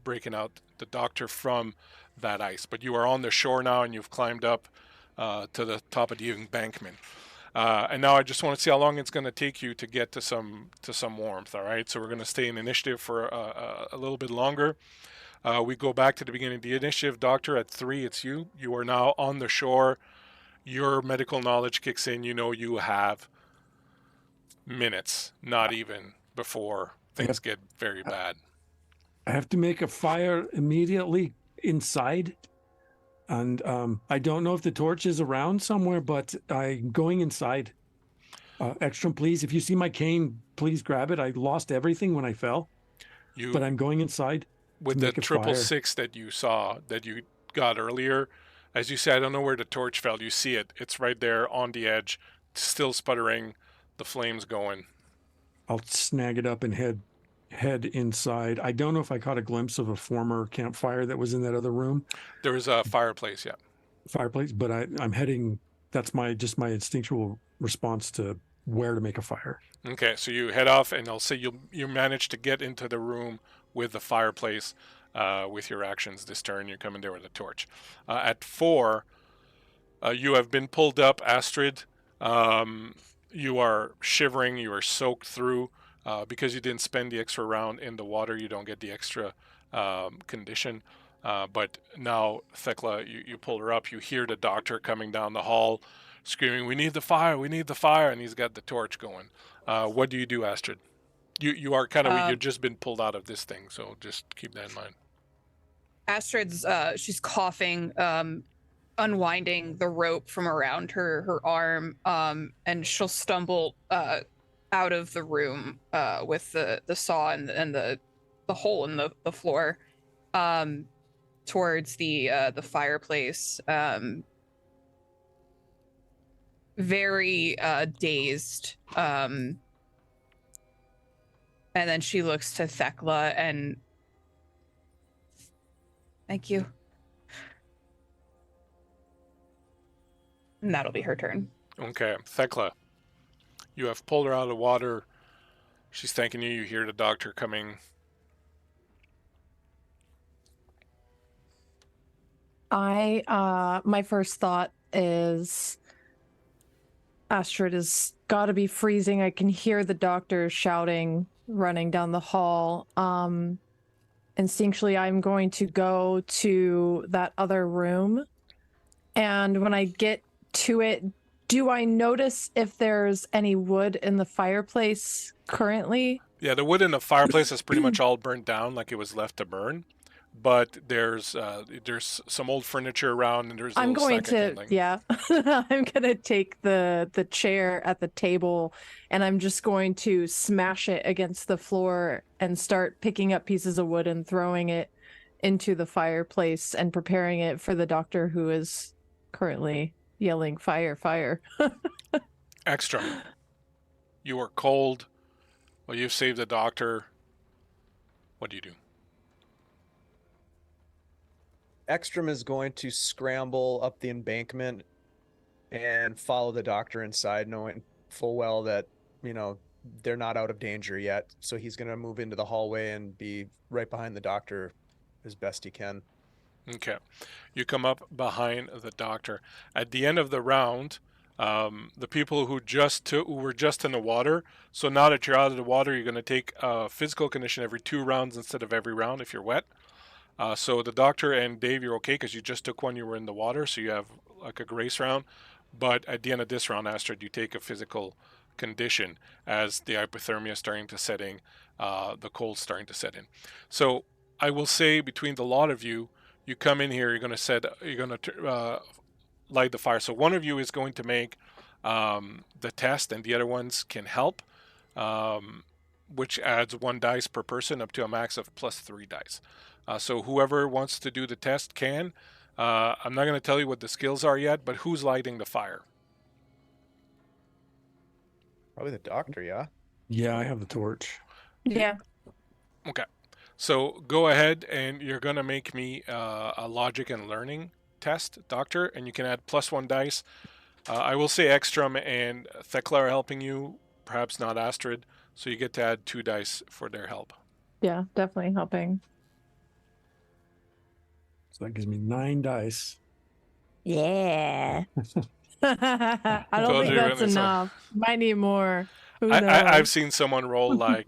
breaking out the doctor from that ice. But you are on the shore now, and you've climbed up to the top of the embankment. And now I just want to see how long it's going to take you to get to some warmth. All right, so we're going to stay in initiative for a little bit longer. We go back to the beginning of the initiative. Doctor, at 3, it's you. You are now on the shore. Your medical knowledge kicks in. You know you have minutes, not even before things get very bad. I have to make a fire immediately inside. And I don't know if the torch is around somewhere, but I'm going inside. Eckstrome, please, if you see my cane, please grab it. I lost everything when I fell, but I'm going inside. With the triple six that you saw, that you got earlier, as you said, I don't know where the torch fell. You see it. It's right there on the edge, still sputtering, the flames going. I'll snag it up and head inside. I don't know if I caught a glimpse of a former campfire that was in that other room. There was a fireplace, yeah. Fireplace, but I'm heading. That's my instinctual response to where to make a fire. Okay, so you head off, and I'll say you managed to get into the room with the fireplace with your actions this turn. You're coming there with a torch. At 4, you have been pulled up, Astrid. You are shivering. You are soaked through. Because you didn't spend the extra round in the water, you don't get the extra condition. But now, Thekla, you pull her up. You hear the doctor coming down the hall screaming, "We need the fire! We need the fire!" And he's got the torch going. What do you do, Astrid? You are kind of you've just been pulled out of this thing, so just keep that in mind. Astrid's she's coughing, unwinding the rope from around her arm, and she'll stumble out of the room with the saw and the hole in the floor towards the fireplace, very dazed, and then she looks to Thekla and thank you. And that'll be her turn. Okay, Thekla, you have pulled her out of the water. She's thanking you. You hear the doctor coming. My first thought is Astrid has got to be freezing. I can hear the doctor shouting, running down the hall. Instinctually, I'm going to go to that other room. And when I get to it, do I notice if there's any wood in the fireplace currently? Yeah, the wood in the fireplace is pretty much all burnt down, like it was left to burn. But there's some old furniture around, and there's. I'm going to I'm going to take the chair at the table, and I'm just going to smash it against the floor and start picking up pieces of wood and throwing it into the fireplace and preparing it for the doctor who is currently yelling fire, fire. Eckstrome, you are cold. Well, you've saved the doctor. What do you do? Eckstrome is going to scramble up the embankment and follow the doctor inside, knowing full well that, they're not out of danger yet. So he's going to move into the hallway and be right behind the doctor as best he can. Okay. You come up behind the doctor. At the end of the round, the people who were just in the water, so now that you're out of the water, you're going to take a physical condition every 2 rounds instead of every round if you're wet. So the doctor and Dave, you're okay because you just took one, you were in the water, so you have like a grace round. But at the end of this round, Astrid, you take a physical condition as the hypothermia is starting to set in, the cold's starting to set in. So I will say between the lot of you, you come in here, you're going to light the fire. So one of you is going to make the test, and the other ones can help, which adds 1 dice per person up to a max of plus 3 dice. So whoever wants to do the test can. I'm not going to tell you what the skills are yet, but who's lighting the fire? Probably the doctor, yeah? Yeah, I have the torch. Yeah. Okay. So go ahead and you're going to make me a logic and learning test, doctor, and you can add plus 1 dice. I will say Eckstrome and Thekla are helping you, perhaps not Astrid, so you get to add 2 dice for their help. Yeah, definitely helping. So that gives me 9 dice. Yeah. I don't Told think you, that's really, so- enough. Might need more. Who knows? I've seen someone roll like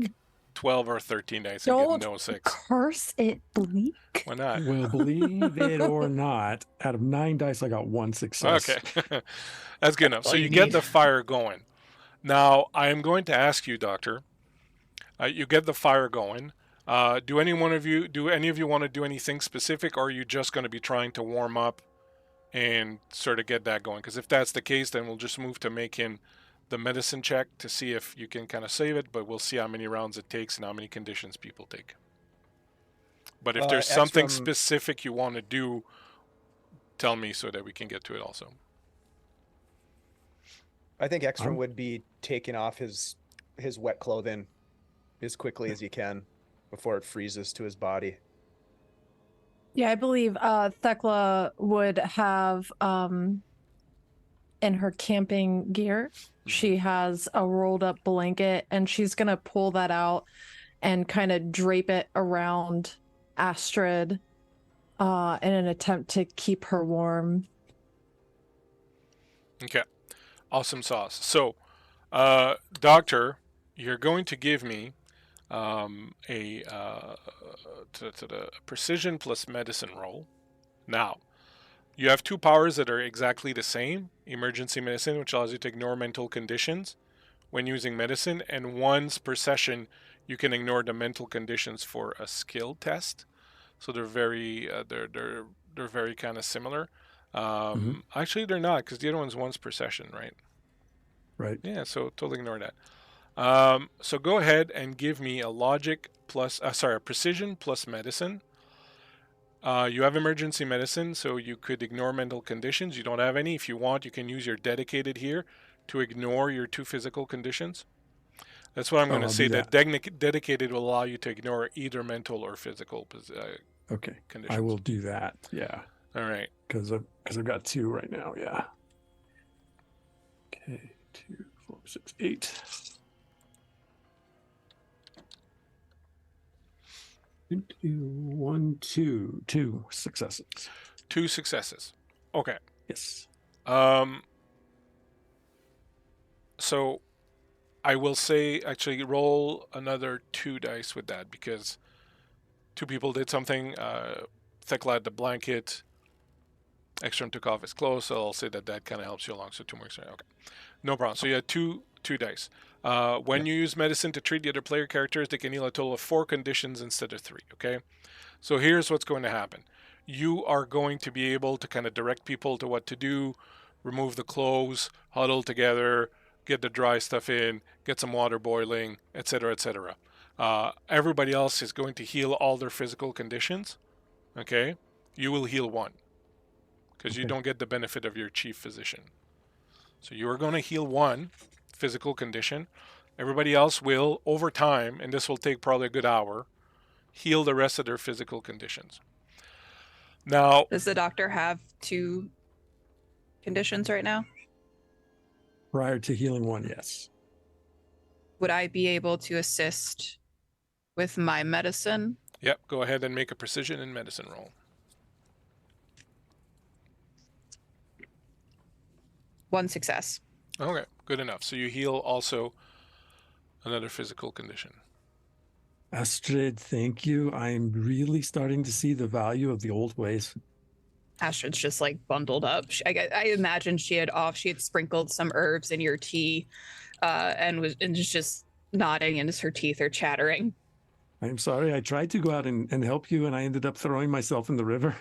12 or 13 dice and Don't get no 6. curse it, Bleak. Why not? Well, believe it or not, out of 9 dice, I got 1 success. Okay. That's good enough. That's So all you you get need. the fire going. Now, I am going to ask you, Doctor, you get the fire going. Do any of you want to do anything specific, or are you just going to be trying to warm up and sort of get that going? Because if that's the case, then we'll just move to making the medicine check to see if you can kind of save it, but we'll see how many rounds it takes and how many conditions people take. But if there's something Eckstrome- specific you want to do, tell me so that we can get to it also. I think Eckstrome I'm- would be taking off his wet clothing as quickly as he can before it freezes to his body. Yeah, I believe Thekla would have in her camping gear, she has a rolled up blanket, and she's gonna pull that out and kind of drape it around Astrid in an attempt to keep her warm. Okay. Awesome sauce. So, Doctor, you're going to give me a the precision plus medicine roll. Now, you have 2 powers that are exactly the same. Emergency medicine, which allows you to ignore mental conditions when using medicine, and once per session, you can ignore the mental conditions for a skill test. So they're very they're very kind of similar. Actually, they're not, because the other one's once per session, right? Right. Yeah, so totally ignore that. So go ahead and give me a logic plus, a precision plus medicine. You have emergency medicine, so you could ignore mental conditions. You don't have any. If you want, you can use your dedicated here to ignore your 2 physical conditions. That's what I'm going to I'll say. do That dedicated will allow you to ignore either mental or physical Okay. conditions. I will do that. Yeah. All right. Because I've got 2 right now. Yeah. Okay. 2, 4, 6, 8. 1, 2. 2 successes. 2 successes. Okay. Yes. So I will say, actually, roll another 2 dice with that, because 2 people did something. Thekla had the blanket. Eckstrome took off his clothes, so I'll say that kind of helps you along. So 2 more. Okay. No problem. So you had 2 dice. When you use medicine to treat the other player characters, they can heal a total of 4 conditions instead of 3. Okay. So here's what's going to happen. You are going to be able to kind of direct people to what to do, remove the clothes, huddle together, get the dry stuff in, get some water boiling, etc., etc. Everybody else is going to heal all their physical conditions. Okay. You will heal 1, because you don't get the benefit of your chief physician. So you are going to heal 1 physical condition. Everybody else will, over time, and this will take probably a good hour, heal the rest of their physical conditions. Now, Does the doctor have 2 conditions right now? Prior to healing one, yes. Would I be able to assist with my medicine? Yep, go ahead and make a precision and medicine roll. One success. Okay, good enough. So you heal also another physical condition. Astrid, thank you. I'm really starting to see the value of the old ways. Astrid's just like bundled up. I imagine she had sprinkled some herbs in your tea, and was just nodding, and her teeth are chattering. I'm sorry. I tried to go out and help you, and I ended up throwing myself in the river.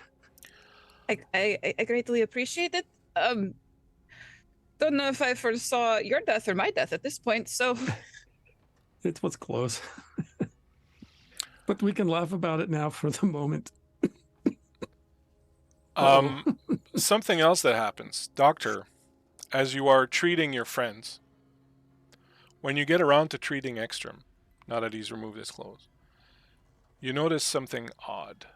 I greatly appreciate it. Don't know if I foresaw your death or my death at this point, so It was close. But we can laugh about it now for the moment. Something else that happens, Doctor, as you are treating your friends, when you get around to treating Eckstrome, now that he's removed his clothes, you notice something odd.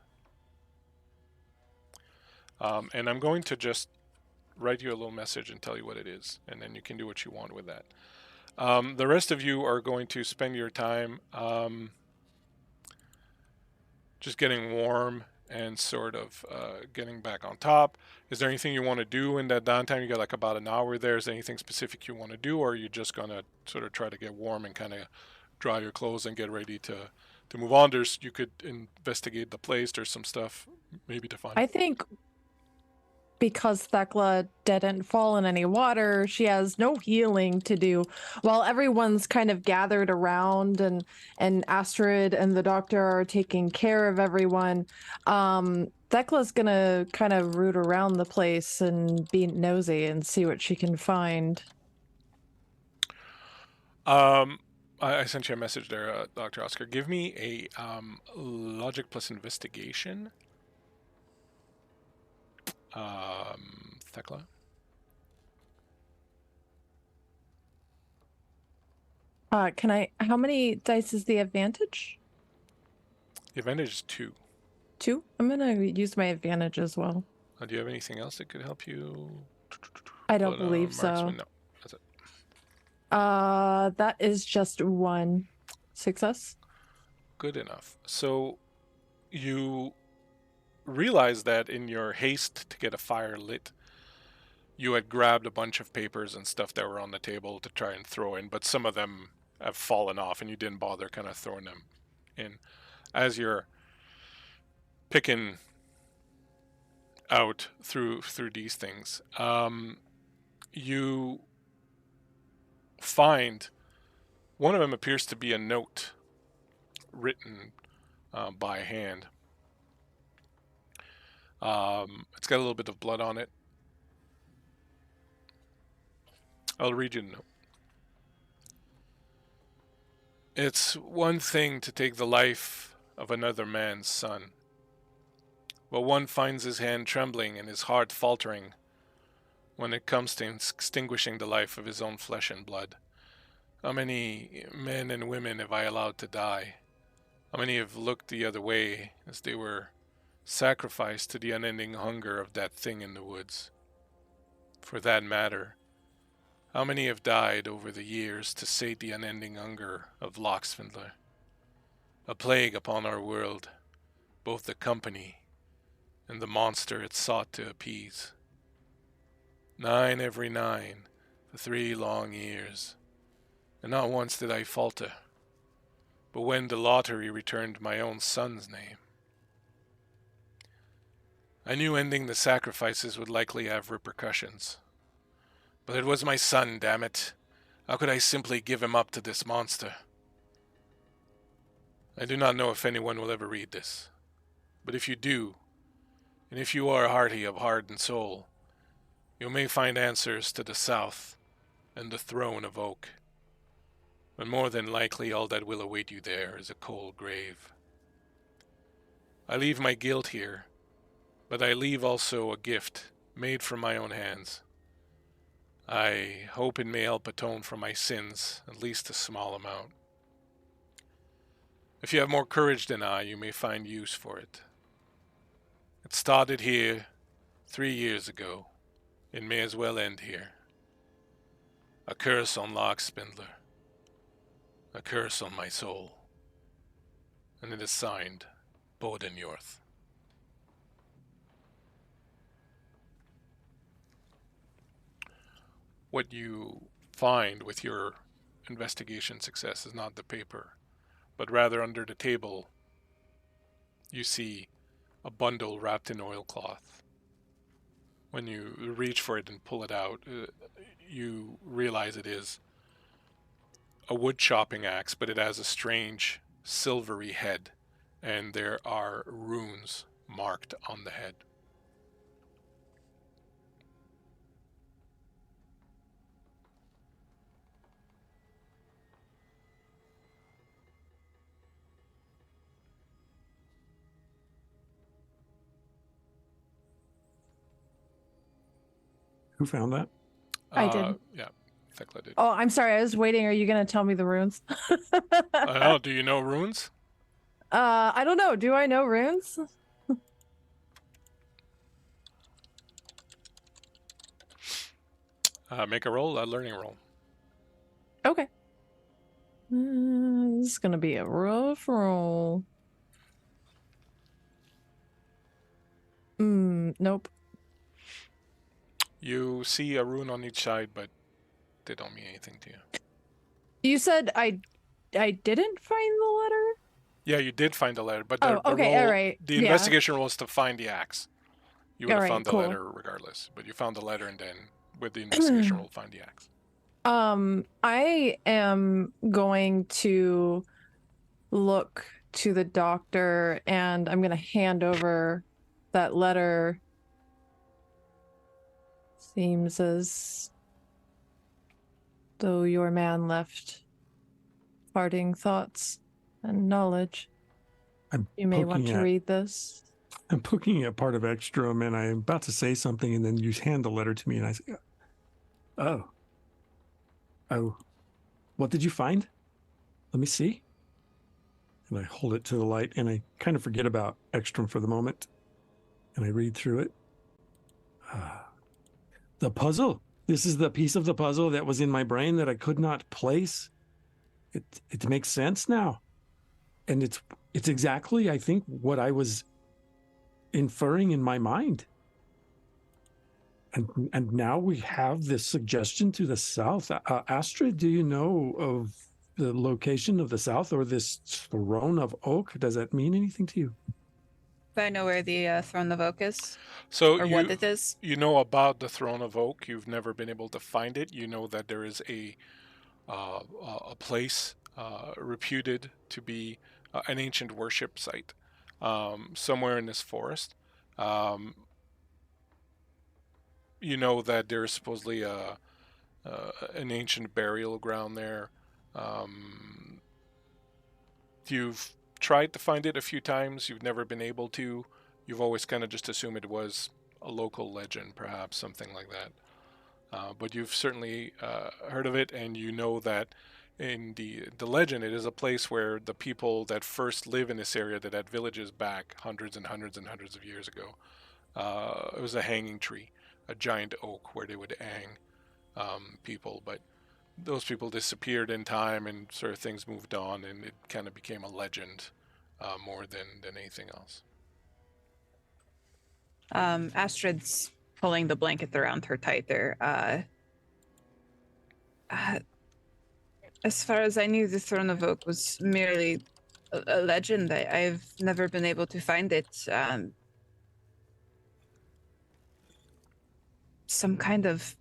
And I'm going to just write you a little message and tell you what it is, and then you can do what you want with that. The rest of you are going to spend your time just getting warm and sort of getting back on top. Is there anything you want to do in that downtime? You got like about an hour there. Is there anything specific you want to do, or are you just going to sort of try to get warm and kind of dry your clothes and get ready to move on? You could investigate the place. There's some stuff maybe to find. I think because Thekla didn't fall in any water, she has no healing to do. While everyone's kind of gathered around and Astrid and the doctor are taking care of everyone, Thekla's gonna kind of root around the place and be nosy and see what she can find. I sent you a message there, Dr. Oscar. Give me a logic plus investigation. Thekla. How many dice is the advantage? The advantage is 2. 2? I'm gonna use my advantage as well. Do you have anything else that could help you? I don't believe so. No, that's it. That is just 1 success. Good enough. So you realize that in your haste to get a fire lit, you had grabbed a bunch of papers and stuff that were on the table to try and throw in, but some of them have fallen off and you didn't bother kind of throwing them in. As you're picking out through these things, you find one of them appears to be a note written by hand. It's got a little bit of blood on it. I'll read you the note. It's one thing to take the life of another man's son, but one finds his hand trembling and his heart faltering when it comes to extinguishing the life of his own flesh and blood. How many men and women have I allowed to die? How many have looked the other way as they were sacrificed to the unending hunger of that thing in the woods? For that matter, how many have died over the years to sate the unending hunger of Lokkspindlar? A plague upon our world, both the company and the monster it sought to appease. 9 every 9 for 3 long years, and not once did I falter, but when the lottery returned my own son's name. I knew ending the sacrifices would likely have repercussions. But it was my son, damn it. How could I simply give him up to this monster? I do not know if anyone will ever read this. But if you do, and if you are hearty of heart and soul, you may find answers to the south and the throne of oak. But more than likely all that will await you there is a cold grave. I leave my guilt here, but I leave also a gift made from my own hands. I hope it may help atone for my sins, at least a small amount. If you have more courage than I, you may find use for it. It started here 3 years ago. It may as well end here. A curse on Lokkspindlar. A curse on my soul. And it is signed, Bodenyorth. What you find with your investigation success is not the paper, but rather under the table you see a bundle wrapped in oilcloth. When you reach for it and pull it out, you realize it is a wood chopping axe, but it has a strange silvery head, and there are runes marked on the head. Who found that? I did. Yeah, Thekla did. Oh, I'm sorry. I was waiting. Are you going to tell me the runes? I know. Do you know runes? I don't know. Do I know runes? Make a roll, a learning roll. Okay. This is going to be a rough roll. Nope. You see a rune on each side, but they don't mean anything to you. You said I didn't find the letter? Yeah, you did find the letter, but the Oh, okay, roll, all right. the Yeah. investigation roll is to find the axe. You would All have right, found the cool. letter regardless, but you found the letter and then with the investigation roll, find the axe. I am going to look to the doctor and I'm going to hand over that letter. Seems as though your man left parting thoughts and knowledge. You may want to read this. I'm poking at part of Eckstrome, and I'm about to say something, and then you hand the letter to me, and I say, oh, what did you find? Let me see. And I hold it to the light, and I kind of forget about Eckstrome for the moment, and I read through it. The puzzle. This is the piece of the puzzle that was in my brain that I could not place. It makes sense now. And it's exactly, I think, what I was inferring in my mind. And now we have this suggestion to the south. Astrid, do you know of the location of the south or this throne of oak? Does that mean anything to you? Do I know where the Throne of Oak is? So Or what it is? You know about the Throne of Oak. You've never been able to find it. You know that there is a place reputed to be an ancient worship site somewhere in this forest. You know that there's supposedly an ancient burial ground there. You've tried to find it a few times. You've never been able to. You've always kind of just assumed it was a local legend, perhaps something like that. But you've certainly heard of it, and you know that in the legend, it is a place where the people that first live in this area, that had villages back hundreds and hundreds and hundreds of years ago, it was a hanging tree, a giant oak where they would hang people, but those people disappeared in time, and sort of things moved on, and it kind of became a legend more than anything else. Astrid's pulling the blanket around her tighter. As far as I knew, the Throne of Oak was merely a legend. I've never been able to find it. Some kind of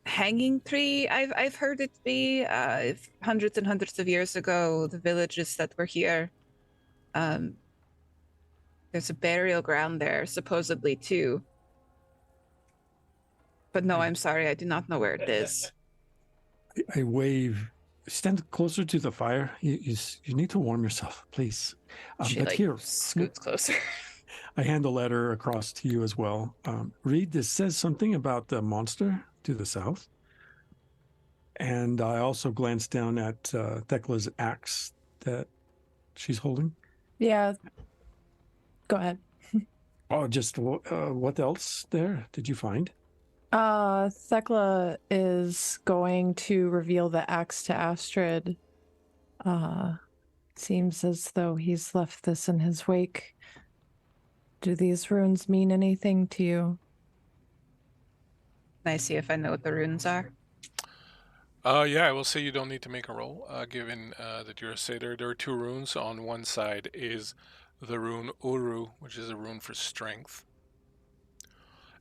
hanging tree, I've heard it be. Hundreds and hundreds of years ago, the villages that were here, there's a burial ground there, supposedly, too. But no, I'm sorry, I do not know where it is. I wave. Stand closer to the fire. You need to warm yourself, please. She but here, scoots closer. I hand the letter across to you as well. Read this. Says something about the monster to the south. And I also glanced down at Thekla's axe that she's holding. Yeah. Go ahead. Oh, just what else there did you find? Thekla is going to reveal the axe to Astrid. Seems as though he's left this in his wake. Do these runes mean anything to you? Can I see if I know what the runes are? Yeah, I will say you don't need to make a roll, given that you're a satyr. There are 2 runes. On one side is the rune Uru, which is a rune for strength.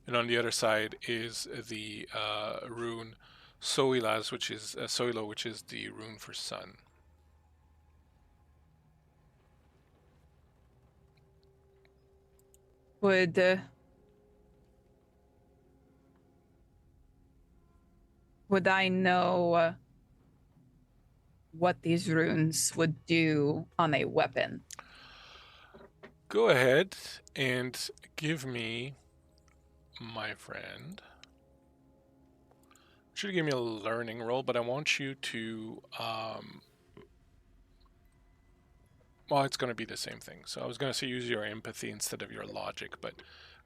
And on the other side is the rune Soilas, which is Soilo, which is the rune for sun. Would I know what these runes would do on a weapon? Go ahead and give me, my friend. Should give me a learning roll, but I want you to. Well, it's going to be the same thing. So I was going to say use your empathy instead of your logic, but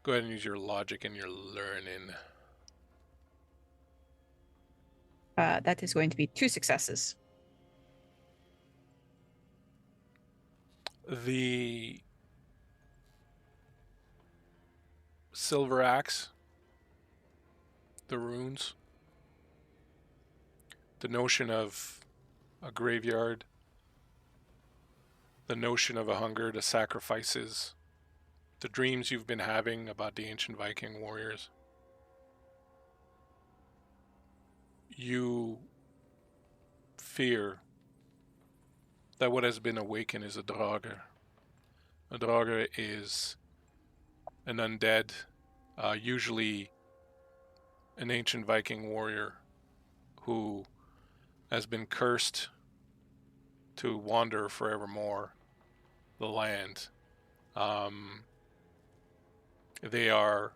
go ahead and use your logic and your learning. That is going to be 2 successes. The silver axe, the runes, the notion of a graveyard, the notion of a hunger, the sacrifices, the dreams you've been having about the ancient Viking warriors. You fear that what has been awakened is a draugr. A draugr is an undead, usually an ancient Viking warrior who has been cursed to wander forevermore the land. They are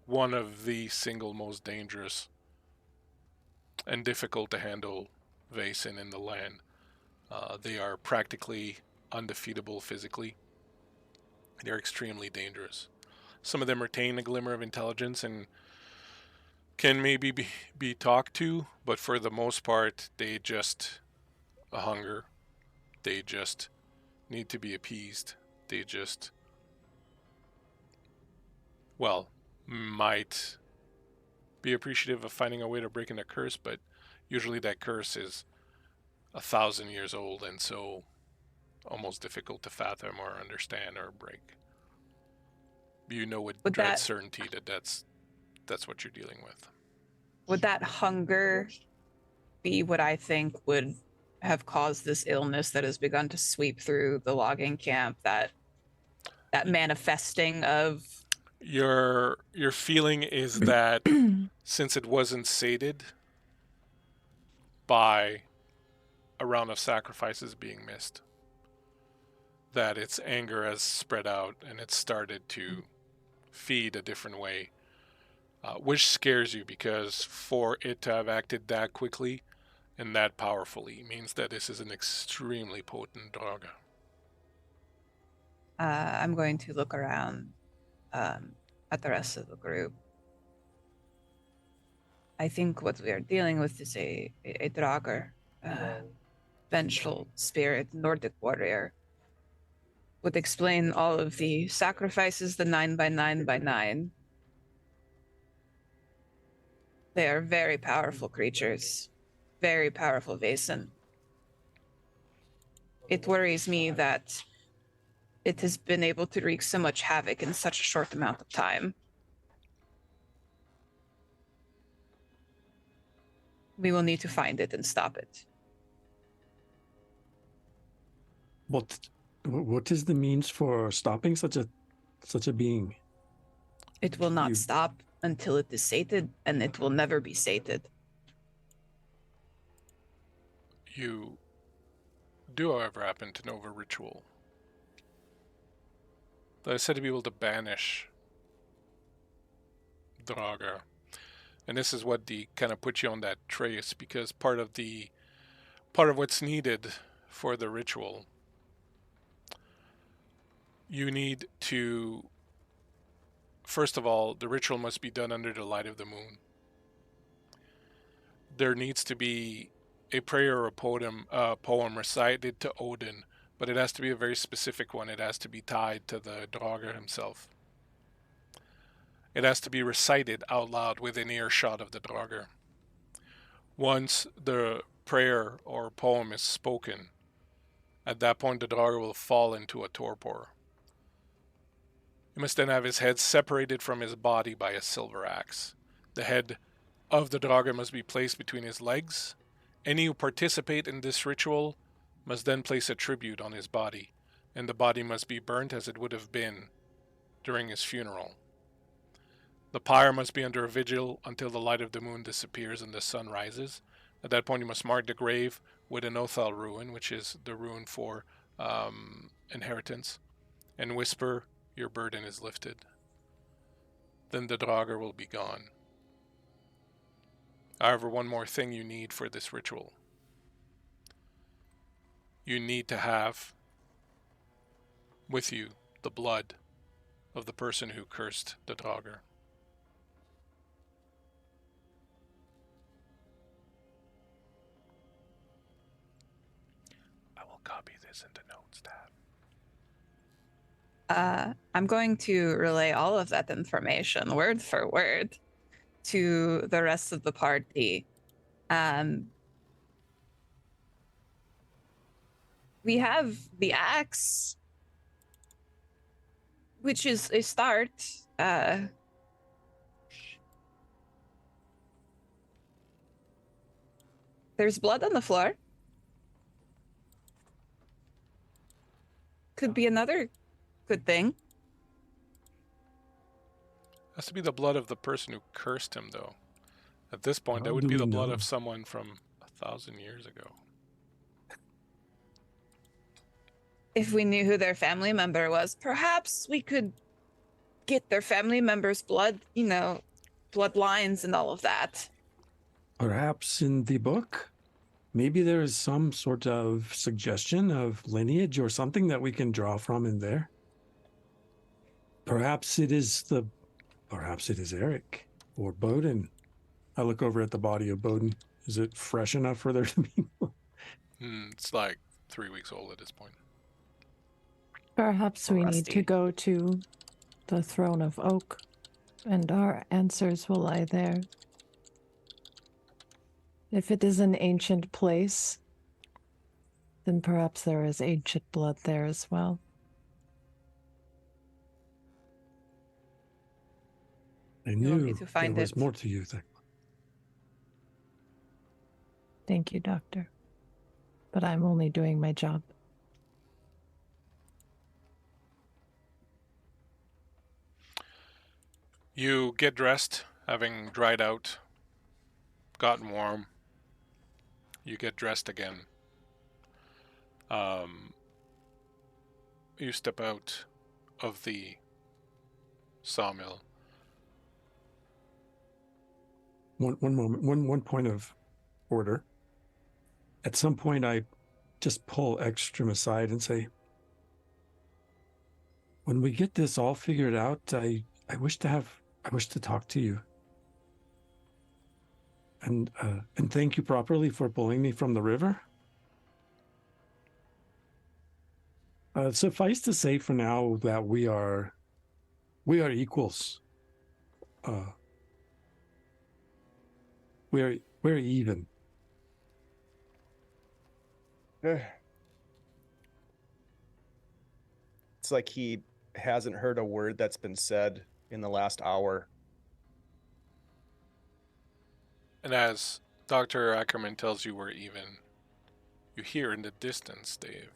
one of the single most dangerous and difficult to handle Vaesen in the land. They are practically undefeatable physically. They're extremely dangerous. Some of them retain a glimmer of intelligence and can maybe be talked to, but for the most part, they just a hunger. They just need to be appeased. They just, well, might be appreciative of finding a way to break a curse, but usually that curse is 1,000 years old and so almost difficult to fathom or understand or break. You know with dread certainty that that's what you're dealing with. Would that hunger be what I think would have caused this illness that has begun to sweep through the logging camp, that manifesting of... Your feeling is that since it wasn't sated by a round of sacrifices being missed, that its anger has spread out and it's started to feed a different way, which scares you because for it to have acted that quickly and that powerfully means that this is an extremely potent dog. I'm going to look around at the rest of the group. I think what we are dealing with is a draugr, vengeful spirit, Nordic warrior. Would explain all of the sacrifices, the 9x9x9. They are very powerful creatures, very powerful Vaesen. It worries me that it has been able to wreak so much havoc in such a short amount of time. We will need to find it and stop it. What is the means for stopping such a being? It will not stop until it is sated, and it will never be sated. You do, however, happen to know of a ritual that is said to be able to banish draugr. And this is what kind of puts you on that trace, because part of what's needed for the ritual, you need to first of all, the ritual must be done under the light of the moon. There needs to be a prayer or a poem recited to Odin, but it has to be a very specific one. It has to be tied to the Draugr himself. It has to be recited out loud within earshot of the Draugr. Once the prayer or poem is spoken, at that point the Draugr will fall into a torpor. He must then have his head separated from his body by a silver axe. The head of the Draugr must be placed between his legs. Any who participate in this ritual must then place a tribute on his body, and the body must be burnt as it would have been during his funeral. The pyre must be under a vigil until the light of the moon disappears and the sun rises. At that point, you must mark the grave with an Othal rune, which is the rune for inheritance, and whisper, "Your burden is lifted." Then the Draugr will be gone. However, one more thing you need for this ritual. You need to have with you the blood of the person who cursed the Draugr. I will copy this into notes tab. I'm going to relay all of that information, word for word, to the rest of the party. We have the axe, which is a start. There's blood on the floor. Could be another good thing. Has to be the blood of the person who cursed him, though. At this point, that How would do be we the blood know? of someone from 1,000 years ago. If we knew who their family member was, perhaps we could get their family member's blood, bloodlines and all of that. Perhaps in the book, maybe there is some sort of suggestion of lineage or something that we can draw from in there. Perhaps it is Eric or Bowden. I look over at the body of Bowden. Is it fresh enough for there to be? It's like 3 weeks old at this point. Perhaps we need to Rusty. go to the throne of oak, and our answers will lie there. If it is an ancient place, then perhaps there is ancient blood there as well. I You want me knew to there find was it? more to you, Thekla. Thank you, Doctor. But I'm only doing my job. You get dressed, having dried out, gotten warm. You get dressed again. You step out of the sawmill. One moment, one point of order. At some point, I just pull Eckstrome aside and say, "When we get this all figured out, I wish to talk to you, and thank you properly for pulling me from the river. Suffice to say, for now, that we are equals. We're even." It's like he hasn't heard a word that's been said in the last hour. And as Dr. Ackerman tells you we're even, you hear in the distance, Dave,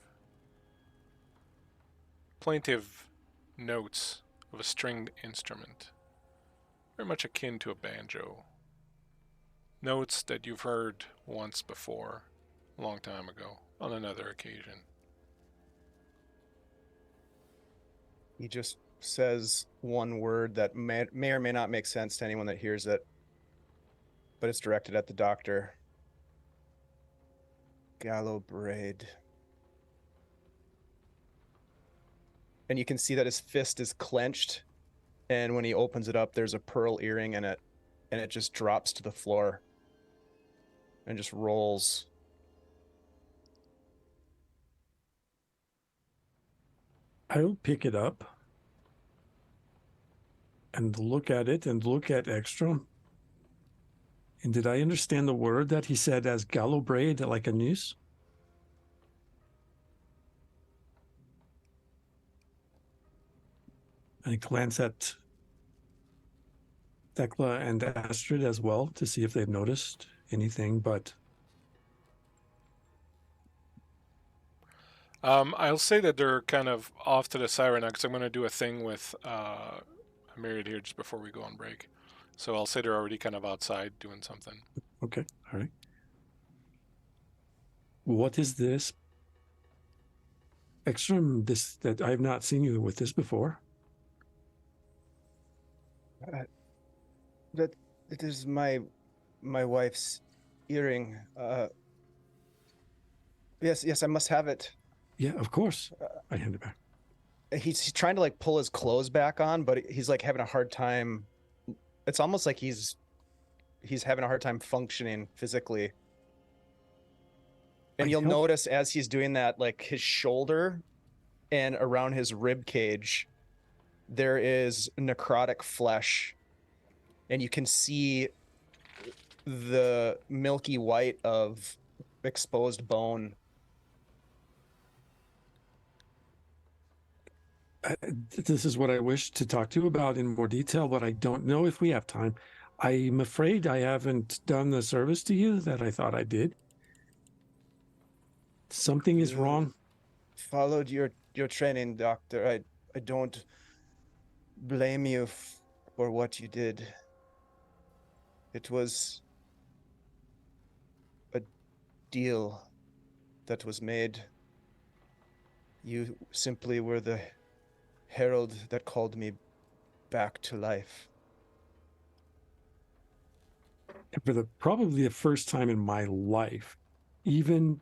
plaintive notes of a stringed instrument, very much akin to a banjo. Notes that you've heard once before, a long time ago, on another occasion. He just says one word that may or may not make sense to anyone that hears it, but it's directed at the doctor. Gallow braid. And you can see that his fist is clenched And when he opens it up, there's a pearl earring in it, and it just drops to the floor and just rolls. I'll pick it up and look at it and look at Eckstrome. And did I understand the word that he said as gallows braid, like a noose? I glance at Thekla and Astrid as well to see if they've noticed anything, but I'll say that they're kind of off to the side right now because I'm going to do a thing with Myriad here just before we go on break. So I'll say they're already kind of outside doing something. okay, all right. What is this? Eckstrome, this that I've not seen you with this before. That it is my wife's earring. Yes, I must have it. Yeah, of course. I hand it back. He's trying to like pull his clothes back on, but he's like having a hard time. It's almost like he's having a hard time functioning physically. And you'll notice as he's doing that, like his shoulder and around his rib cage, there is necrotic flesh, and you can see the milky white of exposed bone. This is what I wish to talk to you about in more detail, but I don't know if we have time. I'm afraid I haven't done the service to you that I thought I did. Something is wrong. Followed your training, Doctor. I don't blame you for what you did. It was a deal that was made. You simply were the herald that called me back to life. For probably the first time in my life, even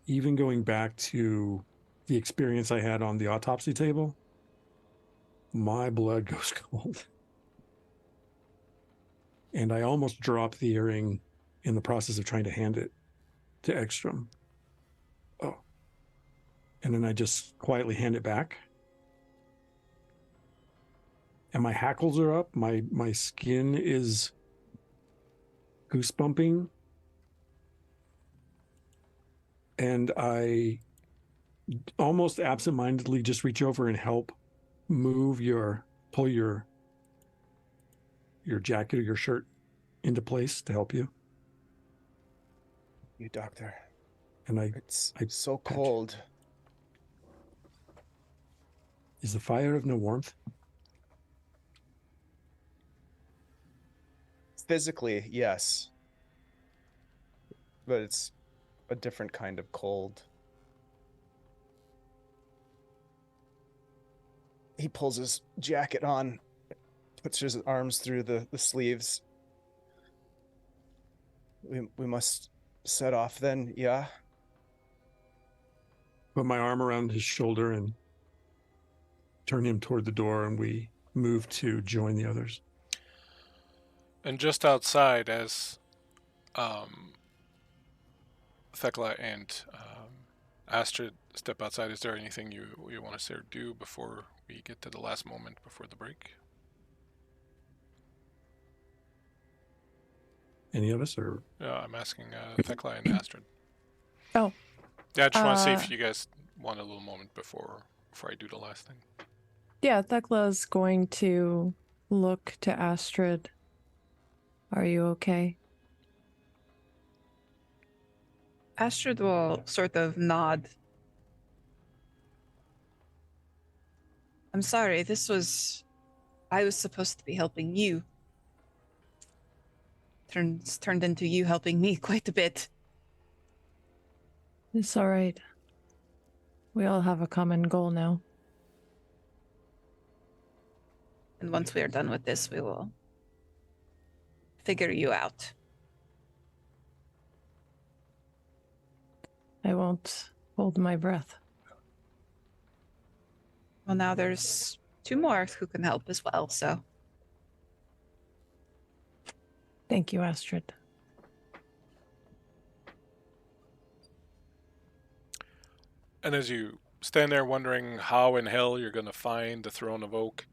going back to the experience I had on the autopsy table, my blood goes cold. And I almost dropped the earring in the process of trying to hand it to Eckstrome. Oh. And then I just quietly hand it back. And my hackles are up. My skin is goosebumping. And I almost absentmindedly just reach over and help pull your jacket or your shirt into place to help you. You, Doctor. And it's so cold. Is the fire of no warmth? Physically, yes. But it's a different kind of cold. He pulls his jacket on, puts his arms through the sleeves. We must set off then, yeah? Put my arm around his shoulder and turn him toward the door, and we move to join the others. And just outside, as Thekla and Astrid step outside, is there anything you want to say or do before we get to the last moment before the break? Any of us, or? I'm asking Thekla and Astrid. Oh. Yeah, I just want to see if you guys want a little moment before I do the last thing. Yeah, Thekla's going to look to Astrid. Are you okay? Astrid will sort of nod. I'm sorry, I was supposed to be helping you. Turned into you helping me quite a bit. It's all right. We all have a common goal now. And once we are done with this, we will figure you out. I won't hold my breath. Well, now there's two more who can help as well. So Thank you, Astrid. And as you stand there wondering how in hell you're going to find the Throne of Oak,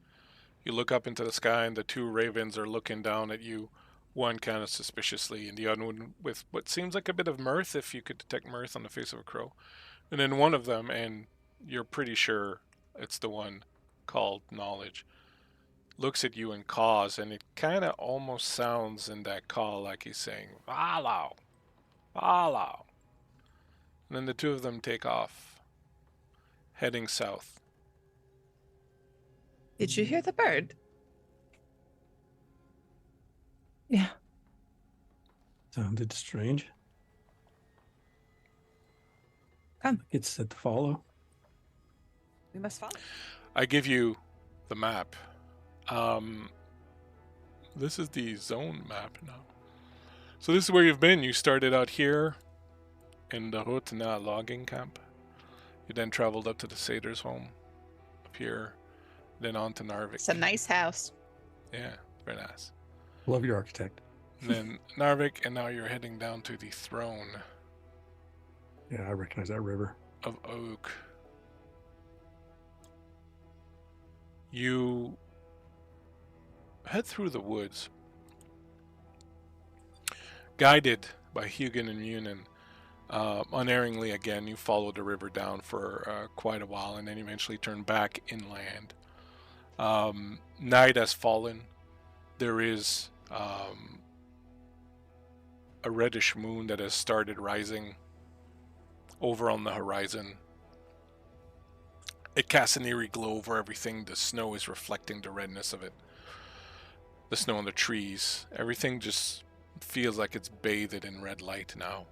you look up into the sky and the two ravens are looking down at you, one kind of suspiciously and the other one with what seems like a bit of mirth, if you could detect mirth on the face of a crow. And then one of them, and you're pretty sure it's the one called Knowledge, looks at you and caws, and it kind of almost sounds in that call like he's saying, "Follow, follow." And then the two of them take off, heading south. did you hear the bird? Yeah. Sounded strange. Come. It's set to follow. We must follow. I give you the map. This is the zone map now. So this is where you've been. You started out here in the Rutna logging camp. You then traveled up to the saedr's home, up here, then on to Narvik. It's a nice house. Yeah, very nice. Love your architect. And then Narvik, and now you're heading down to the throne Yeah, I recognize that river. of Oak. You head through the woods, guided by Hugin and Munin. Unerringly again, you follow the river down for quite a while, and then eventually turn back inland. Night has fallen. There is a reddish moon that has started rising over on the horizon. It casts an eerie glow over everything. The snow is reflecting the redness of it. The snow on the trees. Everything just feels like it's bathed in red light now.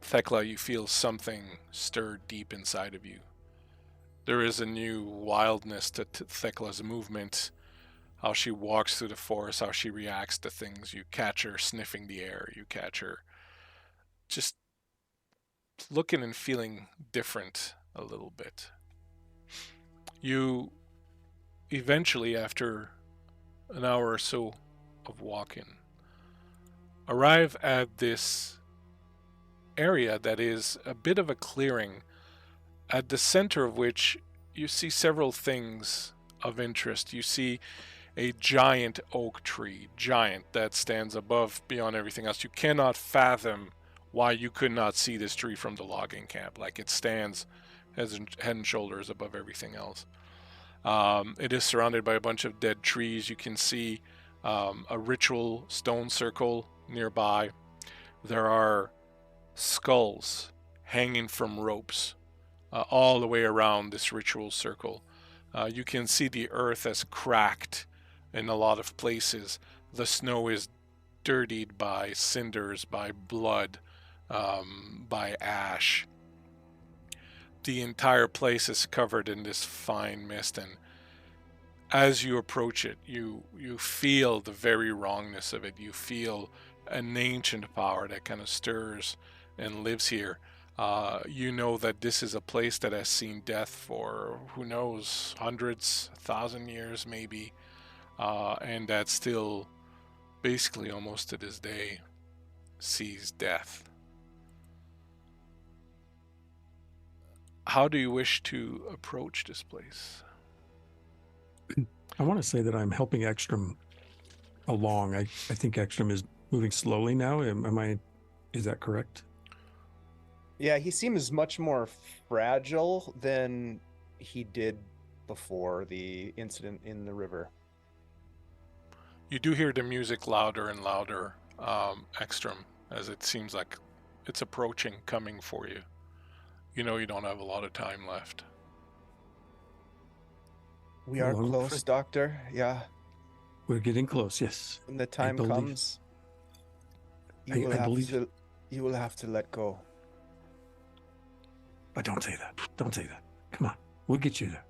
Thekla, you feel something stir deep inside of you. There is a new wildness to Thekla's movement, how she walks through the forest, how she reacts to things. You catch her sniffing the air. You catch her just looking and feeling different a little bit. You eventually, after an hour or so of walking, arrive at this area that is a bit of a clearing, at the center of which you see several things of interest. You see a giant oak tree, giant, that stands above beyond everything else. You cannot fathom why you could not see this tree from the logging camp. Like, it stands head and shoulders above everything else. It is surrounded by a bunch of dead trees. You can see a ritual stone circle nearby. There are skulls hanging from ropes all the way around this ritual circle. You can see the earth has cracked in a lot of places. The snow is dirtied by cinders, by blood, by ash. The entire place is covered in this fine mist, and as you approach it, you feel the very wrongness of it. You feel an ancient power that kind of stirs and lives here. You know that this is a place that has seen death for, who knows, hundreds, 1,000 years maybe, and that still, basically almost to this day, sees death. How do you wish to approach this place? I want to say that I'm helping Eckstrome along. I think Eckstrome is moving slowly now. Is that correct? Yeah, he seems much more fragile than he did before the incident in the river. You do hear the music louder and louder, Eckstrome, as it seems like it's approaching, coming for you. You know you don't have a lot of time left. We are Hello, close, Fred. Doctor. Yeah. We're getting close, yes. When the time believe- comes, I believe- you will have to let go. But don't say that. Don't say that. Come on. We'll get you there.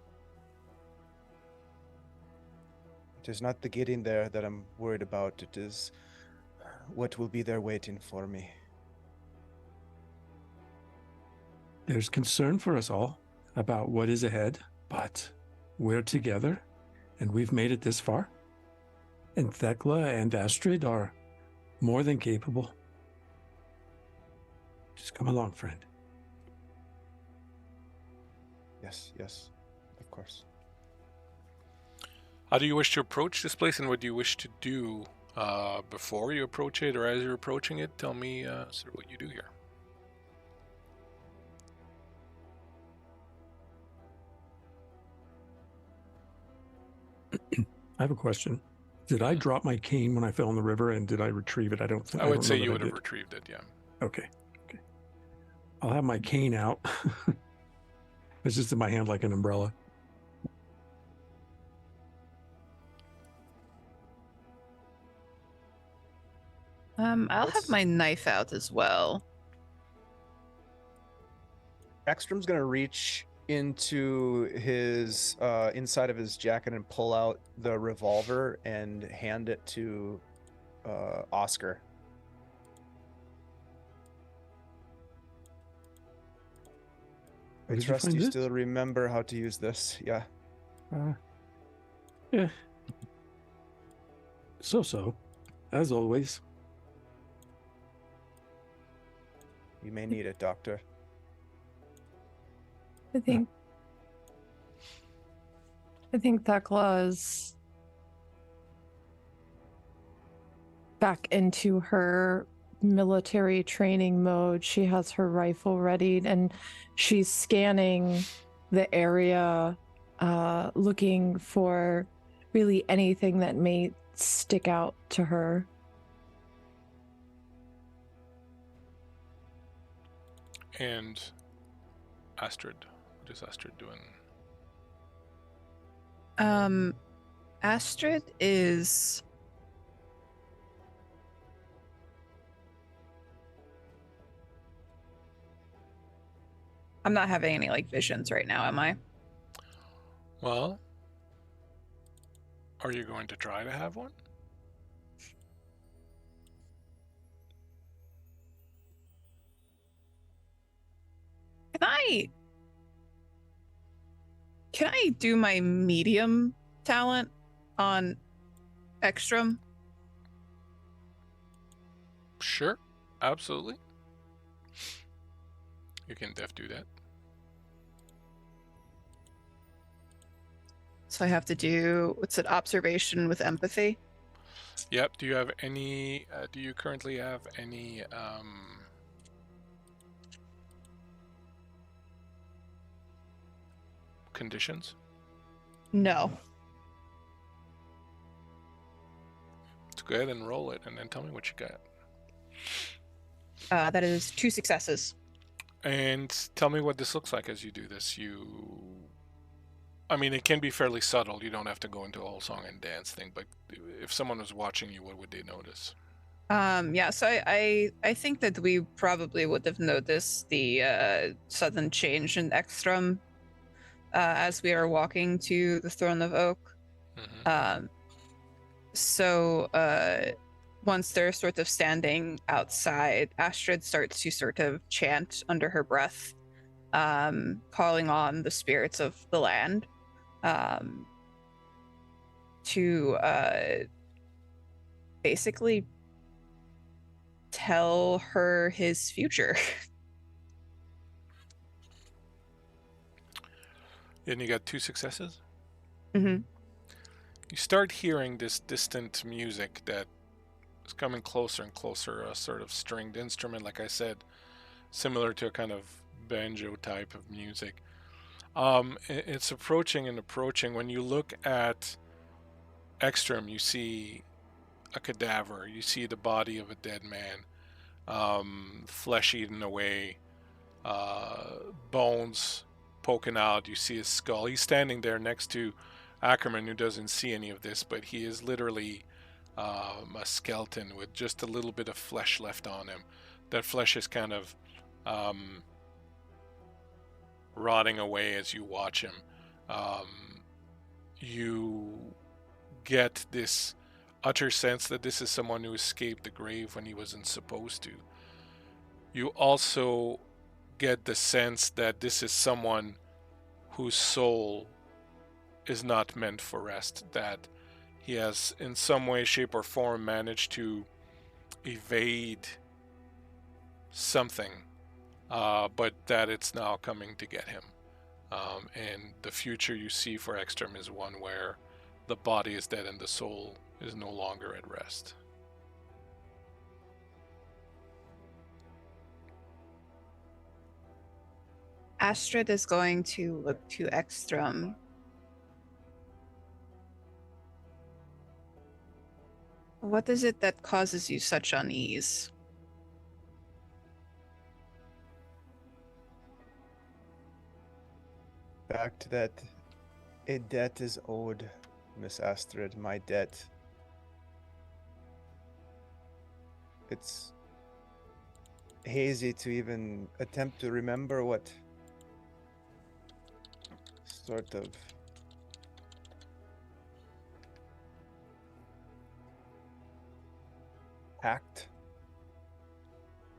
It is not the getting there that I'm worried about. It is what will be there waiting for me. There's concern for us all. about what is ahead, but we're together, and we've made it this far. And Thekla and Astrid are more than capable. Just come along, friend. Yes, yes, of course. How do you wish to approach this place, and what do you wish to do before you approach it or as you're approaching it? Tell me sort of what you do here. I have a question. Did I drop my cane when I fell in the river, and did I retrieve it? I don't I would don't say know you that I would have did. retrieved it, yeah. Okay. I'll have my cane out. It's just in my hand like an umbrella. I'll have my knife out as well. Eckstrome's gonna reach into his inside of his jacket and pull out the revolver and hand it to Oscar. I Where did you trust find you this? still remember how to use this. Yeah. Yeah. So, as always. You may need it, Doctor. I think Thekla is back into her military training mode. She has her rifle readied and she's scanning the area, looking for really anything that may stick out to her. And Astrid, what is Astrid doing? Astrid is I'm not having any like visions right now, am I? Well, are you going to try to have one? Can I do my medium talent on Eckstrome? Sure, absolutely. You can do that. So I have to do, what's it, observation with empathy? Yep. Do you have any? Do you currently have any conditions? No. Let's go ahead and roll it, and then tell me what you got. That is 2 successes. And tell me what this looks like as you do this. I mean, it can be fairly subtle. You don't have to go into a whole song and dance thing, but if someone was watching you, what would they notice? Yeah, so I think that we probably would have noticed the sudden change in Eckstrome as we are walking to the Throne of Oak. Mm-hmm. So once they're sort of standing outside, Astrid starts to sort of chant under her breath, calling on the spirits of the land to basically tell her his future. And you got 2 successes? Mm-hmm. You start hearing this distant music that is coming closer and closer, a sort of stringed instrument, like I said, similar to a kind of banjo type of music. It's approaching and approaching. When you look at Eckstrome, you see a cadaver. You see the body of a dead man, flesh eaten away, bones poking out. You see his skull. He's standing there next to Ackerman, who doesn't see any of this, but he is literally a skeleton with just a little bit of flesh left on him. That flesh is kind of rotting away as you watch him. You get this utter sense that this is someone who escaped the grave when he wasn't supposed to. You also get the sense that this is someone whose soul is not meant for rest, that he has in some way, shape, or form managed to evade something, but that it's now coming to get him. And the future you see for Eckstrome is one where the body is dead and the soul is no longer at rest. Astrid is going to look to Eckstrome. What is it that causes you such unease? Fact that a debt is owed, Miss Astrid, my debt. It's hazy to even attempt to remember what sort of pact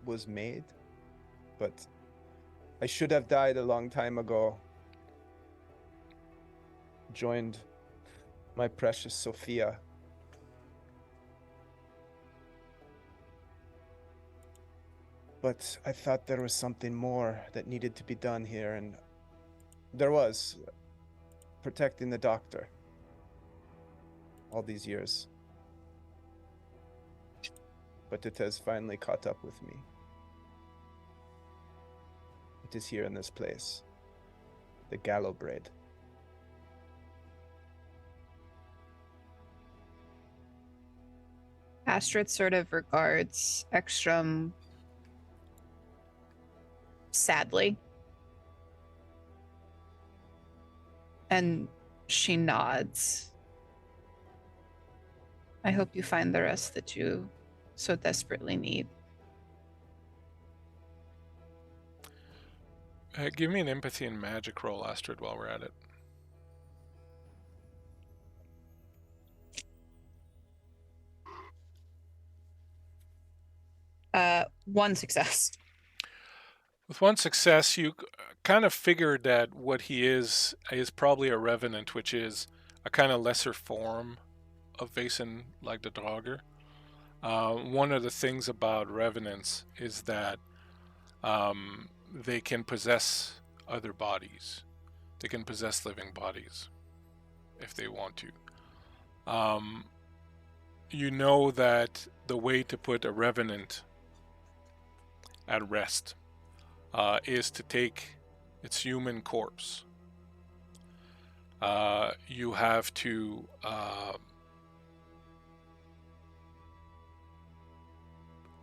was made, but I should have died a long time ago. Joined my precious Sophia. But I thought there was something more that needed to be done here, and there was. Protecting the doctor. All these years. But it has finally caught up with me. It is here in this place. The gallows braid. Astrid sort of regards Eckstrome sadly. And she nods. I hope you find the rest that you so desperately need. Give me an empathy and magic roll, Astrid, while we're at it. One success. With one success, you kind of figured that what he is probably a revenant, which is a kind of lesser form of Vaesen, like the Draugr. One of the things about revenants is that they can possess other bodies. They can possess living bodies if they want to. You know that the way to put a revenant at rest is to take its human corpse. You have to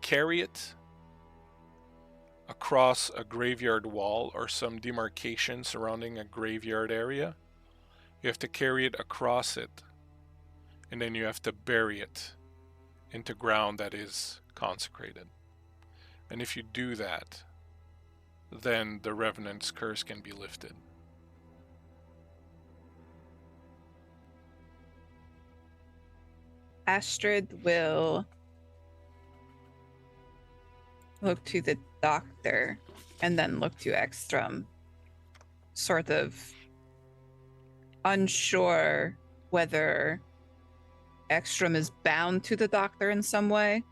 carry it across a graveyard wall or some demarcation surrounding a graveyard area. You have to carry it across it, and then you have to bury it into ground that is consecrated. And if you do that, then the Revenant's curse can be lifted. Astrid will look to the doctor and then look to Eckstrome, sort of unsure whether Eckstrome is bound to the doctor in some way.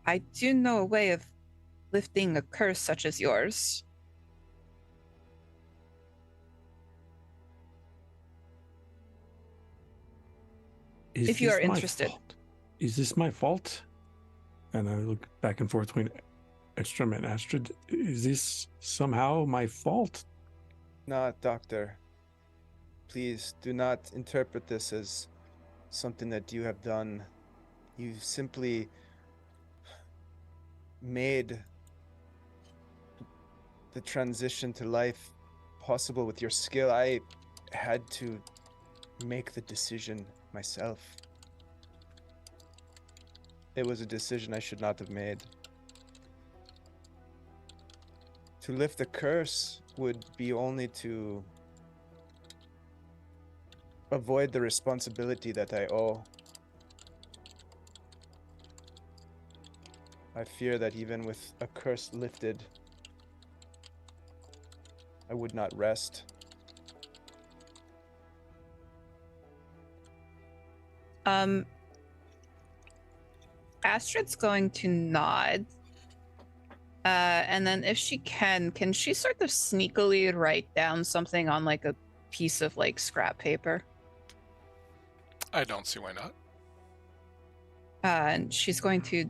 I do know a way of lifting a curse such as yours. If you are interested. Is this my fault? And I look back and forth between Eckstrome and Astrid. Is this somehow my fault? Not, Doctor. Please do not interpret this as something that you have done. You simply made the transition to life possible with your skill. I had to make the decision myself. It was a decision I should not have made. To lift the curse would be only to avoid the responsibility that I owe. I fear that even with a curse lifted, I would not rest. Astrid's going to nod. And then if she can she sort of sneakily write down something on like a piece of like scrap paper? I don't see why not. And she's going to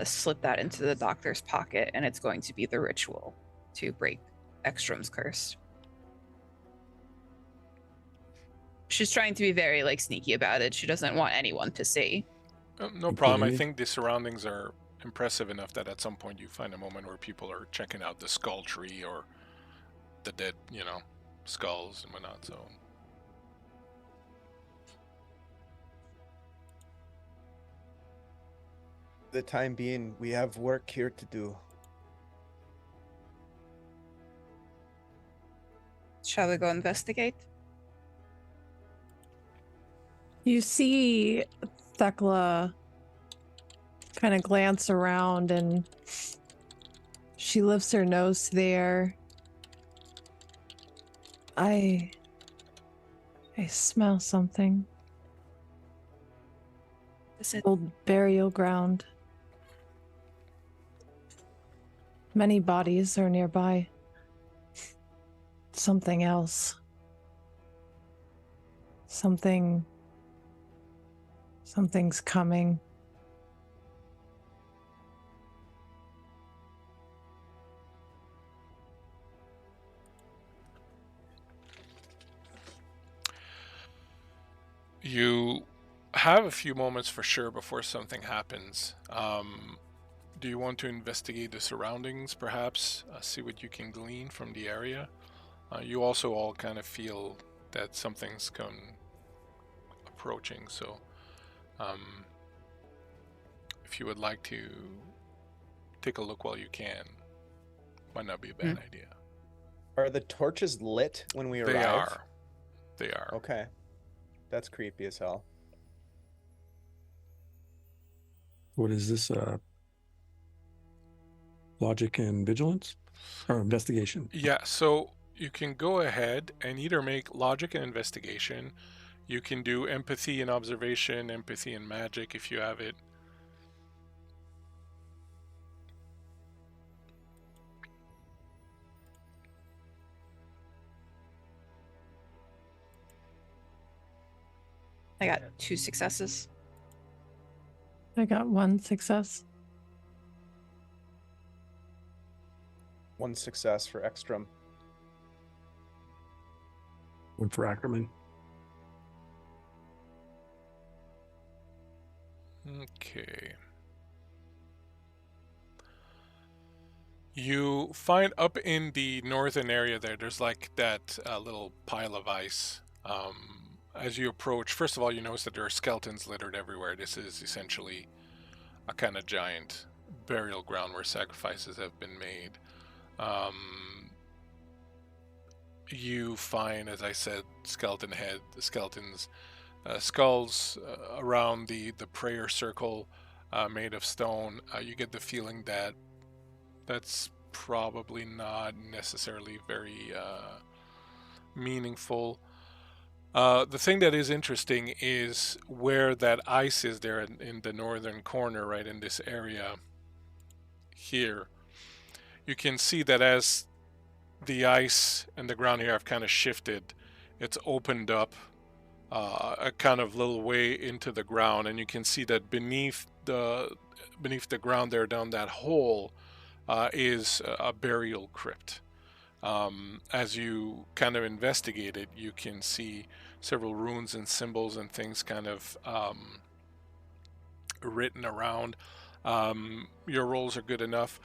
slip that into the doctor's pocket, and it's going to be the ritual to break Eckstrome's curse. She's trying to be very like sneaky about it. She doesn't want anyone to see. No problem. I Including- think the surroundings are impressive enough that at some point you find a moment where people are checking out the skull tree or the dead, skulls and whatnot. So The time being, we have work here to do. Shall we go investigate? You see Thekla kind of glance around, and she lifts her nose to the air. I smell something. Is it Old burial ground. Many bodies are nearby. Something else. Something's coming. you have a few moments for sure before something happens. Do you want to investigate the surroundings, perhaps? See what you can glean from the area? You also all kind of feel that something's approaching, so if you would like to take a look while you can, might not be a bad idea. Are the torches lit when we arrive? They are. They are. Okay. That's creepy as hell. What is this? Logic and vigilance? Or investigation? Yeah, so you can go ahead and either make logic and investigation. You can do empathy and observation, empathy and magic if you have it. I got 2 successes. I got 1 success. 1 success for Eckstrome. 1 for Ackerman. Okay. You find up in the northern area there's like that little pile of ice. As you approach, first of all, you notice that there are skeletons littered everywhere. This is essentially a kind of giant burial ground where sacrifices have been made. You find, as I said, skeletons, skulls around the prayer circle made of stone. You get the feeling that that's probably not necessarily very meaningful. The thing that is interesting is where that ice is there in the northern corner, right in this area here. You can see that as the ice and the ground here have kind of shifted, it's opened up a kind of little way into the ground, and you can see that beneath the ground there, down that hole, is a burial crypt. As you kind of investigate it, you can see several runes and symbols and things kind of written around. Your rolls are good enough.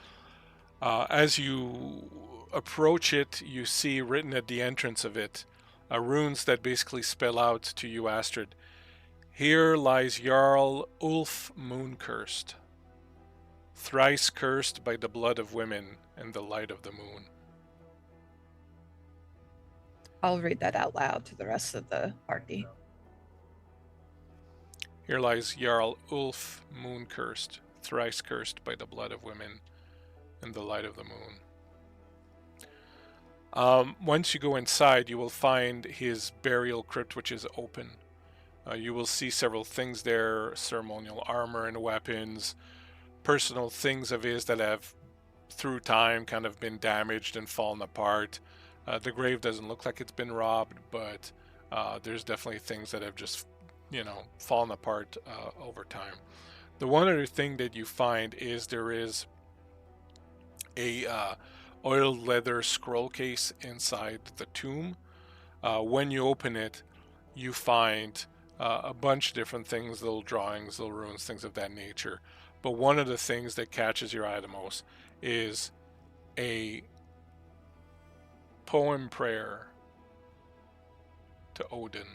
As you approach it, you see written at the entrance of it runes that basically spell out to you, Astrid, "Here lies Jarl Ulf Mooncursed, thrice cursed by the blood of women and the light of the moon." I'll read that out loud to the rest of the party. "Here lies Jarl Ulf Mooncursed, thrice cursed by the blood of women and the light of the moon." Once you go inside, you will find his burial crypt, which is open. You will see several things there: ceremonial armor and weapons, personal things of his that have, through time, kind of been damaged and fallen apart. The grave doesn't look like it's been robbed, but there's definitely things that have just, fallen apart over time. The one other thing that you find is there is a oiled leather scroll case inside the tomb. When you open it, you find a bunch of different things, little drawings, little runes, things of that nature. But one of the things that catches your eye the most is a poem prayer to Odin.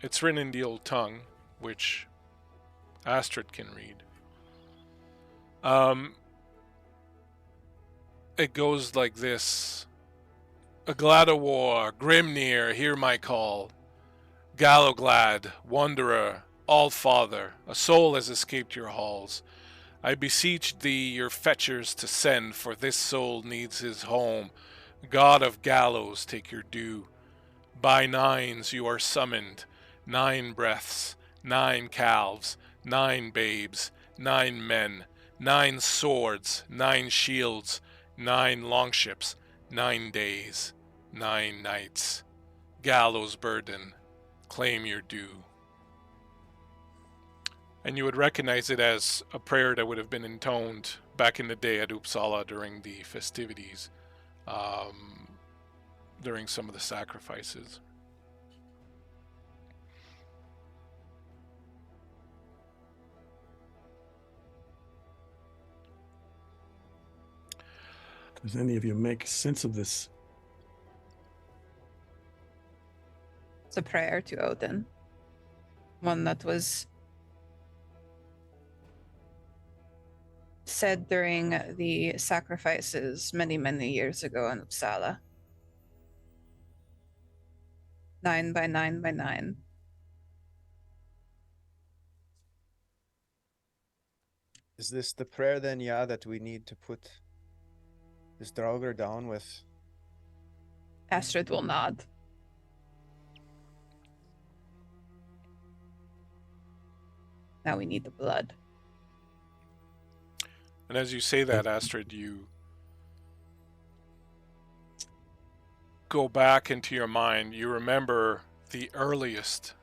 It's written in the old tongue, which Astrid can read. It goes like this: A glad of war, Grimnir, hear my call. Galloglad, wanderer, all-father, a soul has escaped your halls. I beseech thee your fetchers to send, for this soul needs his home. God of gallows, take your due. By nines you are summoned, 9 breaths, 9 calves, 9 babes, 9 men, 9 swords, 9 shields, 9 longships, 9 days, 9 nights. Gallows burden, claim your due. And you would recognize it as a prayer that would have been intoned back in the day at Uppsala during the festivities, during some of the sacrifices. Does any of you make sense of this? It's a prayer to Odin. One that was said during the sacrifices many, many years ago in Uppsala. 9 by 9 by 9. Is this the prayer then, yeah, that we need to put this Draugr down with? Astrid will nod. Now we need the blood. And as you say that, Astrid, you go back into your mind. You remember the earliest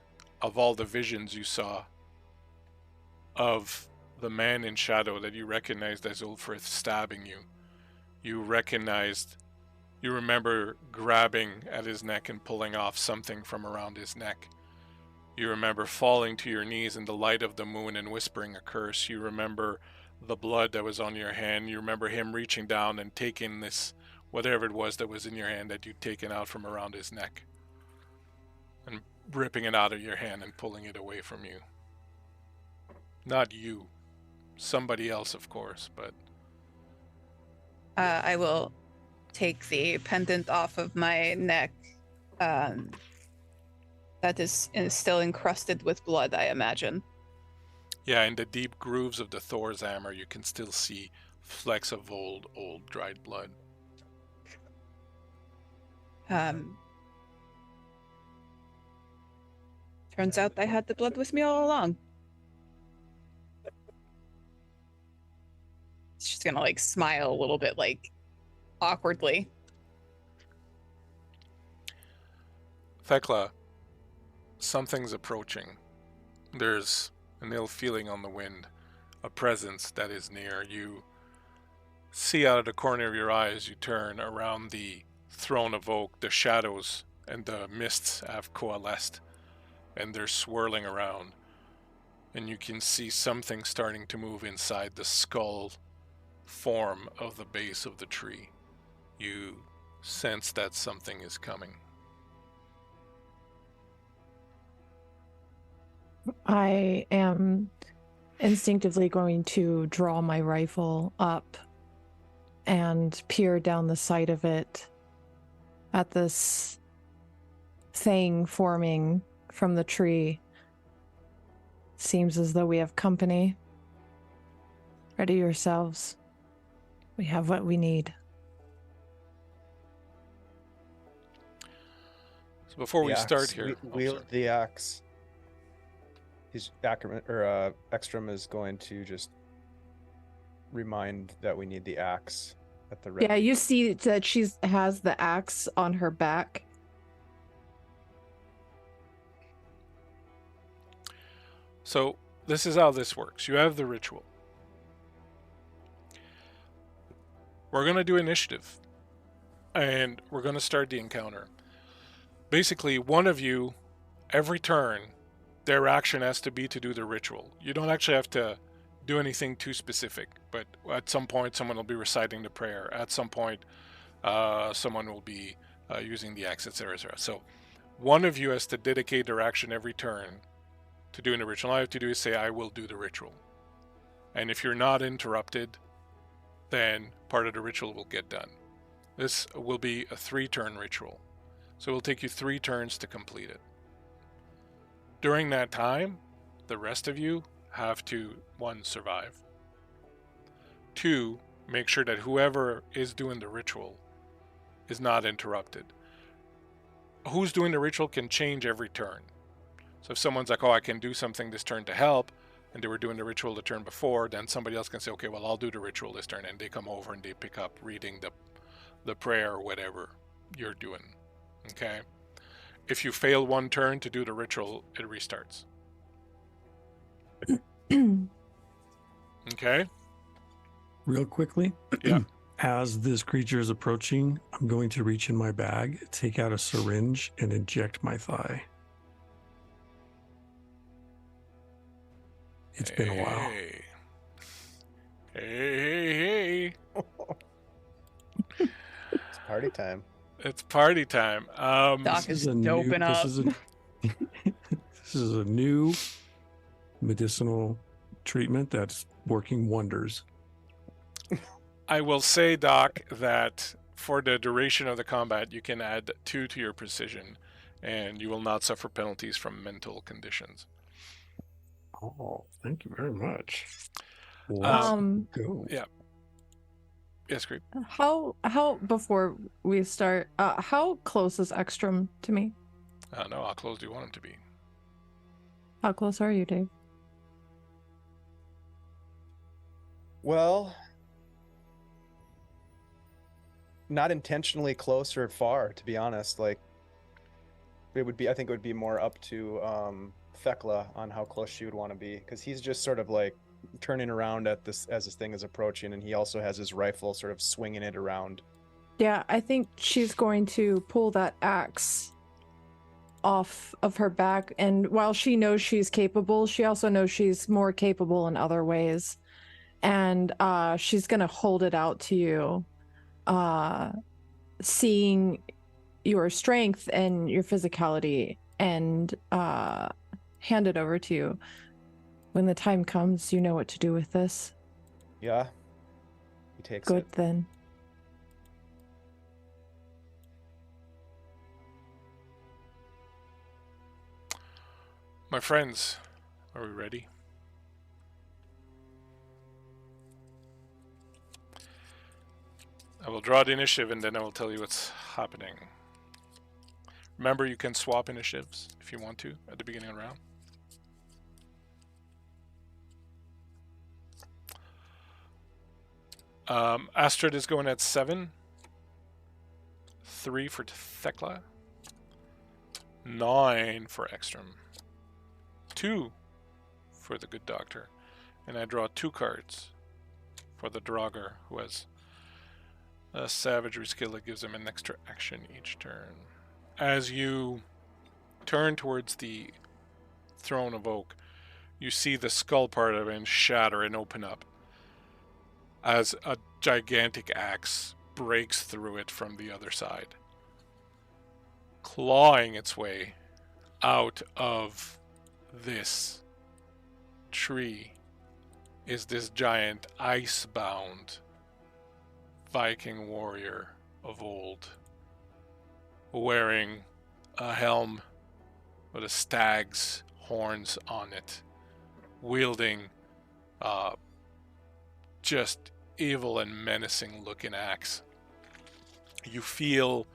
of all the visions you saw of the man in shadow that you recognized as Ulfrith stabbing you. You remember grabbing at his neck and pulling off something from around his neck. You remember falling to your knees in the light of the moon and whispering a curse. You remember the blood that was on your hand. You remember him reaching down and taking this, whatever it was that was in your hand that you'd taken out from around his neck, and ripping it out of your hand and pulling it away from you. Not you. Somebody else, of course, but... I will take the pendant off of my neck. That is still encrusted with blood, I imagine. Yeah, in the deep grooves of the Thor's hammer, you can still see flecks of old dried blood. Turns out I had the blood with me all along. She's gonna smile a little bit, awkwardly. Thekla, something's approaching. There's an ill feeling on the wind, a presence that is near. You see out of the corner of your eye as you turn around the throne of oak, the shadows and the mists have coalesced, and they're swirling around. And you can see something starting to move inside the skull form of the base of the tree. You sense that something is coming. I am instinctively going to draw my rifle up and peer down the sight of it at this thing forming from the tree. Seems as though we have company. Ready yourselves. We have what we need. So before we start axe, here, wield the axe. He's Ackerman or Eckstrome is going to just remind that we need the axe at the ready. Yeah, you see that she has the axe on her back. So this is how this works. You have the ritual. We're going to do initiative. And we're going to start the encounter. Basically, one of you, every turn, their action has to be to do the ritual. You don't actually have to do anything too specific, but at some point someone will be reciting the prayer. At some point, someone will be using the axe, etc., etc. So one of you has to dedicate their action every turn to doing the ritual. All you have to do is say, I will do the ritual. And if you're not interrupted, then part of the ritual will get done. This will be a 3-turn ritual. So it will take you 3 turns to complete it. During that time, the rest of you have to, 1, survive. 2, make sure that whoever is doing the ritual is not interrupted. Who's doing the ritual can change every turn. So if someone's like, oh, I can do something this turn to help, and they were doing the ritual the turn before, then somebody else can say, okay, well, I'll do the ritual this turn, and they come over and they pick up reading the prayer or whatever you're doing. Okay? If you fail 1 turn to do the ritual, it restarts. Okay? Real quickly. Yeah. As this creature is approaching, I'm going to reach in my bag, take out a syringe, and inject my thigh. It's been a while. Hey. It's party time. It's party time. Doc is doping up. This is a new medicinal treatment that's working wonders. I will say, Doc, that for the duration of the combat, you can add 2 to your precision, and you will not suffer penalties from mental conditions. Oh, thank you very much. Go. Yeah. Yes, Creep. How before we start, how close is Eckstrome to me? No, how close do you want him to be? How close are you, Dave? Well, not intentionally close or far, to be honest. Like, I think it would be more up to Thekla on how close she would want to be, because he's just sort of like turning around at this as this thing is approaching, and he also has his rifle sort of swinging it around. Yeah, I think she's going to pull that axe off of her back, and while she knows she's capable, she also knows she's more capable in other ways, and she's gonna hold it out to you, seeing your strength and your physicality, and hand it over to you. When the time comes, you know what to do with this. Yeah. He takes Good it. then. My friends, are we ready? I will draw the initiative and then I will tell you what's happening. Remember, you can swap initiatives if you want to at the beginning of the round. Astrid is going at 7. 3 for Thekla. 9 for Eckstrome. 2 for the good doctor. And I draw 2 cards for the Draugr, who has a savagery skill that gives him an extra action each turn. As you turn towards the Throne of Oak, you see the skull part of it shatter and open up as a gigantic axe breaks through it from the other side. Clawing its way out of this tree is this giant ice-bound Viking warrior of old, wearing a helm with a stag's horns on it, wielding just evil and menacing looking axe. You feel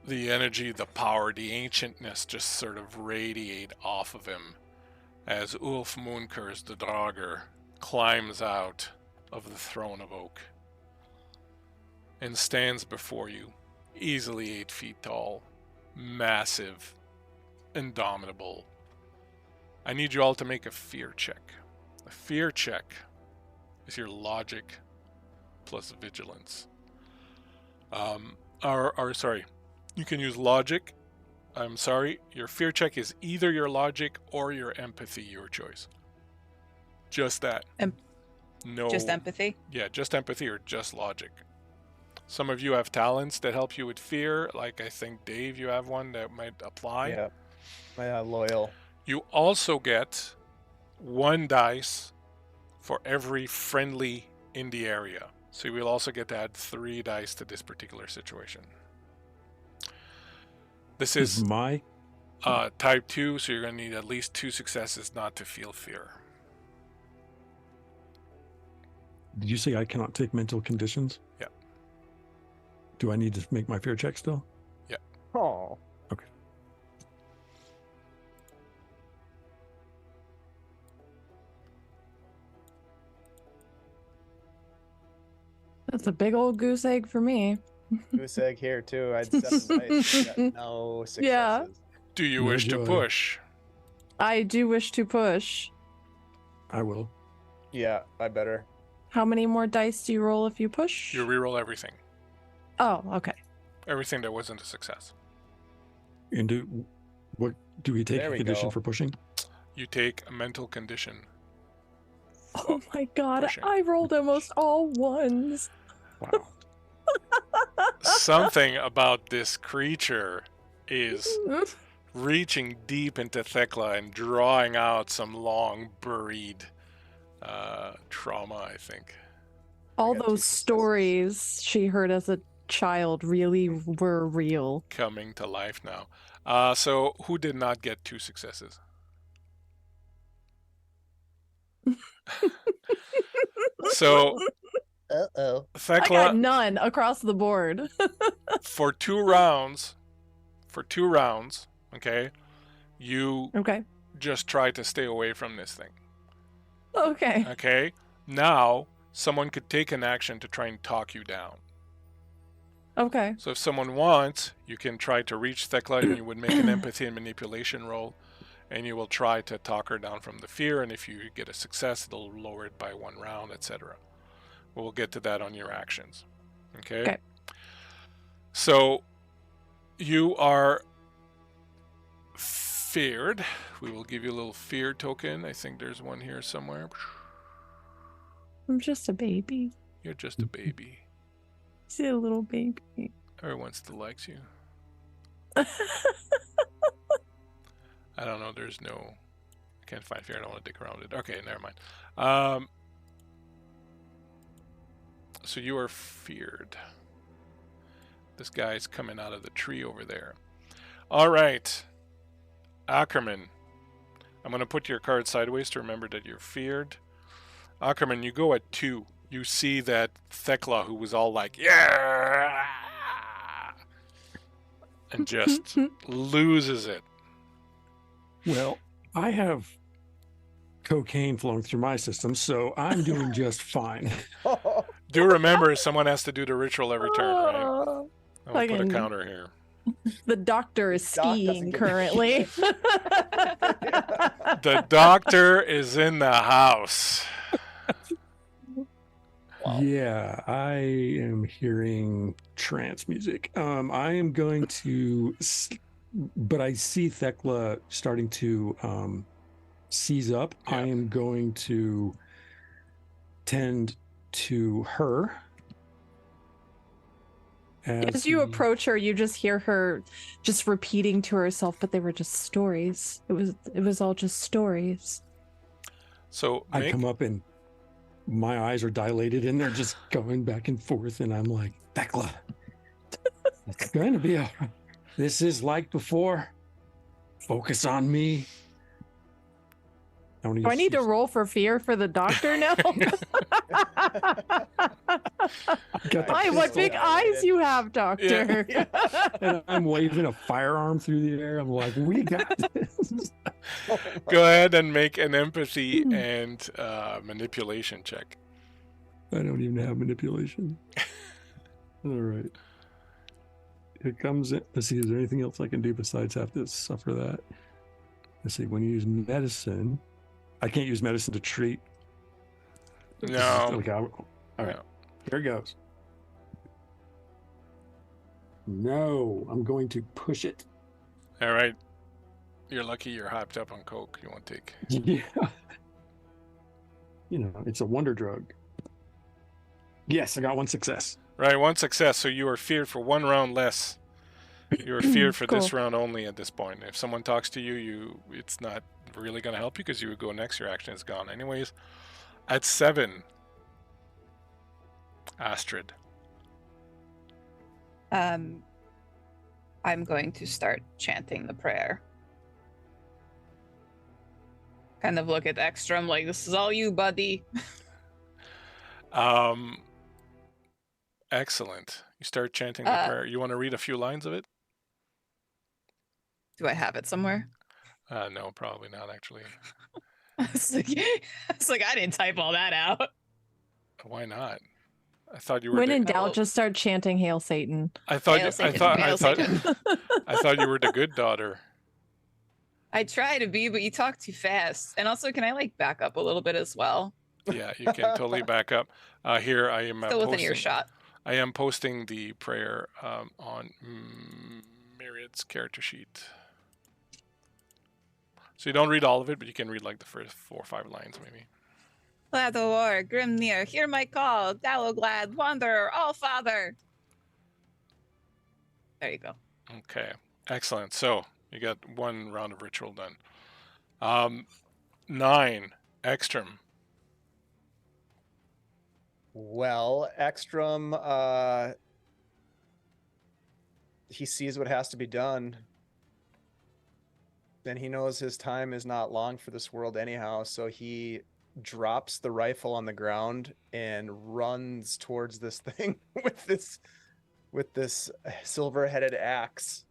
the energy, the power, the ancientness just sort of radiate off of him as Ulf Moonkers the Draugr climbs out of the throne of oak and stands before you, easily 8 feet tall, massive, indomitable. I need you all to make a fear check. A fear check is your logic plus vigilance. Sorry, you can use logic. I'm sorry, your fear check is either your logic or your empathy, your choice. Just that. No. Just empathy? Yeah, just empathy or just logic. Some of you have talents that help you with fear, like I think, Dave, you have one that might apply. Yeah. Loyal. You also get 1 dice for every friendly in the area. So you will also get to add 3 dice to this particular situation. This is my type 2, so you're going to need at least 2 successes not to feel fear. Did you say I cannot take mental conditions? Yeah. Do I need to make my fear check still? Yeah. Oh. Okay. That's a big old goose egg for me. Goose egg here too. I had 7 dice. I got no successes. Yeah. Do you No wish to joy. push? I do wish to push. I will. Yeah, I better. How many more dice do you roll if you push? You reroll everything. Oh, okay. Everything that wasn't a success. And do we take There a we condition go. for pushing? You take a mental condition. Oh my god, pushing. I rolled almost all ones. Wow. Something about this creature is reaching deep into Thekla and drawing out some long buried trauma, I think. All got 2 those successes. stories she heard as a child really were real. Coming to life now. So who did not get 2 successes? So Uh-oh. I got Thekla, none across the board. for 2 rounds, okay, you Okay. just try to stay away from this thing. Okay. Okay? Now, someone could take an action to try and talk you down. Okay. So if someone wants, you can try to reach Thekla and you would make an empathy and manipulation roll, and you will try to talk her down from the fear, and if you get a success, it'll lower it by 1 round, etc. We'll get to that on your actions. Okay? Okay. So, you are feared. We will give you a little fear token. I think there's one here somewhere. I'm just a baby. You're just a baby. See a little baby. Everyone still likes you. I don't know. There's no... I can't find fear. I don't want to dick around it. Okay, never mind. So you are feared. This guy's coming out of the tree over there. All right. Ackerman. I'm going to put your card sideways to remember that you're feared. Ackerman, you go at 2. You see that Thekla, who was all like, yeah, and just loses it. Well, I have cocaine flowing through my system, so I'm doing just fine. Do remember, someone has to do the ritual every turn, right? Oh, I'm going to put a fucking- counter here. the doctor is Doc doesn't skiing give a currently. The doctor is in the house. Wow. Yeah, I am hearing trance music. I am going to, but I see Thekla starting to seize up. Yeah. I am going to tend to her. As you approach her, you just hear her just repeating to herself, but they were just stories. It was all just stories. So I come up and my eyes are dilated and they're just going back and forth, and I'm like, Thekla, it's going to be all right. This is like before. Focus on me. Do I need to roll for fear for the doctor now? My, what big eyes you have, doctor. And I'm waving a firearm through the air. I'm like, we got this. Go ahead and make an empathy and manipulation check. I don't even have manipulation. All right. It comes in. Let's see, is there anything else I can do besides have to suffer that? Let's see, when you use medicine, I can't use medicine to treat. No. Okay, all right. No. Here it goes. No, I'm going to push it. All right. You're lucky you're hyped up on coke. You won't take. Yeah. You know, it's a wonder drug. Yes, I got one success. Right, one success. So you are feared for one round less. You are feared for this round only at this point. If someone talks to you, it's not really going to help you because you would go next. Your action is gone. Anyways, at 7, Astrid. I'm going to start chanting the prayer. Kind of look at Eckstrome like, this is all you, buddy. Excellent. You start chanting the prayer. You want to read a few lines of it? Do I have it somewhere? No, probably not, actually. It's like, I didn't type all that out. Why not? I thought you were. When in doubt, just start chanting "Hail Satan." I thought. Hail Satan, I Hail Satan. thought you were the good daughter. I try to be, but you talk too fast. And also, can I like back up a little bit as well? Yeah, you can totally back up. Here I am. Still within earshot. I am posting the prayer on Myriad's character sheet. So you don't read all of it, but you can read like the first 4 or 5 lines, maybe. Glad the war, Grimnir, hear my call, Galloglad, Wanderer, All Father. There you go. Okay, excellent. So you got one round of ritual done. 9, Eckstrome. Well, Eckstrome, he sees what has to be done. Then he knows his time is not long for this world anyhow, so he drops the rifle on the ground and runs towards this thing with this silver-headed axe.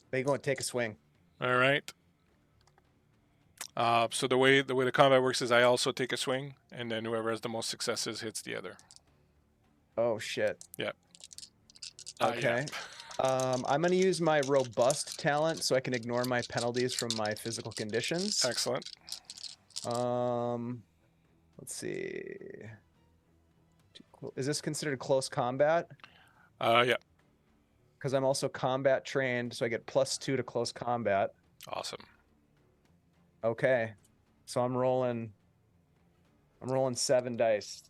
They go and take a swing. All right. So the way the combat works is I also take a swing, and then whoever has the most successes hits the other. Oh shit. Yeah. Okay. I'm going to use my robust talent so I can ignore my penalties from my physical conditions. Excellent. Let's see. Is this considered close combat? Yeah. Because I'm also combat trained, so I get +2 to close combat. Awesome. Okay. So I'm rolling 7 dice.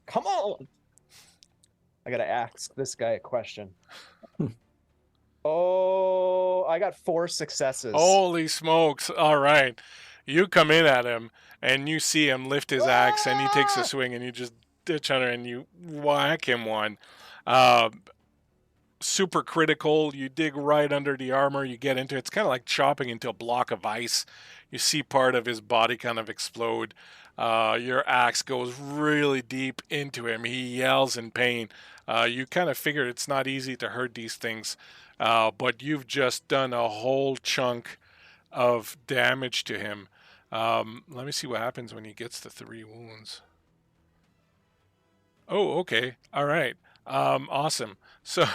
Come on. I got to ask this guy a question. Oh, I got 4 successes. Holy smokes. All right. You come in at him and you see him lift his axe and he takes a swing and you just ditch under and you whack him one. Super critical. You dig right under the armor. You get into it. It's kind of like chopping into a block of ice. You see part of his body kind of explode. Your axe goes really deep into him. He yells in pain. You kind of figure it's not easy to hurt these things. But you've just done a whole chunk of damage to him. Let me see what happens when he gets to 3 wounds. Oh, okay. All right. Awesome. So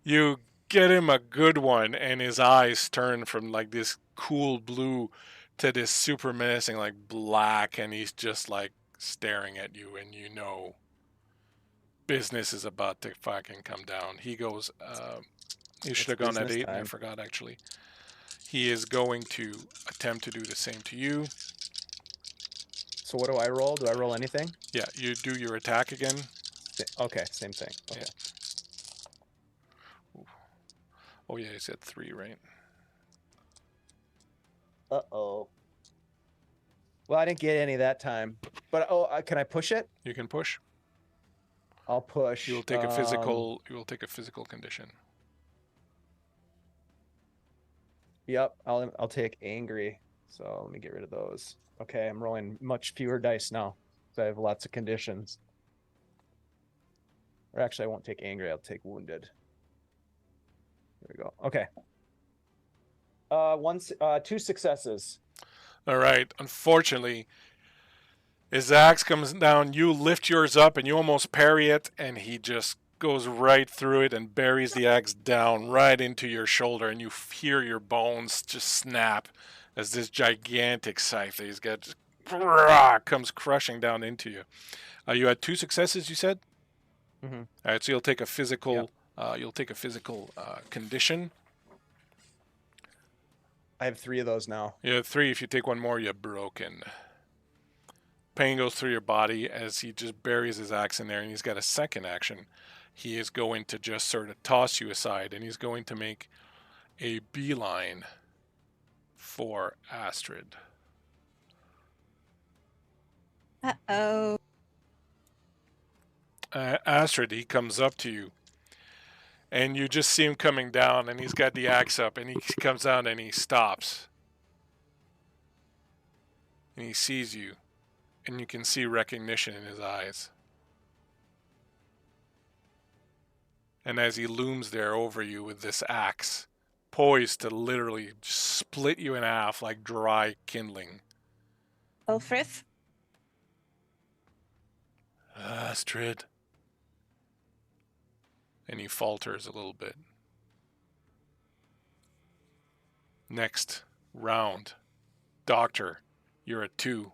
you get him a good one, and his eyes turn from like this cool blue to this super menacing like black, and he's just like staring at you, and you know business is about to fucking come down. He goes, he should have gone at 8, and I forgot actually. He is going to attempt to do the same to you. So what do I roll? Do I roll anything? Yeah, you do your attack again. Okay, same thing. Okay. Yeah. Oh yeah, you said 3, right? Uh-oh. Well, I didn't get any that time. But can I push it? You can push. I'll push. You will take a physical. You will take a physical condition. Yep, I'll take angry. So let me get rid of those. Okay, I'm rolling much fewer dice now. So I have lots of conditions. Or actually, I won't take angry. I'll take wounded. There we go. Okay. 2 successes. All right. Unfortunately, his axe comes down. You lift yours up and you almost parry it, and he just goes right through it and buries the axe down right into your shoulder, and you hear your bones just snap as this gigantic scythe that he's got just comes crushing down into you. You had 2 successes, you said? Mm-hmm. All right, so you'll take a physical. Condition. I have 3 of those now. You have 3. If you take one more, you're broken. Pain goes through your body as he just buries his axe in there, and he's got a second action. He is going to just sort of toss you aside, and he's going to make a beeline for Astrid. Uh-oh. Astrid, he comes up to you, and you just see him coming down, and he's got the axe up, and he comes down and he stops. And he sees you, and you can see recognition in his eyes. And as he looms there over you with this axe, poised to literally split you in half like dry kindling. Ulfrith? Astrid. And he falters a little bit. Next round. Doctor, you're at 2.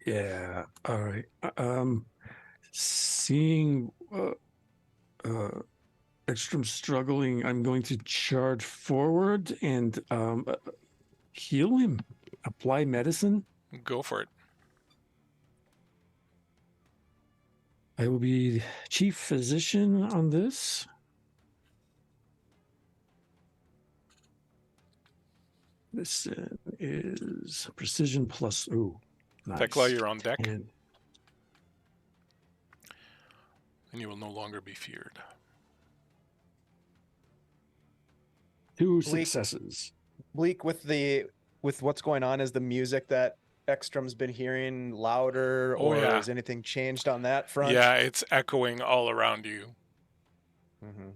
Yeah. All right. Seeing Eckstrome struggling, I'm going to charge forward and heal him. Apply medicine. Go for it. I will be chief physician on this. This is precision plus. Ooh, nice. Thekla, you're on deck. And you will no longer be feared. 2 Bleak. successes. Bleak, with what's going on, is the music that Eckstrome's been hearing louder, Oh, or yeah. has anything changed on that front? Yeah, it's echoing all around you. Mm-hmm.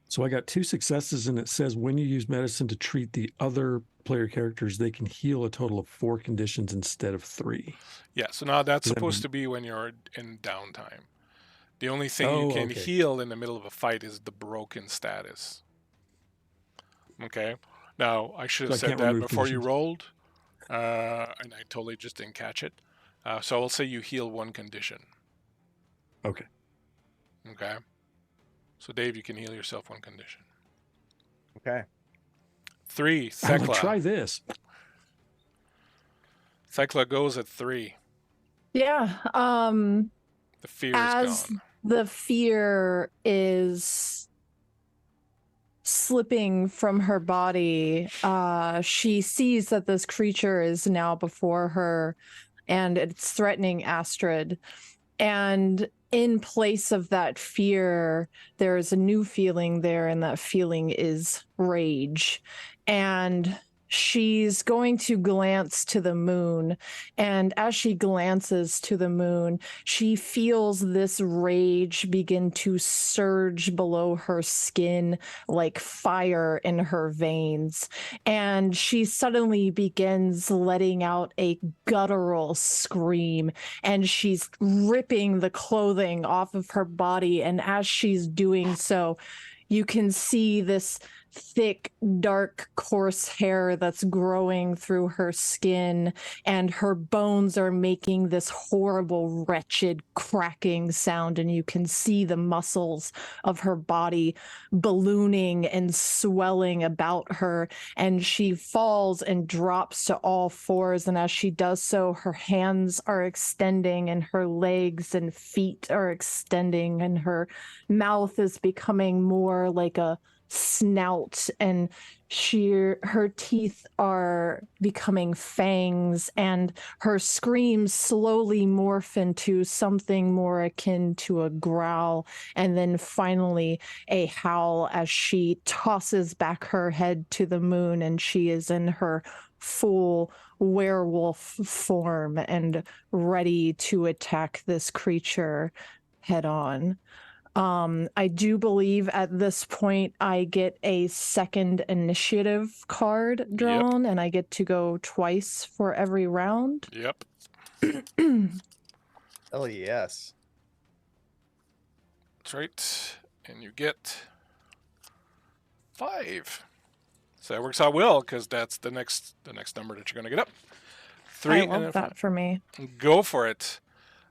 So I got 2 successes, and it says when you use medicine to treat the other player characters, they can heal a total of 4 conditions instead of 3. Yeah, so now that's Does that supposed mean- to be when you're in downtime. The only thing Oh, you can okay. heal in the middle of a fight is the broken status. Okay? Now, I should So I have said can't that remove before you conditions. rolled, and I totally just didn't catch it. So I'll say you heal 1 condition. Okay. Okay? So, Dave, you can heal yourself 1 condition. Okay. 3, I'm gonna Thekla. try this. Thekla goes at 3. Yeah. The fear As is gone. the fear is slipping from her body, she sees that this creature is now before her and it's threatening Astrid. And in place of that fear, there is a new feeling there, and that feeling is rage. And she's going to glance to the moon. And as she glances to the moon, she feels this rage begin to surge below her skin like fire in her veins. And she suddenly begins letting out a guttural scream, and she's ripping the clothing off of her body. And as she's doing so, you can see this thick, dark, coarse hair that's growing through her skin, and her bones are making this horrible, wretched cracking sound, and you can see the muscles of her body ballooning and swelling about her, and she falls and drops to all 4s, and as she does so, her hands are extending, and her legs and feet are extending, and her mouth is becoming more like a snout, and her teeth are becoming fangs, and her screams slowly morph into something more akin to a growl, and then finally a howl as she tosses back her head to the moon, and she is in her full werewolf form and ready to attack this creature head on. I do believe at this point I get a second initiative card drawn, and I get to go twice for every round. Yep. Oh, yes. That's right. And you get 5. So that works out well, because that's the next number that you're going to get up. 3 I and love then that 5. for me. Go for it.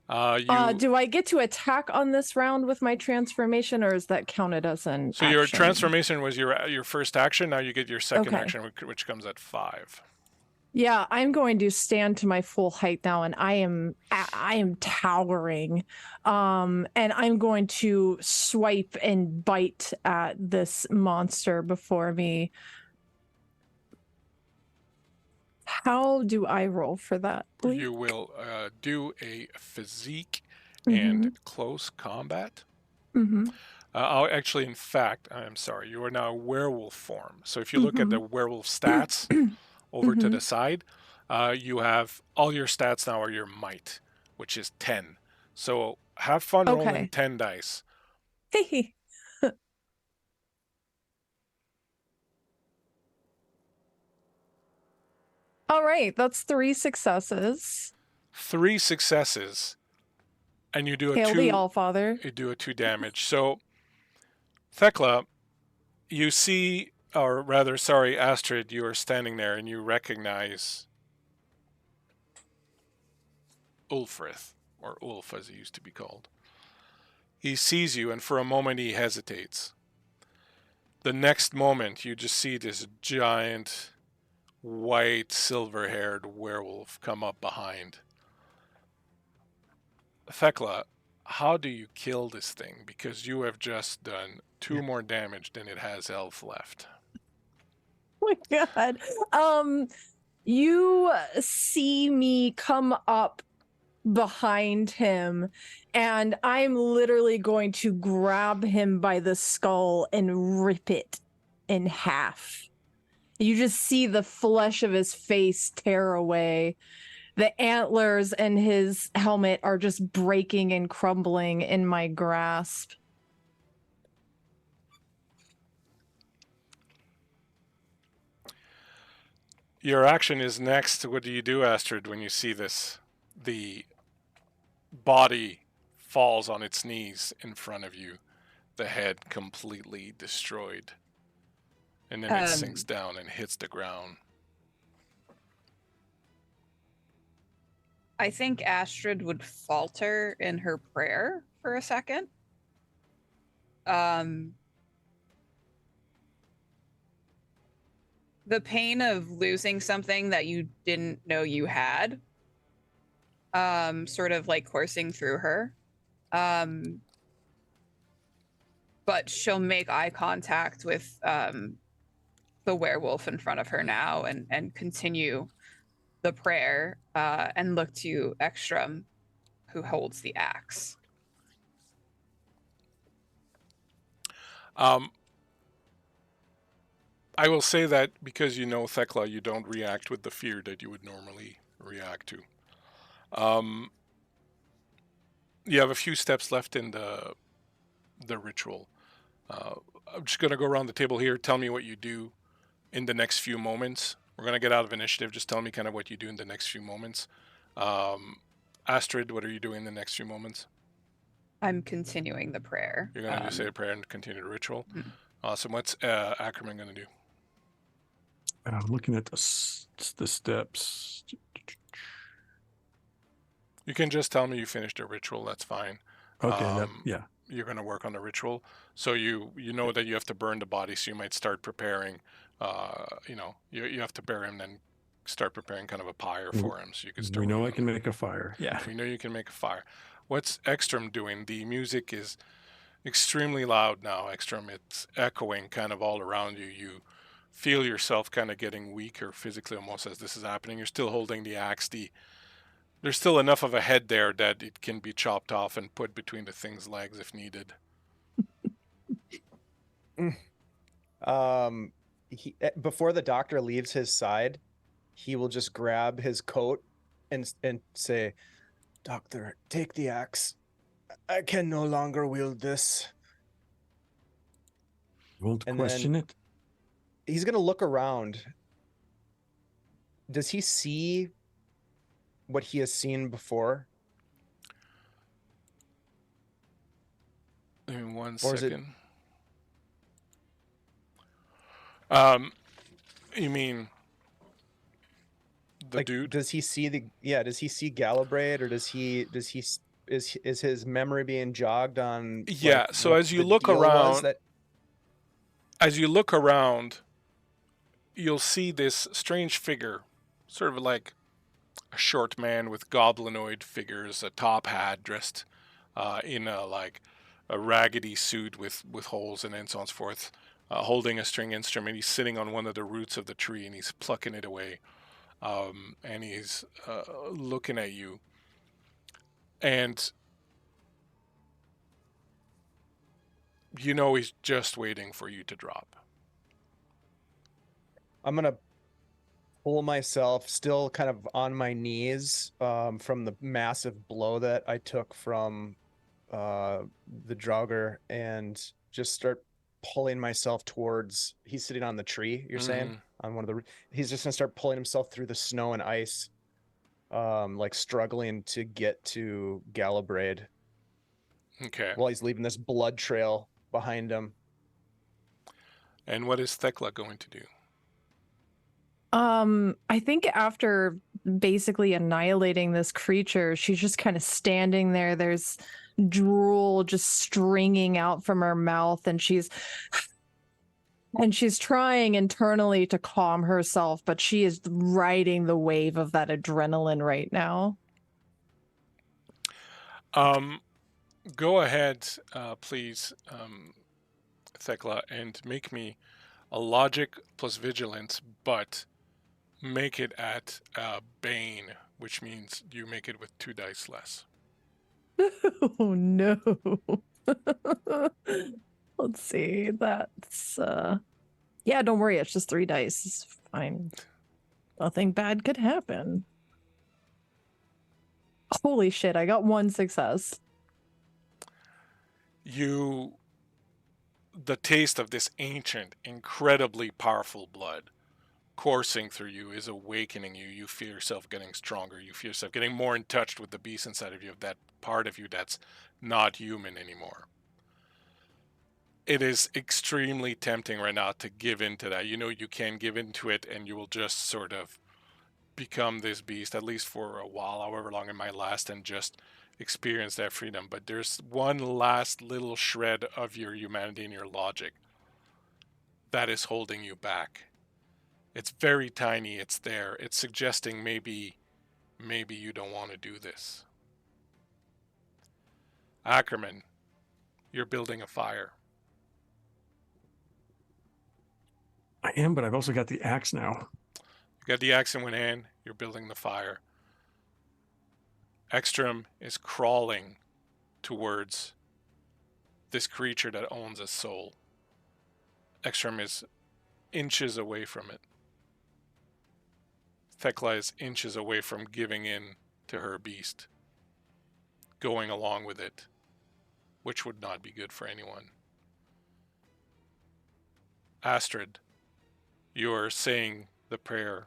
Do I get to attack on this round with my transformation, or is that counted as an So action? your transformation was your first action. Now you get your second Okay. action, which comes at 5. Yeah, I'm going to stand to my full height now, and I am towering. And I'm going to swipe and bite at this monster before me. How do I roll for that, Bleak? You will do a physique and close combat. Actually, in fact, I'm sorry, you are now a werewolf form. So if you look at the werewolf stats over to the side, you have all your stats now are your might, which is 10. So have fun rolling 10 dice. Hey. All right, that's 3 successes. 3 successes, and you do a Hail 2. the Allfather. You do a 2 damage. So, Thekla, you see, or rather, sorry, Astrid, you are standing there and you recognize Ulfrith, or Ulf as he used to be called. He sees you, and for a moment he hesitates. The next moment, you just see this giant, white, silver-haired werewolf come up behind. Thekla, how do you kill this thing? Because you have just done 2 more damage than it has health left. Oh my god. You see me come up behind him, and I'm literally going to grab him by the skull and rip it in half. You just see the flesh of his face tear away. The antlers and his helmet are just breaking and crumbling in my grasp. Your action is next. What do you do, Astrid, when you see this? The body falls on its knees in front of you, the head completely destroyed. And then it sinks down and hits the ground. I think Astrid would falter in her prayer for a second. The pain of losing something that you didn't know you had, sort of like coursing through her. But she'll make eye contact with the werewolf in front of her now and continue the prayer and look to Eckstrome, who holds the axe. I will say that because you know Thekla, you don't react with the fear that you would normally react to. You have a few steps left in the ritual. I'm just going to go around the table here. Tell me what you do in the next few moments. We're going to get out of initiative. Just tell me kind of what you do in the next few moments. Astrid, what are you doing in the next few moments? I'm continuing the prayer. You're going to say a prayer and continue the ritual. Awesome. What's Ackerman going to do? Looking at the steps. You can just tell me you finished the ritual. That's fine. Okay. Yeah. You're going to work on the ritual, so you know that you have to burn the body. So you might start preparing. You have to bury him, then start preparing kind of a pyre for him, so you can start. We know I can make a fire. Yeah. We know you can make a fire. What's Eckstrome doing? The music is extremely loud now, Eckstrome. It's echoing kind of all around you. You feel yourself kind of getting weaker physically almost as this is happening. You're still holding the axe. There's still enough of a head there that it can be chopped off and put between the thing's legs if needed. Before the doctor leaves his side, he will just grab his coat and say, "Doctor, take the axe. I can no longer wield this." Won't And question then it. he's gonna look around. Does he see what he has seen before? In one Or is it- second. You mean the like, dude? does he see does he see Galabraid, or is his memory being jogged on Yeah, like, so what as you the look deal was around, you'll see this strange figure, sort of like a short man with goblinoid figures, a top hat, dressed in a raggedy suit with holes in it and so on and so forth, holding a string instrument. He's sitting on one of the roots of the tree and he's plucking it away, and he's looking at you. And you know he's just waiting for you to drop. I'm gonna pull myself, still kind of on my knees, from the massive blow that I took from the Draugr, and just start pulling myself towards. He's sitting on the tree. You're saying on one of the. He's just gonna start pulling himself through the snow and ice, like struggling to get to Galabraid. Okay. While he's leaving this blood trail behind him. And what is Thekla going to do? I think after basically annihilating this creature, she's just kind of standing there. There's drool just stringing out from her mouth, and she's trying internally to calm herself, but she is riding the wave of that adrenaline right now. Go ahead, please, Thekla, and make me a logic plus vigilance, but make it at Bane, which means you make it with 2 dice less. Oh no. Let's see. That's yeah, don't worry, it's just 3 dice. It's fine. Nothing bad could happen. Holy shit, I got 1 success. The taste of this ancient, incredibly powerful blood coursing through you is awakening you. You feel yourself getting stronger. You feel yourself getting more in touch with the beast inside of you, of that part of you that's not human anymore. It is extremely tempting right now to give into that. You know you can give into it and you will just sort of become this beast, at least for a while, however long it might last, and just experience that freedom. But there's one last little shred of your humanity and your logic that is holding you back. It's very tiny. It's there. It's suggesting maybe you don't want to do this. Ackerman, you're building a fire. I am, but I've also got the axe now. You got the axe in one hand. You're building the fire. Eckstrome is crawling towards this creature that owns a soul. Eckstrome is inches away from it. Thekla is inches away from giving in to her beast, going along with it, which would not be good for anyone. Astrid, you're saying the prayer.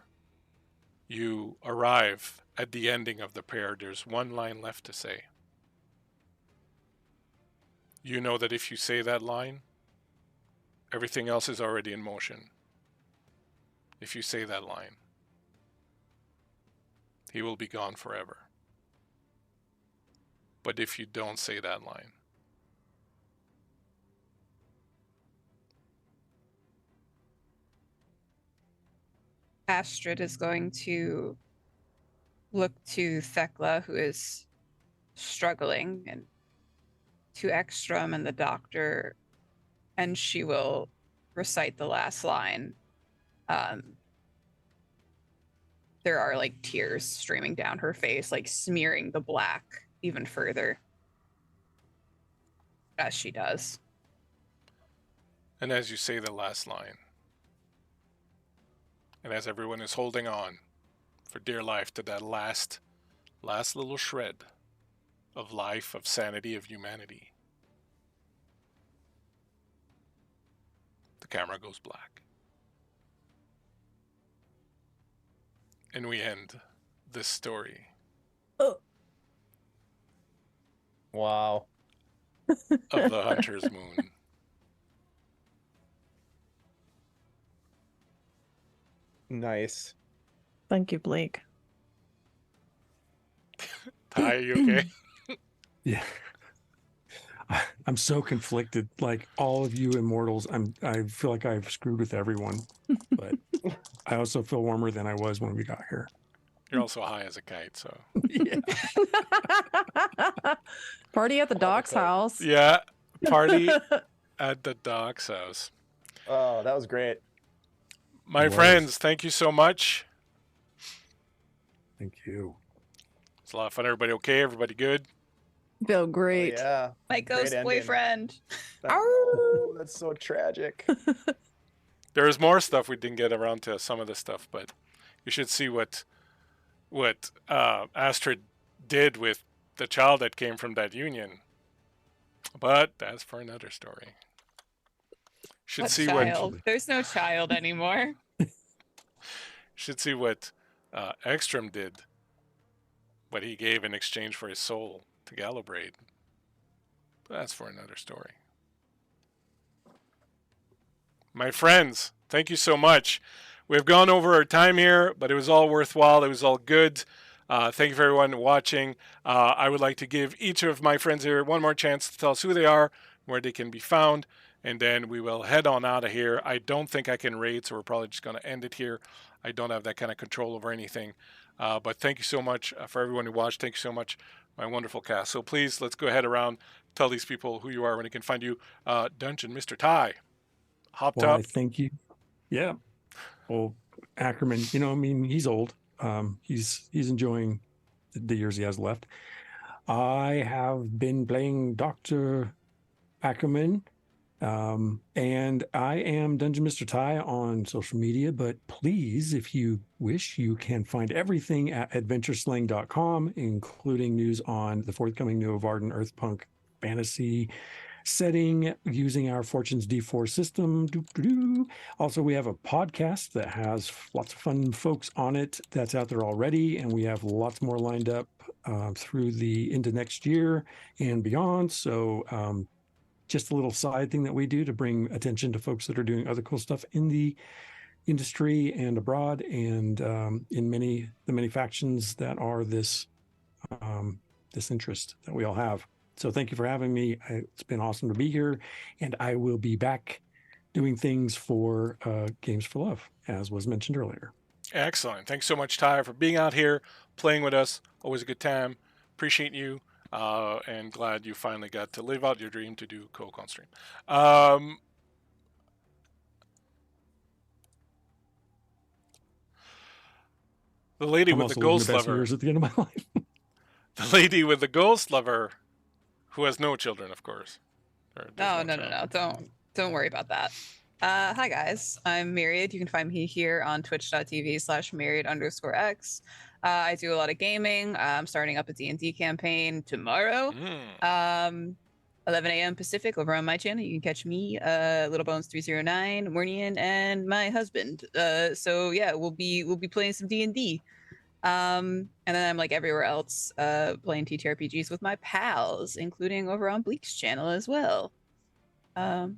You arrive at the ending of the prayer. There's one line left to say. You know that if you say that line, everything else is already in motion. If you say that line, he will be gone forever. But if you don't say that line, Astrid is going to look to Thekla, who is struggling, and to Eckstrome and the doctor, and she will recite the last line. There are like tears streaming down her face, like smearing the black even further as she does. And as you say the last line, and as everyone is holding on for dear life to that last little shred of life, of sanity, of humanity, the camera goes black. And we end this story. Wow. Of the Hunter's Moon. Nice. Thank you, Blake. Ty, you okay? Yeah. I'm so conflicted. Like all of you immortals, I feel like I've screwed with everyone, but I also feel warmer than I was when we got here. You're also high as a kite, so. Yeah. Party at the doc's house. Yeah, party at the doc's house. Oh, that was great. My friends, thank you so much. Thank you. It's a lot of fun. Everybody okay? Everybody good? Feel great. Oh, yeah. My ghost ending. boyfriend. Oh, that's so tragic. There is more stuff. We didn't get around to some of the stuff, but you should see what Astrid did with the child that came from that union. But that's for another story. Should What see child? what There's no child anymore. should see what Eckstrome did. What he gave in exchange for his soul to Gallowbraid. But that's for another story. My friends, thank you so much. We've gone over our time here, but it was all worthwhile. It was all good. Thank you for everyone watching. I would like to give each of my friends here one more chance to tell us who they are, where they can be found, and then we will head on out of here. I don't think I can raid, so we're probably just going to end it here. I don't have that kind of control over anything. But thank you so much for everyone who watched. Thank you so much, my wonderful cast. So please, let's go ahead around, tell these people who you are, when they can find you. Dungeon Mr. Ty, hopped up. Thank you. Yeah. Well, Ackerman, I mean, he's old. He's enjoying the years he has left. I have been playing Dr. Ackerman, and I am Dungeon Mr. Ty on social media, but please, if you wish, you can find everything at adventuresling.com, including news on the forthcoming new Varden Earthpunk fantasy setting using our Fortunes D4 system. Also, we have a podcast that has lots of fun folks on it that's out there already, and we have lots more lined up through into next year and beyond. So just a little side thing that we do to bring attention to folks that are doing other cool stuff in the industry and abroad, and in the many factions that are this interest that we all have. So thank you for having me. It's been awesome to be here, and I will be back doing things for Games for Love, as was mentioned earlier. Excellent. Thanks so much, Ty, for being out here, playing with us. Always a good time. Appreciate you, and glad you finally got to live out your dream to do Coke on stream. The lady with the ghost lover. Years at the end of my life. The lady with the ghost lover, who has no children, of course. No. Don't worry about that. Hi guys, I'm Myriad. You can find me here on twitch.tv/Myriad_X. I do a lot of gaming. I'm starting up a D&D campaign tomorrow. 11 a.m. Pacific over on my channel. You can catch me, Littlebones309, Mornian, and my husband. So yeah, we'll be playing some D&D. And then I'm like everywhere else, playing TTRPGs with my pals, including over on Bleak's channel as well. But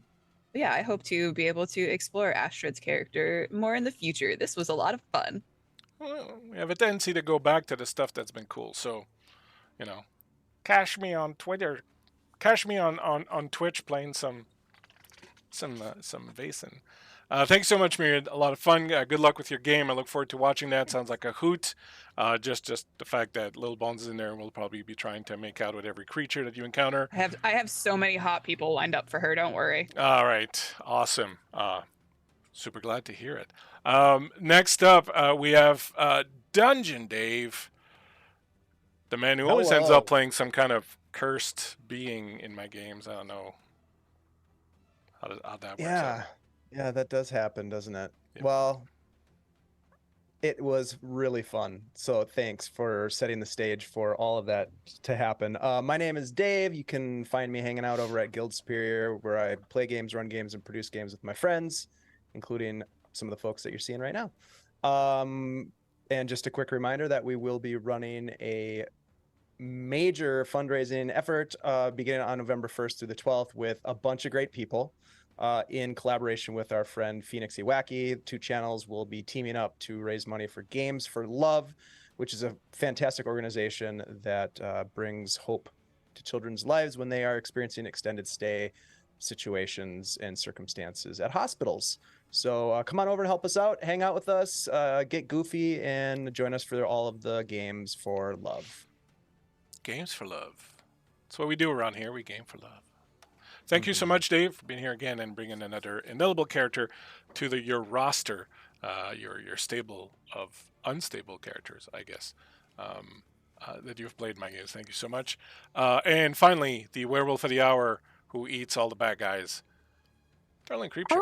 yeah, I hope to be able to explore Astrid's character more in the future. This was a lot of fun. Well, we have a tendency to go back to the stuff that's been cool. So, cash me on Twitter. Cash me on Twitch playing some some Vaesen. Thanks so much, Myriad. A lot of fun. Good luck with your game. I look forward to watching that. Sounds like a hoot. Just the fact that Little Bones is in there, and we'll probably be trying to make out with every creature that you encounter. I have so many hot people lined up for her. Don't worry. All right, awesome. Super glad to hear it. Next up, we have Dungeon Dave, the man who always ends Hello. up playing some kind of cursed being in my games. I don't know how that works out. Yeah, that does happen, doesn't it? Yep. Well, it was really fun. So thanks for setting the stage for all of that to happen. My name is Dave. You can find me hanging out over at Guild Superior, where I play games, run games, and produce games with my friends, including some of the folks that you're seeing right now. And just a quick reminder that we will be running a major fundraising effort beginning on November 1st through the 12th with a bunch of great people. In collaboration with our friend Phoenixy Wacky. 2 channels will be teaming up to raise money for Games for Love, which is a fantastic organization that brings hope to children's lives when they are experiencing extended stay situations and circumstances at hospitals. So come on over and help us out, hang out with us, get goofy, and join us for all of the Games for Love. Games for Love. That's what we do around here. We game for love. Thank you so much, Dave, for being here again and bringing another indelible character to your roster, your stable of unstable characters, I guess, that you've played my games. Thank you so much. And finally, the werewolf of the hour who eats all the bad guys, Darling Creepshow.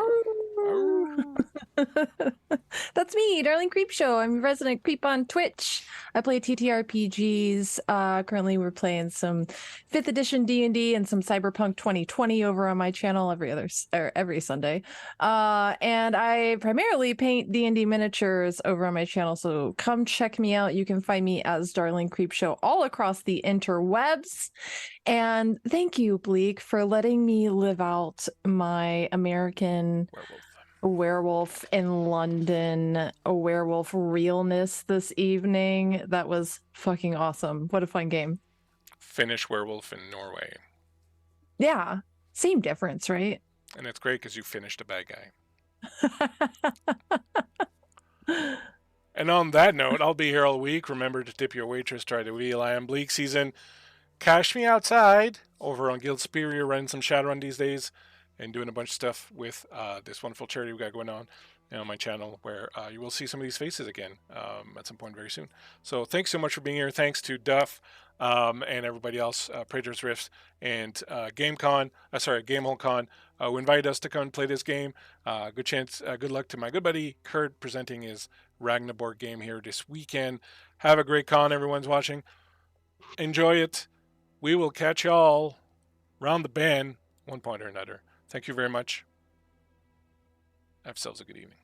That's me, Darling Creepshow. I'm a resident creep on Twitch. I play TTRPGs. Currently, we're playing some 5th edition D&D and some Cyberpunk 2020 over on my channel every Sunday. And I primarily paint D&D miniatures over on my channel, so come check me out. You can find me as Darling Creepshow all across the interwebs. And thank you, Bleak, for letting me live out my American werewolf in London, a werewolf realness this evening. That was fucking awesome. What a fun game. Finnish werewolf in Norway. Yeah, same difference, right? And it's great because you finished a bad guy. And on that note, I'll be here all week. Remember to tip your waitress, try to wheel. I am Bleakseason. Cash me outside over on Guild Superior, running some Shadowrun these days and doing a bunch of stuff with this wonderful charity we got going on my channel, where you will see some of these faces again at some point very soon. So thanks so much for being here. Thanks to Duff and everybody else, Praetor's Rift and Gamehole Con, who invited us to come and play this game. Good luck to my good buddy Kurt presenting his Ragnarok game here this weekend. Have a great con, everyone's watching. Enjoy it. We will catch y'all round the bend, one point or another. Thank you very much. Have yourselves a good evening.